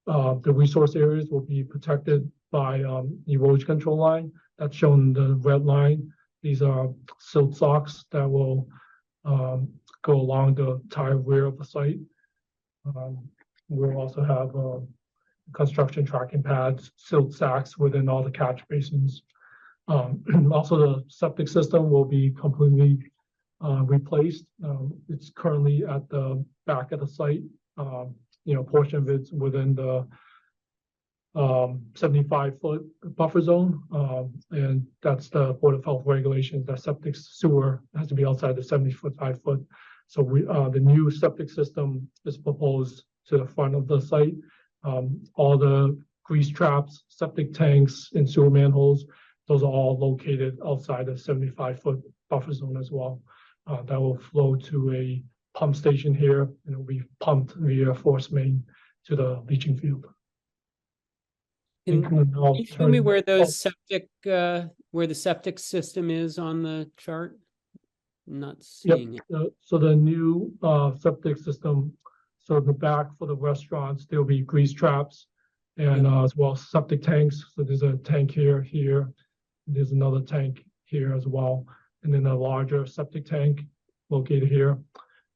The resource areas will be protected by erosion control line. That's shown in the red line. These are silt socks that will go along the entire rear of the site. We'll also have construction tracking pads, silt sacks within all the catch basins. Also, the septic system will be completely replaced. It's currently at the back of the site. Portion of it's within the 75-foot buffer zone, and that's the Board of Health regulations. That septic sewer has to be outside the 75-foot. So the new septic system is proposed to the front of the site. All the grease traps, septic tanks, and sewer manholes, those are all located outside the 75-foot buffer zone as well. That will flow to a pump station here, and it will be pumped via force main to the leaching field. Can you show me where those septic, where the septic system is on the chart? I'm not seeing it. So the new septic system, so in the back for the restaurants, there'll be grease traps and as well as septic tanks. So there's a tank here. There's another tank here as well. And then a larger septic tank located here.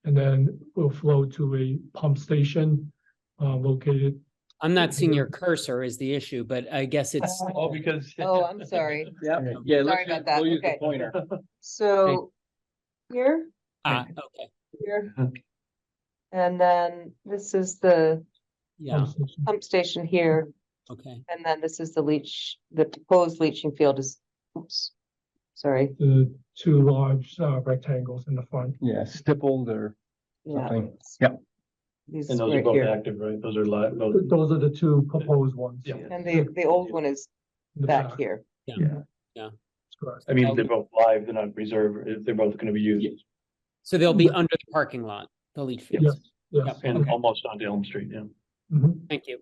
And then will flow to a pump station located. I'm not seeing your cursor is the issue, but I guess it's. Because. Oh, I'm sorry. Yeah. Sorry about that. We'll use the Okay. pointer. So here, Okay. here. And then this is the Yeah. pump station here. Okay. And then this is the proposed leaching field is, oops, sorry. The two large rectangles in the front. Yeah, stippled or Yeah. something. Yeah. These And those are right both here. active, right? Those are live. Those are the two proposed ones. Yeah. And the old one is In the back here. That's correct. I mean, they're both live, they're not reserved, they're both gonna be used. So they'll be under the parking lot, the leach fields. Yes. And almost onto Elm Street, yeah. Mhm. Thank you.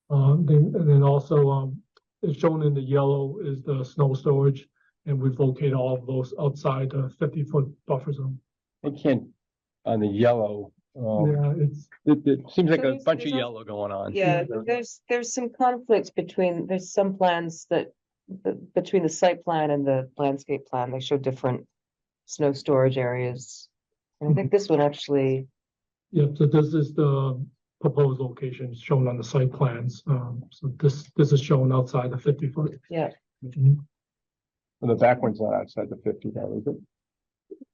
And then also, it's shown in the yellow is the snow storage, and we've located all of those outside the 50-foot buffer zone. I can't, on the yellow, Yeah, it seems like So a there's- bunch of there's al- yellow going on. Yeah, there's some conflicts there's some plans that, between the site plan and the landscape plan, they show different snow storage areas. And I think this one actually, yeah, so this is the proposed location shown on the site plans. So this is shown outside the 50-foot. yeah, The back one's not outside the 50, though, is it?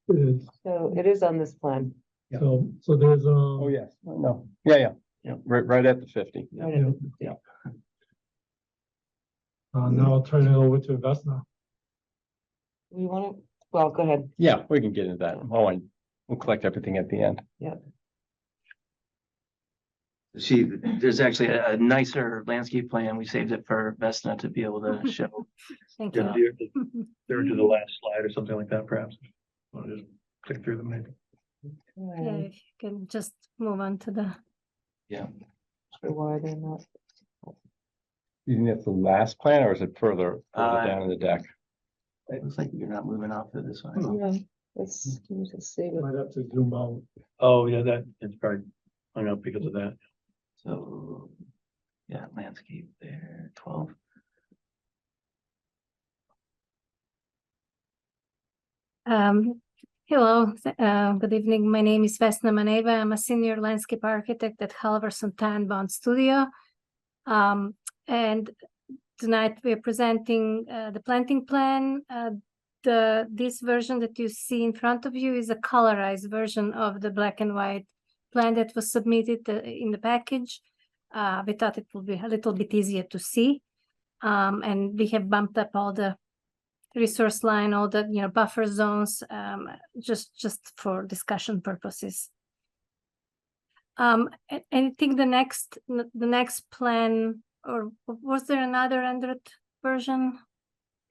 It is. so it is on this plan. So there's Oh, yes. No. Yeah. Right at the 50. Right at the- Yeah. Now I'll turn it over to Vesna. We want to, well, go ahead. Yeah, we can get into that. We'll collect everything at the end. See, there's actually a nicer landscape plan. We saved it for Vesna to be able to show. Thank Yeah, they're to the last slide or something like that, perhaps. I'll just click through them maybe. Yeah, if you can just move on to the. Yeah. So why they're not, You think that's the last plan or is it further Uh, down in the deck? It looks like you're not moving off of this one. yeah, let's just see what. Might have to zoom out. Oh, yeah, that, it's probably hung up because of that. So, yeah, landscape there, 12. Hello, good evening. My name is Vesna Maneva. I'm a senior landscape architect at Halverson Tan Bond Studio. And tonight we're presenting the planting plan. this version that you see in front of you is a colorized version of the black and white plan that was submitted in the package. We thought it would be a little bit easier to see. And we have bumped up all the resource line, all the buffer zones, just for discussion purposes. And I think the next plan, or was there another Android version?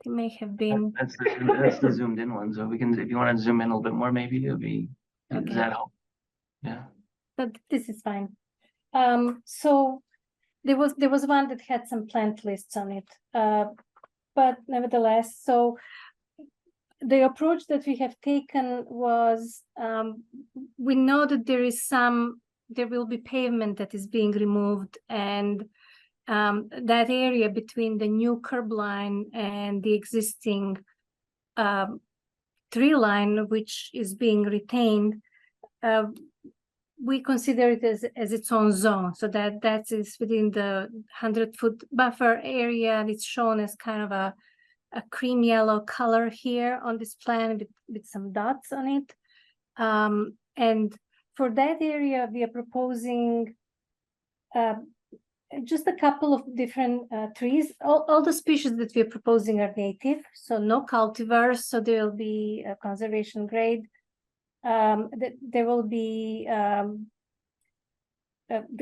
It may have been. That's the zoomed in one. So we can, if you want to zoom in a little bit more, maybe it'll be. Okay. Does that help? Yeah. But this is fine. So there was one that had some plant lists on it, but nevertheless, so the approach that we have taken was we know that there will be pavement that is being removed, and that area between the new curb line and the existing tree line, which is being retained, we consider it as its own zone. So that is within the 100-foot buffer area, and it's shown as kind of a cream yellow color here on this plan with some dots on it. And for that area, we are proposing just a couple of different trees. All the species that we are proposing are native, so no cultivars, so there will be a conservation grade. There will be, we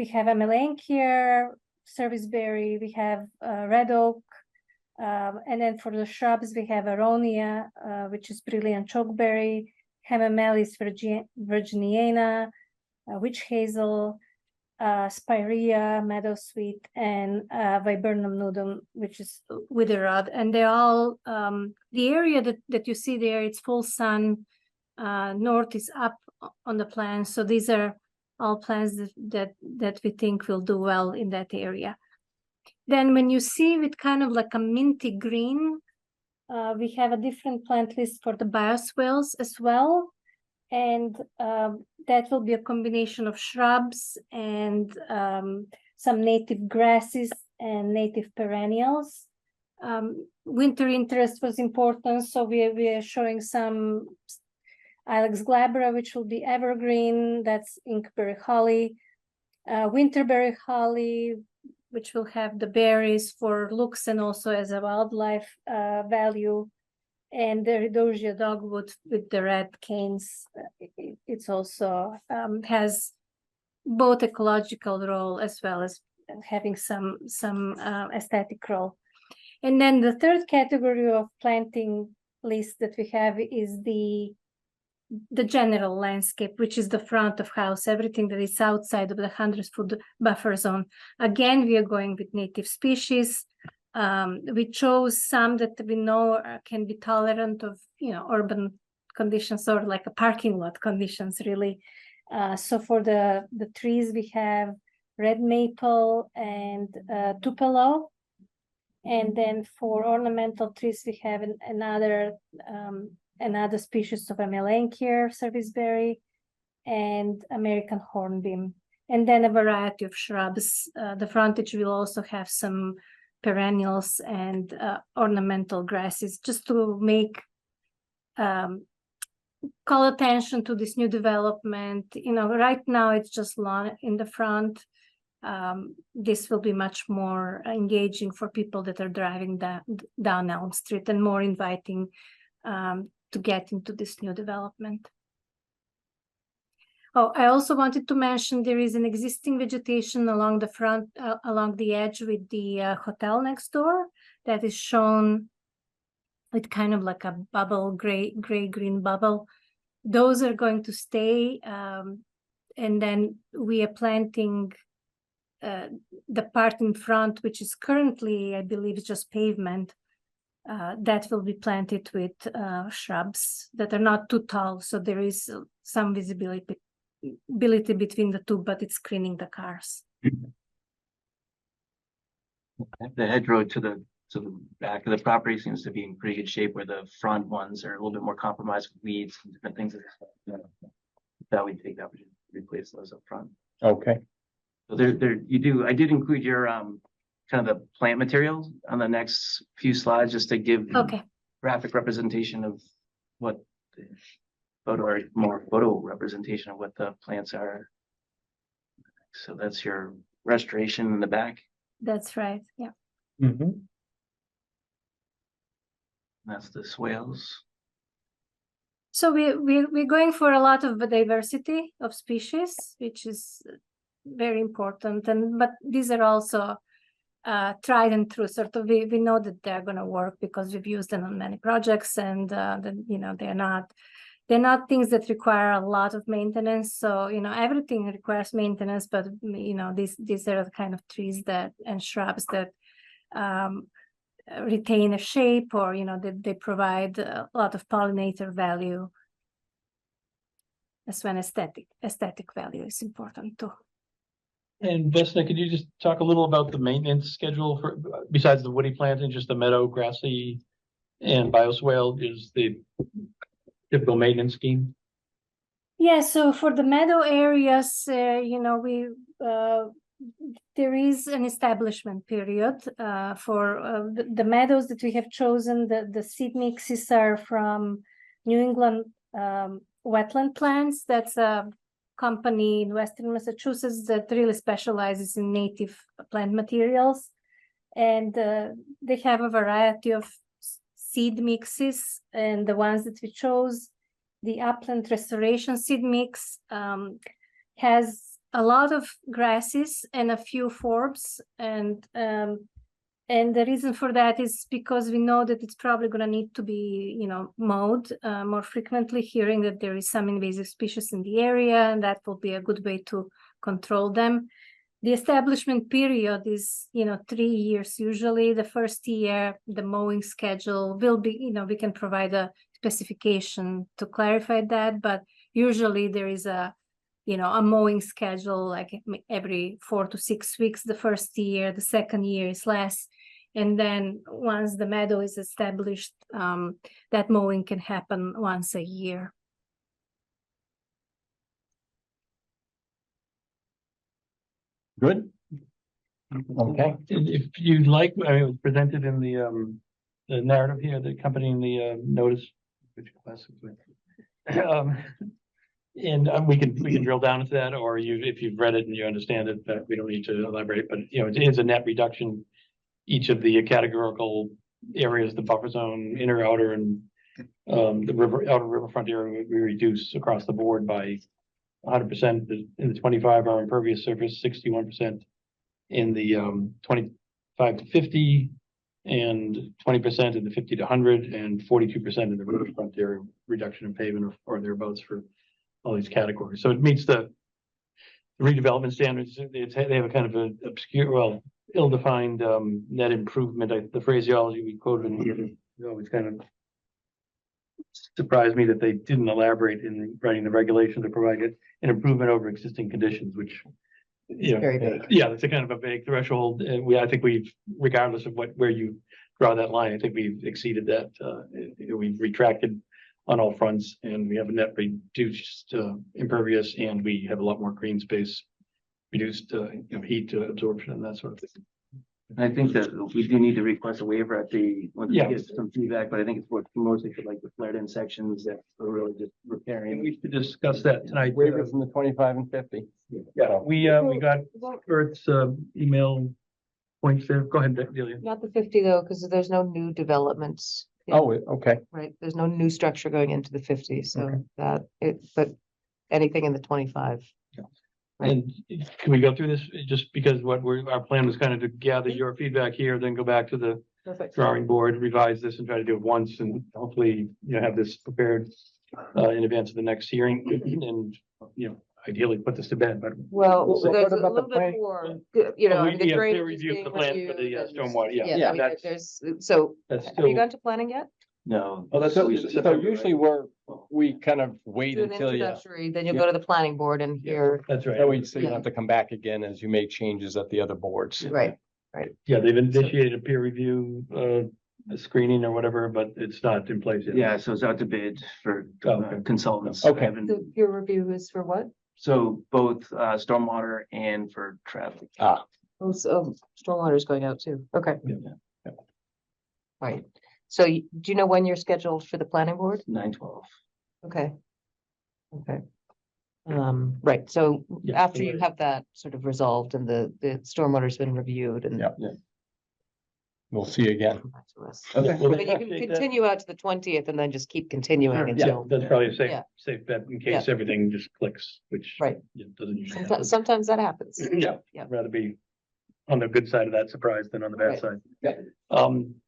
have Amelanchier here, serviceberry, we have red oak, and then for the shrubs, we have Aronia, which is brilliant chokeberry, Hemamelis virginiana, witch hazel, Spirea, meadowsweet, and Viburnum nudum, which is wither rod. And they're all, the area that you see there, it's full sun, north is up on the plan. So these are all plants that we think will do well in that area. Then when you see with kind of like a minty green, we have a different plant list for the bioswales as well. And that will be a combination of shrubs and some native grasses and native perennials. Winter interest was important, so we are showing some Ilex glabra, which will be evergreen, that's inkberry holly, winterberry holly, which will have the berries for looks and also as a wildlife value, and the Rhodosia dogwood with the red canes. It's also has both ecological role as well as having some aesthetic role. And then the third category of planting list that we have is the general landscape, which is the front of house, everything that is outside of the 100-foot buffer zone. Again, we are going with native species. We chose some that we know can be tolerant of, urban conditions or like a parking lot conditions, really. So for the trees, we have red maple and tupelo. And then for ornamental trees, we have another species of Amelanchier, serviceberry, and American hornbeam, and then a variety of shrubs. The frontage will also have some perennials and ornamental grasses, just to make call attention to this new development. Right now it's just lawn in the front. This will be much more engaging for people that are driving down Elm Street, and more inviting to get into this new development. Oh, I also wanted to mention there is an existing vegetation along the front, along the edge with the hotel next door that is shown with kind of like a bubble, gray-green bubble. Those are going to stay, and then we are planting the part in front, which is currently, I believe, just pavement. That will be planted with shrubs that are not too tall, so there is some visibility between the two, but it's screening the cars. The hedgerow to the back of the property seems to be in pretty good shape, where the front ones are a little bit more compromised with weeds and different things. That we take that, we replace those up front. Okay. So I did include your kind of the plant materials on the next few slides, just to give graphic representation of what the photo, or more photo representation of what the plants are. So that's your restoration in the back. That's right, yeah. That's the swales. So we're going for a lot of diversity of species, which is very important. But these are also tried and true. Sort of, we know that they're going to work because we've used them on many projects, and they're not things that require a lot of maintenance. So everything requires maintenance, but these are the kind of trees and shrubs that retain a shape, or they provide a lot of pollinator value. That's when aesthetic value is important too. And Vesna, could you just talk a little about the maintenance schedule for, besides the woody planting, just the meadow, grassy, and bioswale is the typical maintenance scheme? Yeah, so for the meadow areas, there is an establishment period for the meadows that we have chosen. The seed mixes are from New England Wetland Plants. That's a company in Western Massachusetts that really specializes in native plant materials. And they have a variety of seed mixes, and the ones that we chose, the Upland Restoration seed mix, has a lot of grasses and a few forbs, and the reason for that is because we know that it's probably going to need to be mowed more frequently, hearing that there is some invasive species in the area, and that will be a good way to control them. The establishment period is 3 years usually. The first year, the mowing schedule will be, we can provide a specification to clarify that, but usually there is a mowing schedule like every 4 to 6 weeks the first year. The second year is less, and then once the meadow is established, that mowing can happen once a year. Good. Okay. If you'd like, I mean, it was presented in the narrative here, the accompanying the notice. Which classically. And we can drill down into that, or if you've read it and you understand it, that we don't need to elaborate, but it is a net reduction. Each of the categorical areas, the buffer zone, inner, outer, and the outer riverfront area, we reduce across the board by 100% in the 25-hour impervious surface, 61% in the 25 to 50, and 20% in the 50 to 100, and 42% in the riverfront area reduction in pavement or thereabouts for all these categories. So it meets the redevelopment standards. They have a kind of an obscure, ill-defined net improvement. The phraseology we quoted in here always kind of surprised me that they didn't elaborate in writing the regulation to provide an improvement over existing conditions, which Very vague. Yeah, that's a kind of a vague threshold. I think we've, regardless of where you draw that line, I think we've exceeded that. We've retracted on all fronts, and we have a net reduced impervious, and we have a lot more green space, reduced heat absorption and that sort of thing. I think that we do need to request a waiver at when we Yeah. get some feedback, but I think it's what mostly for like the flared in sections that we're really just repairing. And we should discuss that tonight. Waivers in the 25 and 50. Yeah, we got Bert's email points there. Go ahead, Delia. Not the 50 though, because there's no new developments. Oh, okay. Right, there's no new structure going into the 50, so but anything in the 25. And can we go through this just because our plan was kind of to gather your feedback here, then go back to the Perfect. drawing board, revise this and try to do it once, and hopefully, have this prepared in advance of the next hearing and, ideally put this to bed, but. Well, So there's what a about little the bit more, the peer drainage is review being for the plan for the reviewed, stormwater, yeah. I Yeah, mean, that's- there's, so, That's have you still, gone to planning yet? No. oh, that's. So usually we kind of wait Do an until you. introductory, then you'll go to the planning board and hear, That's right. So you have to come back again as you make changes at the other boards. right, Yeah, they've initiated a peer review, screening or whatever, but it's not in place yet. Yeah, so it's out to bid for Okay. consultants. Okay. the peer review is for what? So both stormwater and for traffic. Oh, so stormwater is going out too, okay. Yeah. Right, So do you know when you're scheduled for the planning board? 9/12. Okay. Okay. Right, so Yeah, after so you have that sort of resolved and the stormwater's been reviewed and. Yeah. We'll see you again. come back to us. Okay. Well, But you can continue out to the 20th and then just keep continuing Sure. Yeah, until. that's probably a safe, Yeah. safe bet in case everything just clicks, which. Right. Doesn't usually happen. Sometimes that happens. Yeah, Yeah. I'd rather be on the good side of that surprise than on the bad Right. side. Yeah.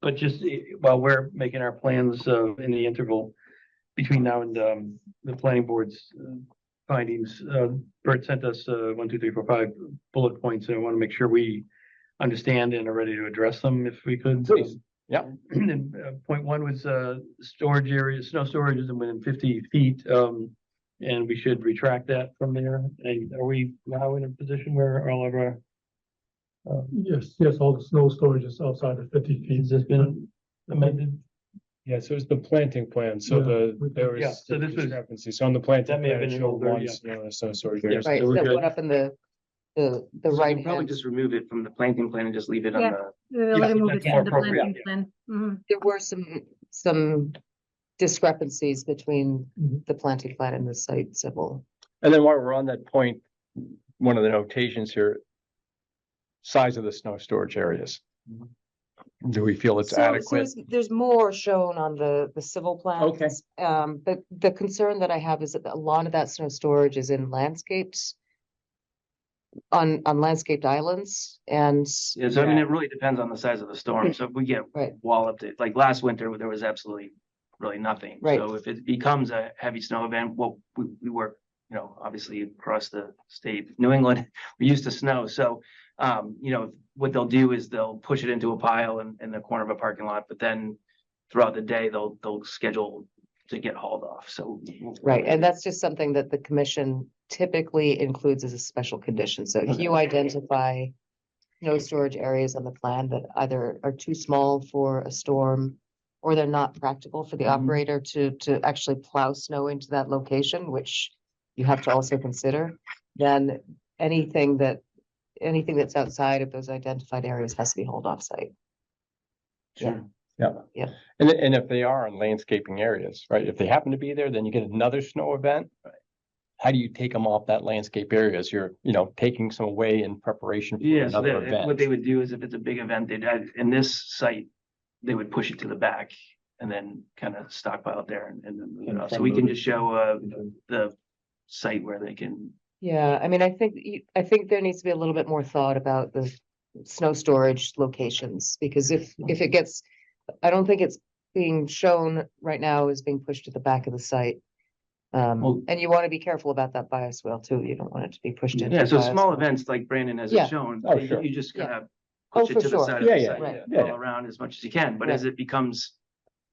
But just while we're making our plans, in the interval between now and, the planning board's findings, Bert sent us, 1, 2, 3, 4, 5 bullet points, and I want to make sure we understand and are ready to address them if we could. Please. Yeah. And, point 1 was, storage areas, snow storage is within 50 feet, and we should retract that from there. And are we now in a position where all of our, Yes, all the snow storage is outside of 50 feet. has this been amended? Yeah, so it's the planting plan, so there Yeah, was so this was- discrepancy, so on the planting That may have plan, been it an showed older, one yeah. snow storage Yeah. area. Right, So we're that good. went up in the So we right can probably hand. just remove it from the planting plan and just leave it on Yeah. the. We will Yeah, remove that's it more from the appropriate. planting plan. Mhm. There were some discrepancies between the planting plan and the site civil. And then while we're on that point, one of the notations here, size of the snow storage areas. Do we feel it's So adequate? there's more shown on the civil plans. Okay. But the concern that I have is that a lot of that snow storage is in landscapes. On landscaped islands and. Yeah, so I mean, it really depends on the size of the storm. So if we get Right. walloped, like last winter, there was absolutely really nothing. Right. So if it becomes a heavy snow event, well, we work, obviously across the state, New England, we used to snow. So, what they'll do is they'll push it into a pile in the corner of a parking lot, but then throughout the day, they'll schedule to get hauled off. So. Right, and that's just something that the commission typically includes as a special condition. So if you identify no storage areas on the plan that either are too small for a storm or they're not practical for the operator to actually plow snow into that location, which you have to also consider, then anything that's outside of those identified areas has to be hauled off site. Sure. Yeah. Yeah. And if they are in landscaping areas, right, if they happen to be there, then you get another snow event. How do you take them off that landscape area as you're, taking some away in preparation for Yeah, so another what event? they would do is if it's a big event, in this site, they would push it to the back and then kind of stockpile it there and then move it off. So we can just show the site where they can. Yeah, I mean, I think there needs to be a little bit more thought about the snow storage locations, because if it gets, I don't think it's being shown right now as being pushed to the back of the site. And you want to be careful about that bioswale too. You don't want it to be pushed into. Yeah, so the small bioswale. events like Brandon has Yeah. shown, Oh, sure. you just Yeah. kind of Oh, push it for to the sure. side of Yeah, the yeah, site, right. Yeah, all yeah. around as much as you can, but as it becomes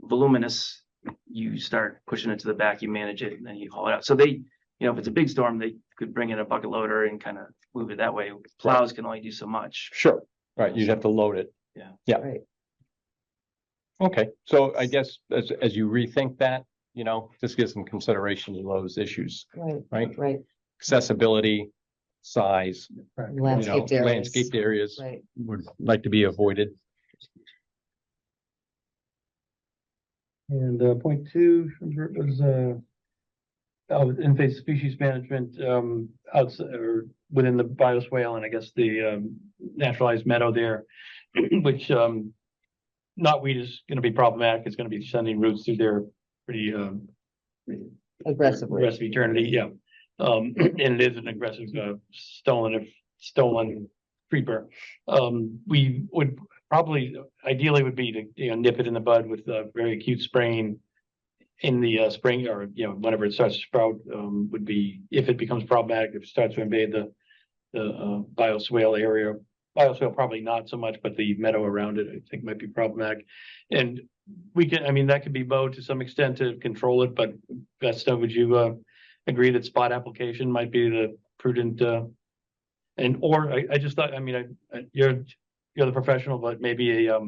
voluminous, you start pushing it to the back, you manage it, and then you haul it out. So they, if it's a big storm, they could bring in a bucket loader and kind of move it that way. Plows can only do so much. Sure, right, you'd have to load it. Yeah. Yeah. Right. Okay, so I guess as you rethink that, just give some consideration to those issues, right? Right. Accessibility, size, Landscaped areas. landscaped areas Right. would like to be avoided. And point 2 was invasive species management outside or within the bioswale and I guess the naturalized meadow there, which knotweed is going to be problematic. It's going to be sending roots through there pretty Aggressively. rest of eternity. Yeah, and it is an aggressive stolen creeper. We would probably ideally would be to nip it in the bud with very acute spraying in the spring or whenever it starts to sprout, would be if it becomes problematic, if it starts to invade the bioswale area. Bioswale probably not so much, but the meadow around it I think might be problematic. And that could be mowed to some extent to control it, but Vesta, would you agree that spot application might be the prudent I just thought, you're the professional, but maybe a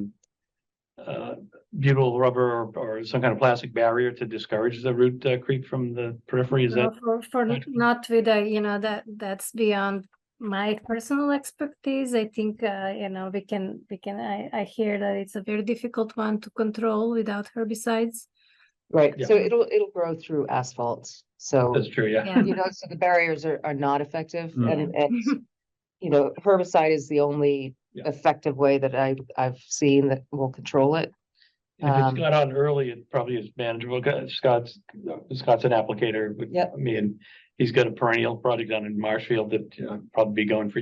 butyl rubber or some kind of plastic barrier to discourage the root creep from the periphery. Is that For not with that's beyond my personal expertise, I think, I hear that it's a very difficult one to control without herbicides. Right, Yeah. so it'll grow through asphalt, so. That's true, yeah. Yeah. You know, so the barriers are not effective Mm. and, you know, herbicide is the only Yeah. effective way that I've seen that will control it. If it's got on early, it probably is manageable. Scott's an applicator with Yep. me, and he's got a perennial project down in Marshfield that probably be going for,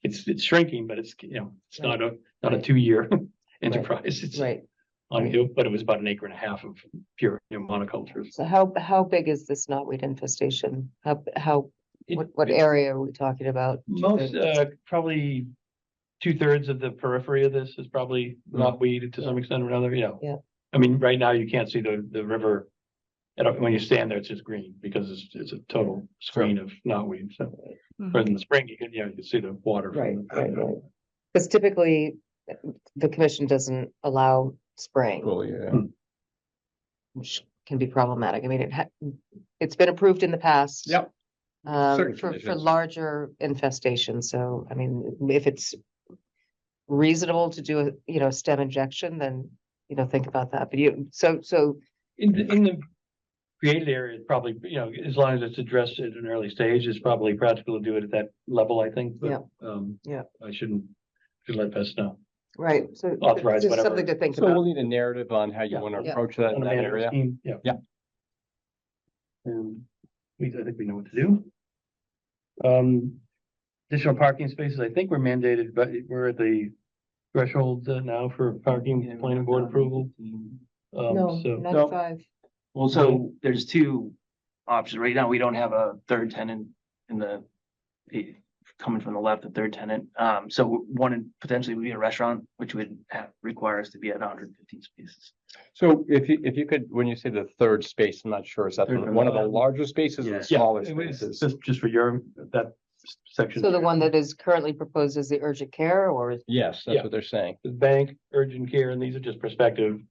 it's shrinking, but it's, it's not a 2-year enterprise. It's Right, but it was about 1.5 acres of pure monocultures. so how big is this knotweed infestation? What area are we talking about? do you Most, think? probably 2/3 of the periphery of this is probably not weeded to some extent or another, Yeah. I mean, right now you can't see the river. When you stand there, it's just green because it's a total screen of knotweed. So, but in the spring, you can see the water. Right. Because typically, the commission doesn't allow spraying, Well, yeah. which can be problematic. I mean, it's been approved in the past. Yep. Certain For conditions. larger infestation, so, I mean, if it's reasonable to do a stem injection, then, think about that, but so. In the created area, it's probably, as long as it's addressed at an early stage, it's probably practical to do it at that level, I think. But, Yeah. I should let Beth know. Right, so. Authorize just whatever. Something to think So we'll about. need a narrative on how you want to Yeah. approach that in On a that management area. scheme, yeah. Yeah. I think we know what to do. Additional parking spaces, I think we're mandated, but we're at the threshold now for parking planning board approval. No, So, 95. Well, so there's two options. Right now, we don't have a third tenant in coming from the left, the third tenant. So one potentially would be a restaurant, which would require us to be at 115 spaces. So if you could, when you say the third space, I'm not sure, is that one of the larger spaces or the yeah, smaller it was spaces? just for that section. So the one that is currently proposed is the urgent care, or is? Yes, Yeah. that's what they're saying. The bank, urgent care, and these are just prospective.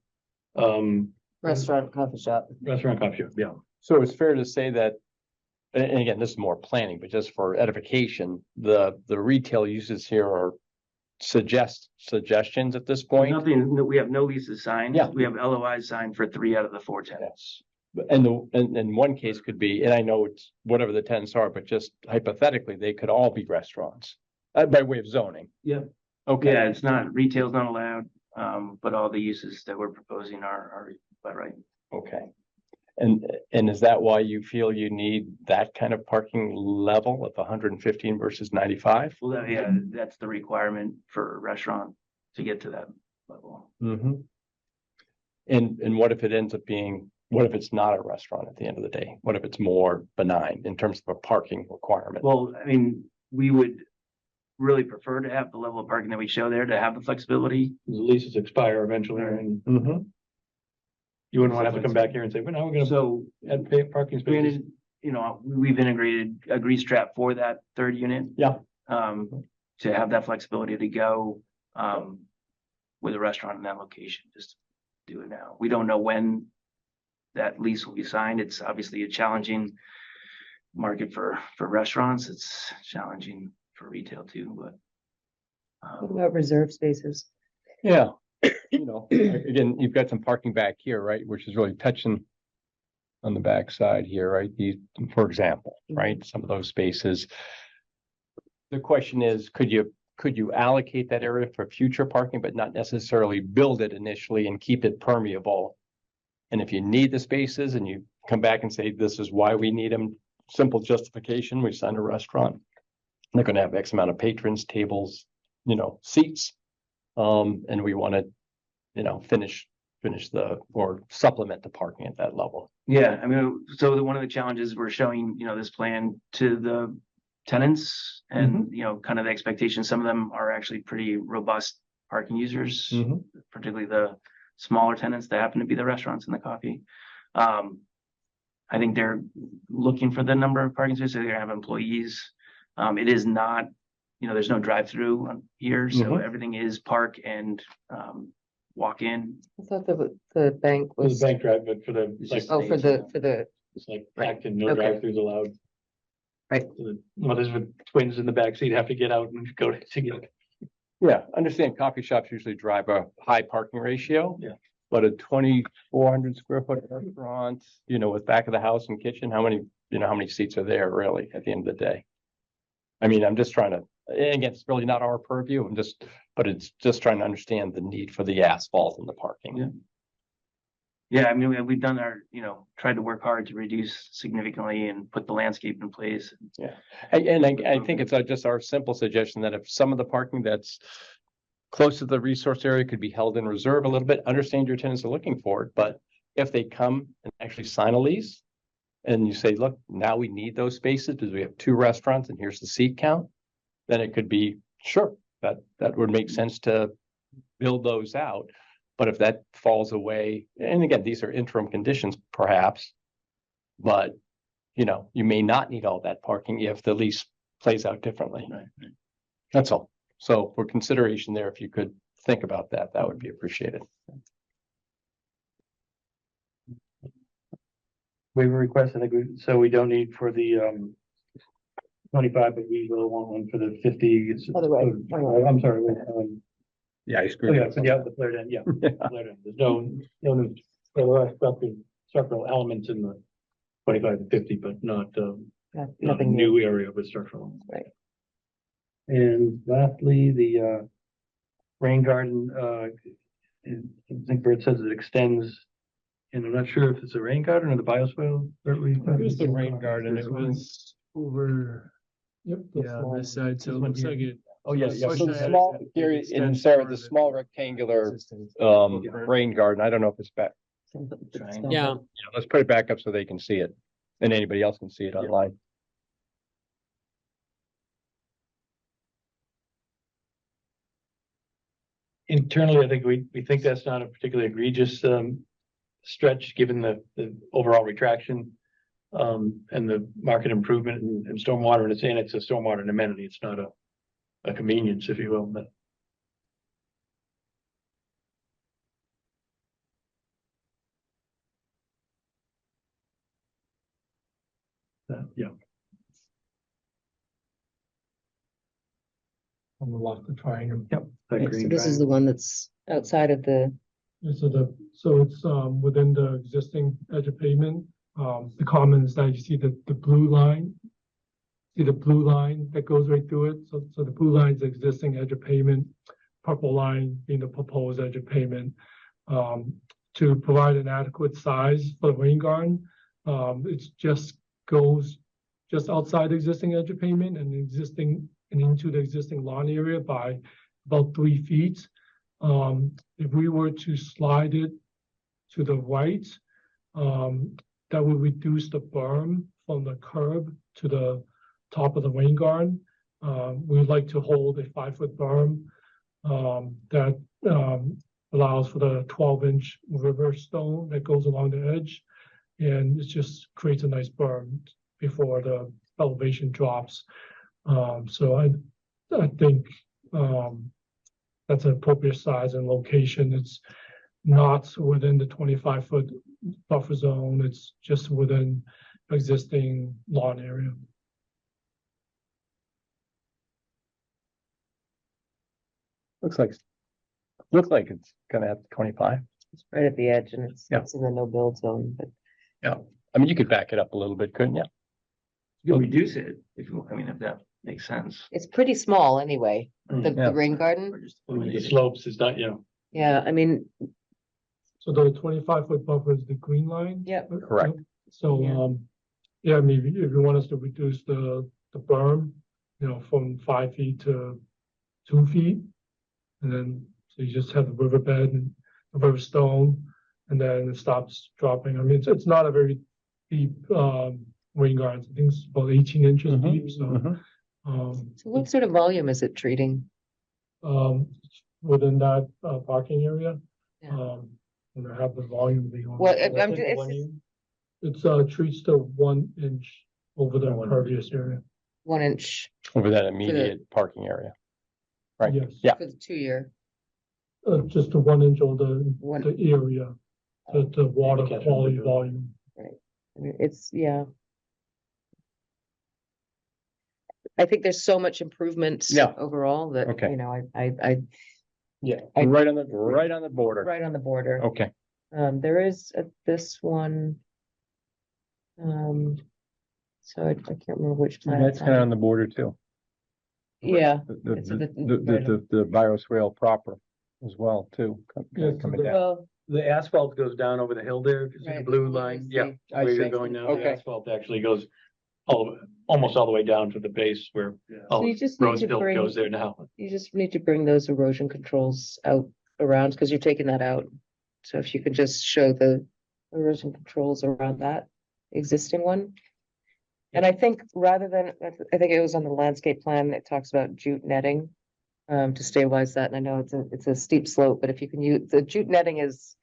Restaurant, coffee shop. Restaurant, coffee shop, yeah. So it's fair to say that, and again, this is more planning, but just for edification, the retail uses here are suggestions at this point. Nothing, we have no leases signed. Yeah. We have LOIs signed for 3 out of the 4 tenants. And one case could be, and I know it's whatever the tenants are, but just hypothetically, they could all be restaurants by way of zoning. Yeah. Okay. Yeah, it's not, retail's not allowed, but all the uses that we're proposing are by right. Okay. And is that why you feel you need that kind of parking level of 115 versus 95? Well, yeah, that's the requirement for a restaurant to get to that level. Mm-hmm. And what if it ends up being, what if it's not a restaurant at the end of the day? What if it's more benign in terms of a parking requirement? Well, I mean, we would really prefer to have the level of parking that we show there to have the flexibility. The leases expire eventually, and you wouldn't want to have to come back here and say, well, now we're gonna add parking spaces. Granted, we've integrated a grease trap for that third unit. Yeah. To have that flexibility to go, with a restaurant in that location, just do it now. We don't know when that lease will be signed. It's obviously a challenging market for restaurants. It's challenging for retail too, but. What about reserve spaces? Yeah. Again, you've got some parking back here, right, which is really touching on the back side here, right? These, for example, right, some of those spaces. The question is, could you allocate that area for future parking, but not necessarily build it initially and keep it permeable? And if you need the spaces and you come back and say, this is why we need them, simple justification, we sign a restaurant. They're going to have X amount of patrons, tables, seats. And we want to, finish or supplement the parking at that level. Yeah, I mean, so one of the challenges we're showing, this plan to the tenants and, kind of the expectations. Some of them are actually pretty robust parking users, particularly the smaller tenants that happen to be the restaurants and the coffee. I think they're looking for the number of parking spaces. They're gonna have employees. It is not, there's no drive-through on here, so everything is park and walk in. I thought the bank was. The bank drive, but for the. Oh, for the. It's like packed and no drive-throughs allowed. Right. The mothers with twins in the backseat have to get out and go to get. Yeah, understand coffee shops usually drive a high parking ratio. Yeah. But a 2,400 square foot restaurant, you know, with back of the house and kitchen, how many seats are there really at the end of the day? I mean, I'm just trying to, and again, it's really not our purview. But it's just trying to understand the need for the asphalt and the parking. Yeah. Yeah, I mean, we've done our, tried to work hard to reduce significantly and put the landscape in place. Yeah, and I think it's just our simple suggestion that if some of the parking that's close to the resource area could be held in reserve a little bit, understand your tenants are looking for it, but if they come and actually sign a lease and you say, look, now we need those spaces because we have 2 restaurants and here's the seat count, then it could be, sure, that would make sense to build those out. But if that falls away, and again, these are interim conditions perhaps, but you may not need all that parking if the lease plays out differently. Right. That's all. So for consideration there, if you could think about that, that would be appreciated. Waiver request, I think so we don't need for the 25, but we will want one for the 50. Other way. I'm sorry. Yeah, I Oh, agree. yeah, the flared end, yeah. Flared end. There's no new structural elements in the 25 and 50, but not Nothing new area with structural. Right. And lastly, the rain garden, I think Bert says it extends, and I'm not sure if it's a rain garden or the bioswale. It was the rain garden. It was over, this side. So it looks like it. Oh, yeah. So the small, here in Sarah, the small rectangular rain garden, I don't know if it's back. Yeah. Let's put it back up so they can see it and anybody else can see it online. Internally, I think we think that's not a particularly egregious stretch, given the overall retraction and the market improvement in stormwater, and it's a stormwater and amenity. It's not a convenience, if you will, but. Yeah. On the left, the triangle. Yep. So this is the one that's outside of the, So it's within the existing edge of pavement. The comment is that you see the blue line. See the blue line that goes right through it. So the blue line is the existing edge of pavement, purple line being the proposed edge of pavement. To provide an adequate size for the rain garden, it just goes just outside the existing edge of pavement and into the existing lawn area by about 3 feet. If we were to slide it to the right, that would reduce the berm from the curb to the top of the rain garden. We would like to hold a 5-foot berm that allows for the 12-inch river stone that goes along the edge. And it just creates a nice berm before the elevation drops. So I think that's an appropriate size and location. It's not within the 25-foot buffer zone. It's just within existing lawn area. Looks like it's gonna have 25. it's right at the edge and it's Yeah. in the no build zone, but. Yeah. I mean, you could back it up a little bit, couldn't you? You can reduce it if that makes sense. It's pretty small anyway, the Yeah. rain garden. Or just The eliminate it. slopes is not, Yeah, I mean, So the 25-foot buffer is the green line? Yep. Correct. So, Yeah. maybe if you want us to reduce the berm, from 5 feet to 2 feet. And then, so you just have the riverbed and the river stone, and then it stops dropping. I mean, it's not a very deep, rain garden. I think it's about 18 inches deep, so. so what sort of volume is it treating? Within that, parking area. Yeah. And I have the volume. Well, It's treats to 1 inch over the impervious area. 1 inch Over that immediate parking area. Right? Yes. Yeah. for the 2 year. Just a 1 inch over One- the area, the water quality volume. I mean, it's, yeah. I think there's so much improvement. Yeah. Overall that, Okay. you know, I. Yeah. I- Right on the border. Right on the border. Okay. There is this one. So I can't remember which plan. That's kind of on the border too. Yeah. The, It's a bit- the Bioswale proper as well too. Yes, Coming down. Well, The asphalt goes down over the hill there, if you see the Right. blue line, yeah, I where you're see. going now, Okay. the asphalt actually goes almost all the way down to the base where So you just need to Roseville bring- goes there now. you just need to bring those erosion controls out around, because you're taking that out. So if you could just show the erosion controls around that existing one. And I think rather than, I think it was on the landscape plan, it talks about jute netting to stabilize that. And I know it's a steep slope, but if you can use, the jute netting is,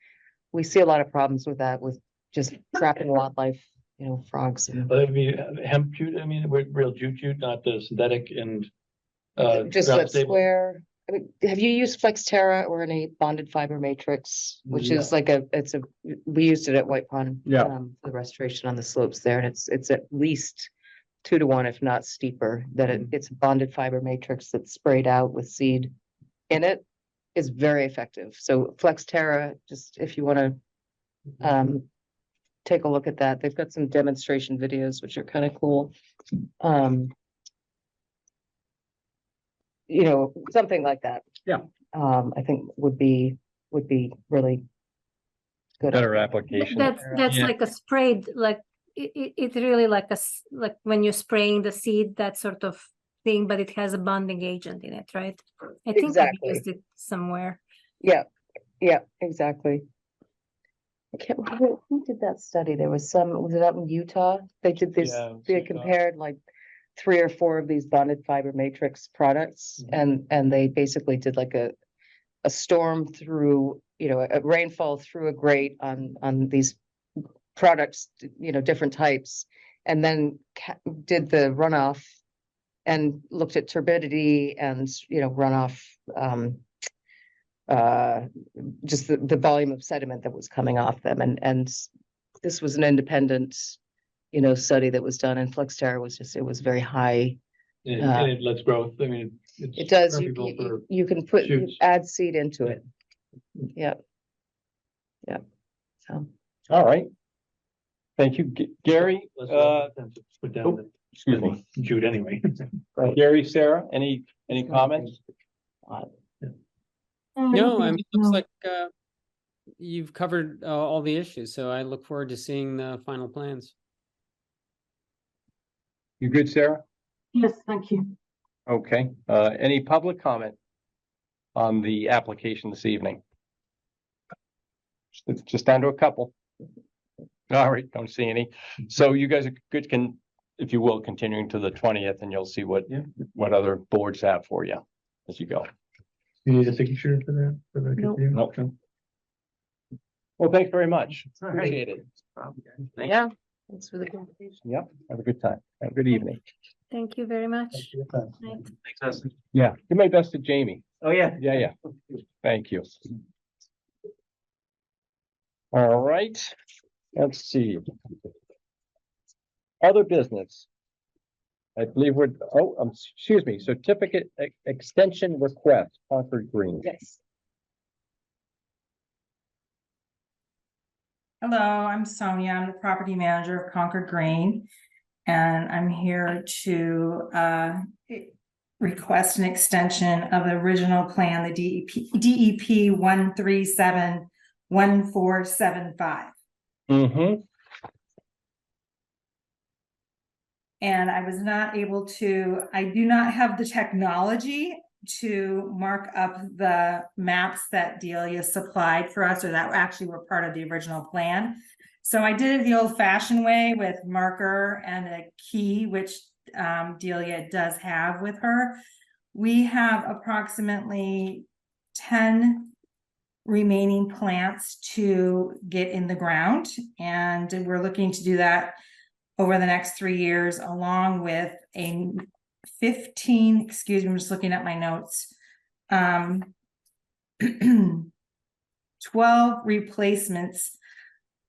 we see a lot of problems with that, with just trapping wildlife, you know, frogs. And But it'd be hemp jute, I mean, real jute, not the synthetic and just ground that stable. square. I mean, have you used Flexterra or any bonded fiber matrix, which is like we used it at White Pond. Yeah. The restoration on the slopes there, and it's at least 2 to 1, if not steeper, that it's a bonded fiber matrix that's sprayed out with seed in it, is very effective. So Flexterra, just if you want to take a look at that, they've got some demonstration videos, which are kind of cool. You know, something like that. Yeah. I think would be really good. Better application. That's Yeah. like a sprayed, like, it really like like when you're spraying the seed, that sort of thing, but it has a bonding agent in it, right? I think I Exactly. used it somewhere. Yeah, exactly. I can't remember who did that study. There was was it out in Utah? They did this, Yeah, it's they Utah. compared like 3 or 4 of these bonded fiber matrix products, and they basically did like a storm through, you know, a rainfall through a grate on these products, you know, different types, and then did the runoff and looked at turbidity and, you know, runoff, just the volume of sediment that was coming off them. And this was an independent, you know, study that was done, and Flexterra was just, it was very high. And it lets growth, I mean, it's It does, preferable you for can put, you shoots. add seed into it. Yep. So. All right. Thank you, Gary. Let's let them put down the Excuse me. jute anyway. Gary, Sarah, any comments? No, I mean, it looks like you've covered all the issues, so I look forward to seeing the final plans. You good, Sarah? Yes, thank you. Okay, any public comment on the application this evening? It's just down to a couple. All right, don't see any. So you guys are good, if you will, continuing to the 20th, and you'll see what other boards have for you as you go. You need a signature for that? Nope. Well, thanks very much. All right. Appreciate it. Yeah, thanks for the conversation. Yep, have a good time. Have a good evening. Thank you very much. Right. Thanks. Yeah, do my best to Jamie. Oh, yeah. Yeah. Thank you. All right, let's see. Other business. I believe excuse me, certificate extension request, Concord Green. Yes. Hello, I'm Sonia. I'm the property manager of Concord Green. And I'm here to request an extension of the original plan, the DEP 1371475. Mm-hmm. And I was not able to, I do not have the technology to mark up the maps that Delia supplied for us, or that actually were part of the original plan. So I did it the old fashioned way with marker and a key, which Delia does have with her. We have approximately 10 remaining plants to get in the ground, and we're looking to do that over the next 3 years, along with a 15, excuse me, I'm just looking at my notes. 12 replacements.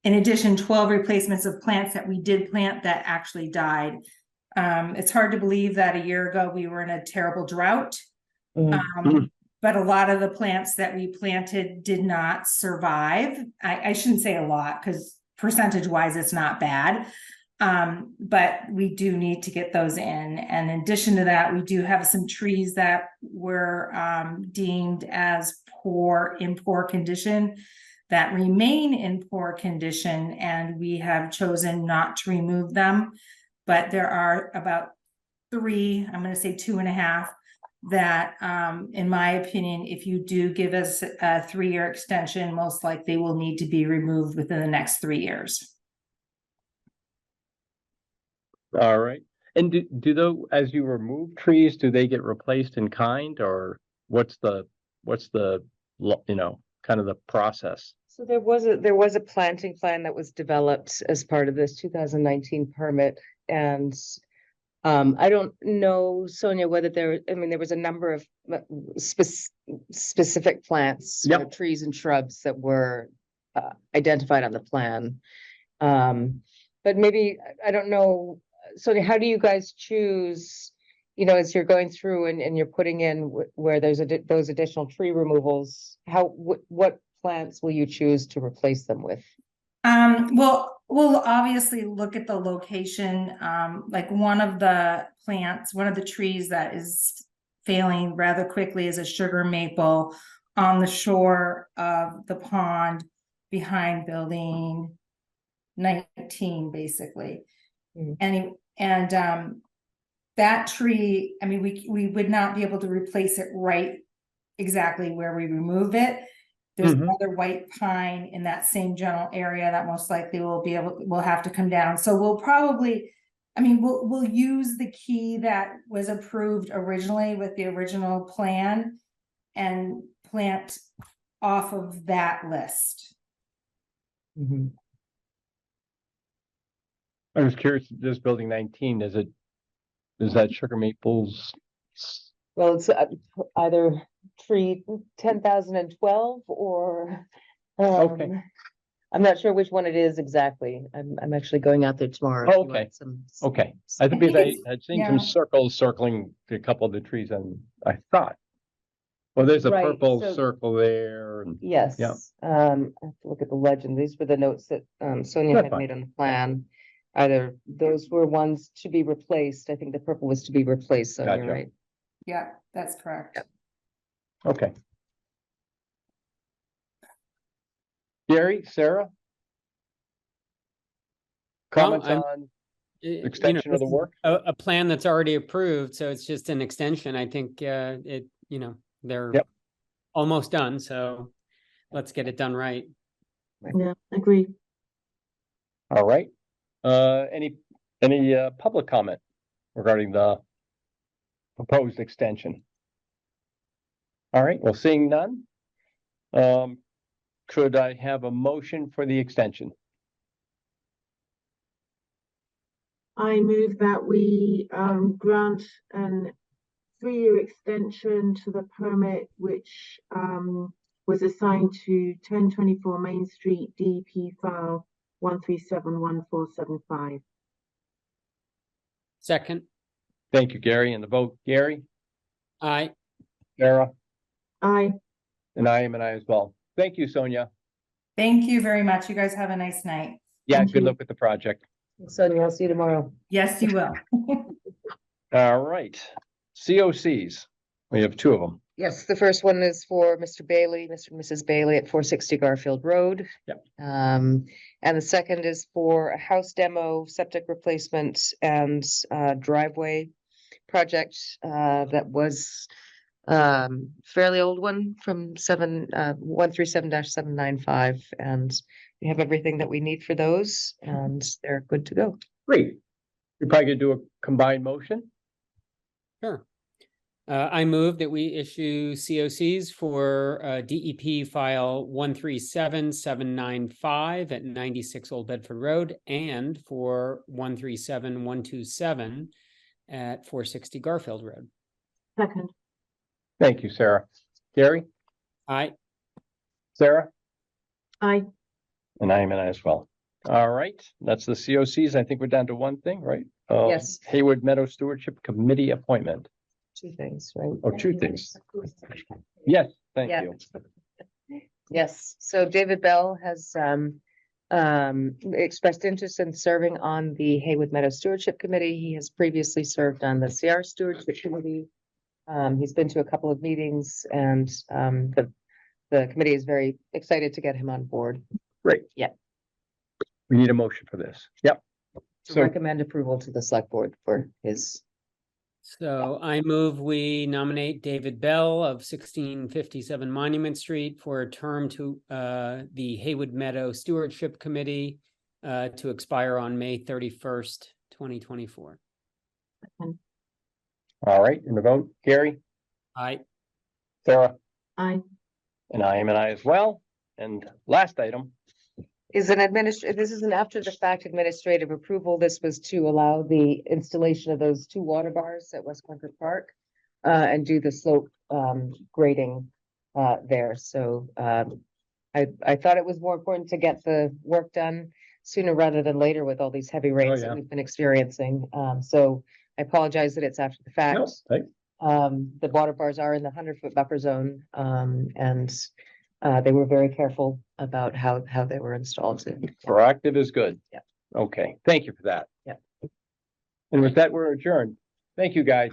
In addition, 12 replacements of plants that we did plant that actually died. It's hard to believe that a year ago we were in a terrible drought. Mhm. But a lot of the plants that we planted did not survive. I shouldn't say a lot because percentage wise, it's not bad. But we do need to get those in. And in addition to that, we do have some trees that were deemed as in poor condition that remain in poor condition, and we have chosen not to remove them. But there are about 3, I'm going to say 2.5, that in my opinion, if you do give us a 3-year extension, most likely will need to be removed within the next 3 years. All right. And do those, as you remove trees, do they get replaced in kind, or what's the, kind of the process? So there was a planting plan that was developed as part of this 2019 permit, and I don't know, Sonia, whether there was a number of specific plants, you know, trees and shrubs that were identified on the plan. But maybe, I don't know, Sonia, how do you guys choose, you know, as you're going through and you're putting in where there's those additional tree removals, what plants will you choose to replace them with? Well, we'll obviously look at the location. Like one of the trees that is failing rather quickly is a sugar maple on the shore of the pond behind building 19, basically. And that tree, I mean, we would not be able to replace it right exactly where we remove it. There's another white pine in that same general area that most likely will have to come down. So we'll probably, we'll use the key that was approved originally with the original plan and plant off of that list. I was curious, this building 19, is that sugar maples? Well, it's either tree 10,012 or Okay. I'm not sure which one it is exactly. I'm actually going out there tomorrow. Oh, okay. Okay. I think because I had seen some Yeah. circles circling a couple of the trees, and I thought, well, there's a Right, purple so- circle there. And Yes. Yeah. I have to look at the legend. These were the notes that Sonia That's had fine. made on the plan. Either those were ones to be replaced. I think the purple was to be replaced, so you're Gotcha. right. Yeah, that's correct. Okay. Gary, Sarah? Comments I'm- on You know, extension of the this is work? A plan that's already approved, so it's just an extension. I think they're Yep. almost done, so let's get it done right. Yeah, agree. All right. Any public comment regarding the proposed extension? All right, well, seeing none. Could I have a motion for the extension? I move that we grant an 3-year extension to the permit which was assigned to 1024 Main Street, DEP file 1371475. Second, Thank you, Gary, and the vote, Gary, aye. Sarah, Aye. and I am an aye as well. Thank you, Sonia. Thank you very much. You guys have a nice night. Yeah, Thank good you. luck with the project. Sonia, I'll see you tomorrow. Yes, you will. All right, COCs, we have 2 of them. Yes, the first one is for Mr. Bailey, Mr. and Mrs. Bailey at 460 Garfield Road. Yep. And the second is for a house demo, septic replacement and driveway project that was fairly old one from 137-795, and we have everything that we need for those, and they're good to go. Great. You're probably gonna do a combined motion? Sure. I move that we issue COCs for DEP file 137795 at 96 Old Bedford Road and for 137127 at 460 Garfield Road. Second. Thank you, Sarah. Gary, Aye. Sarah, Aye. and I am an aye as well. All right, that's the COCs. I think we're down to one thing, right? Yes. Hayward Meadow Stewardship Committee appointment. Two things, right? Oh, two things. Yes, thank Yeah. you. Yes, so David Bell has expressed interest in serving on the Haywood Meadow Stewardship Committee. He has previously served on the CR Stewardship Committee. He's been to a couple of meetings and the committee is very excited to get him on board. Great. Yeah. We need a motion for this. Yep. To So recommend approval to the select board for his. So I move we nominate David Bell of 1657 Monument Street for a term to the Haywood Meadow Stewardship Committee to expire on May 31st, 2024. all right, in the vote, Gary, Aye. Sarah, Aye. and I am an I as well. And last item, Is this is an after the fact administrative approval. This was to allow the installation of those two water bars at West Concord Park. And do the slope grading there. So I thought it was more important to get the work done sooner rather than later with all these heavy rains yeah. that we've been experiencing. So I apologize that it's after the fact. no, thank- The water bars are in the 100-foot buffer zone, and they were very careful about how they were installed. proactive is good. Yeah. Okay, thank you for that. Yeah. And with that, we're adjourned. Thank you, guys.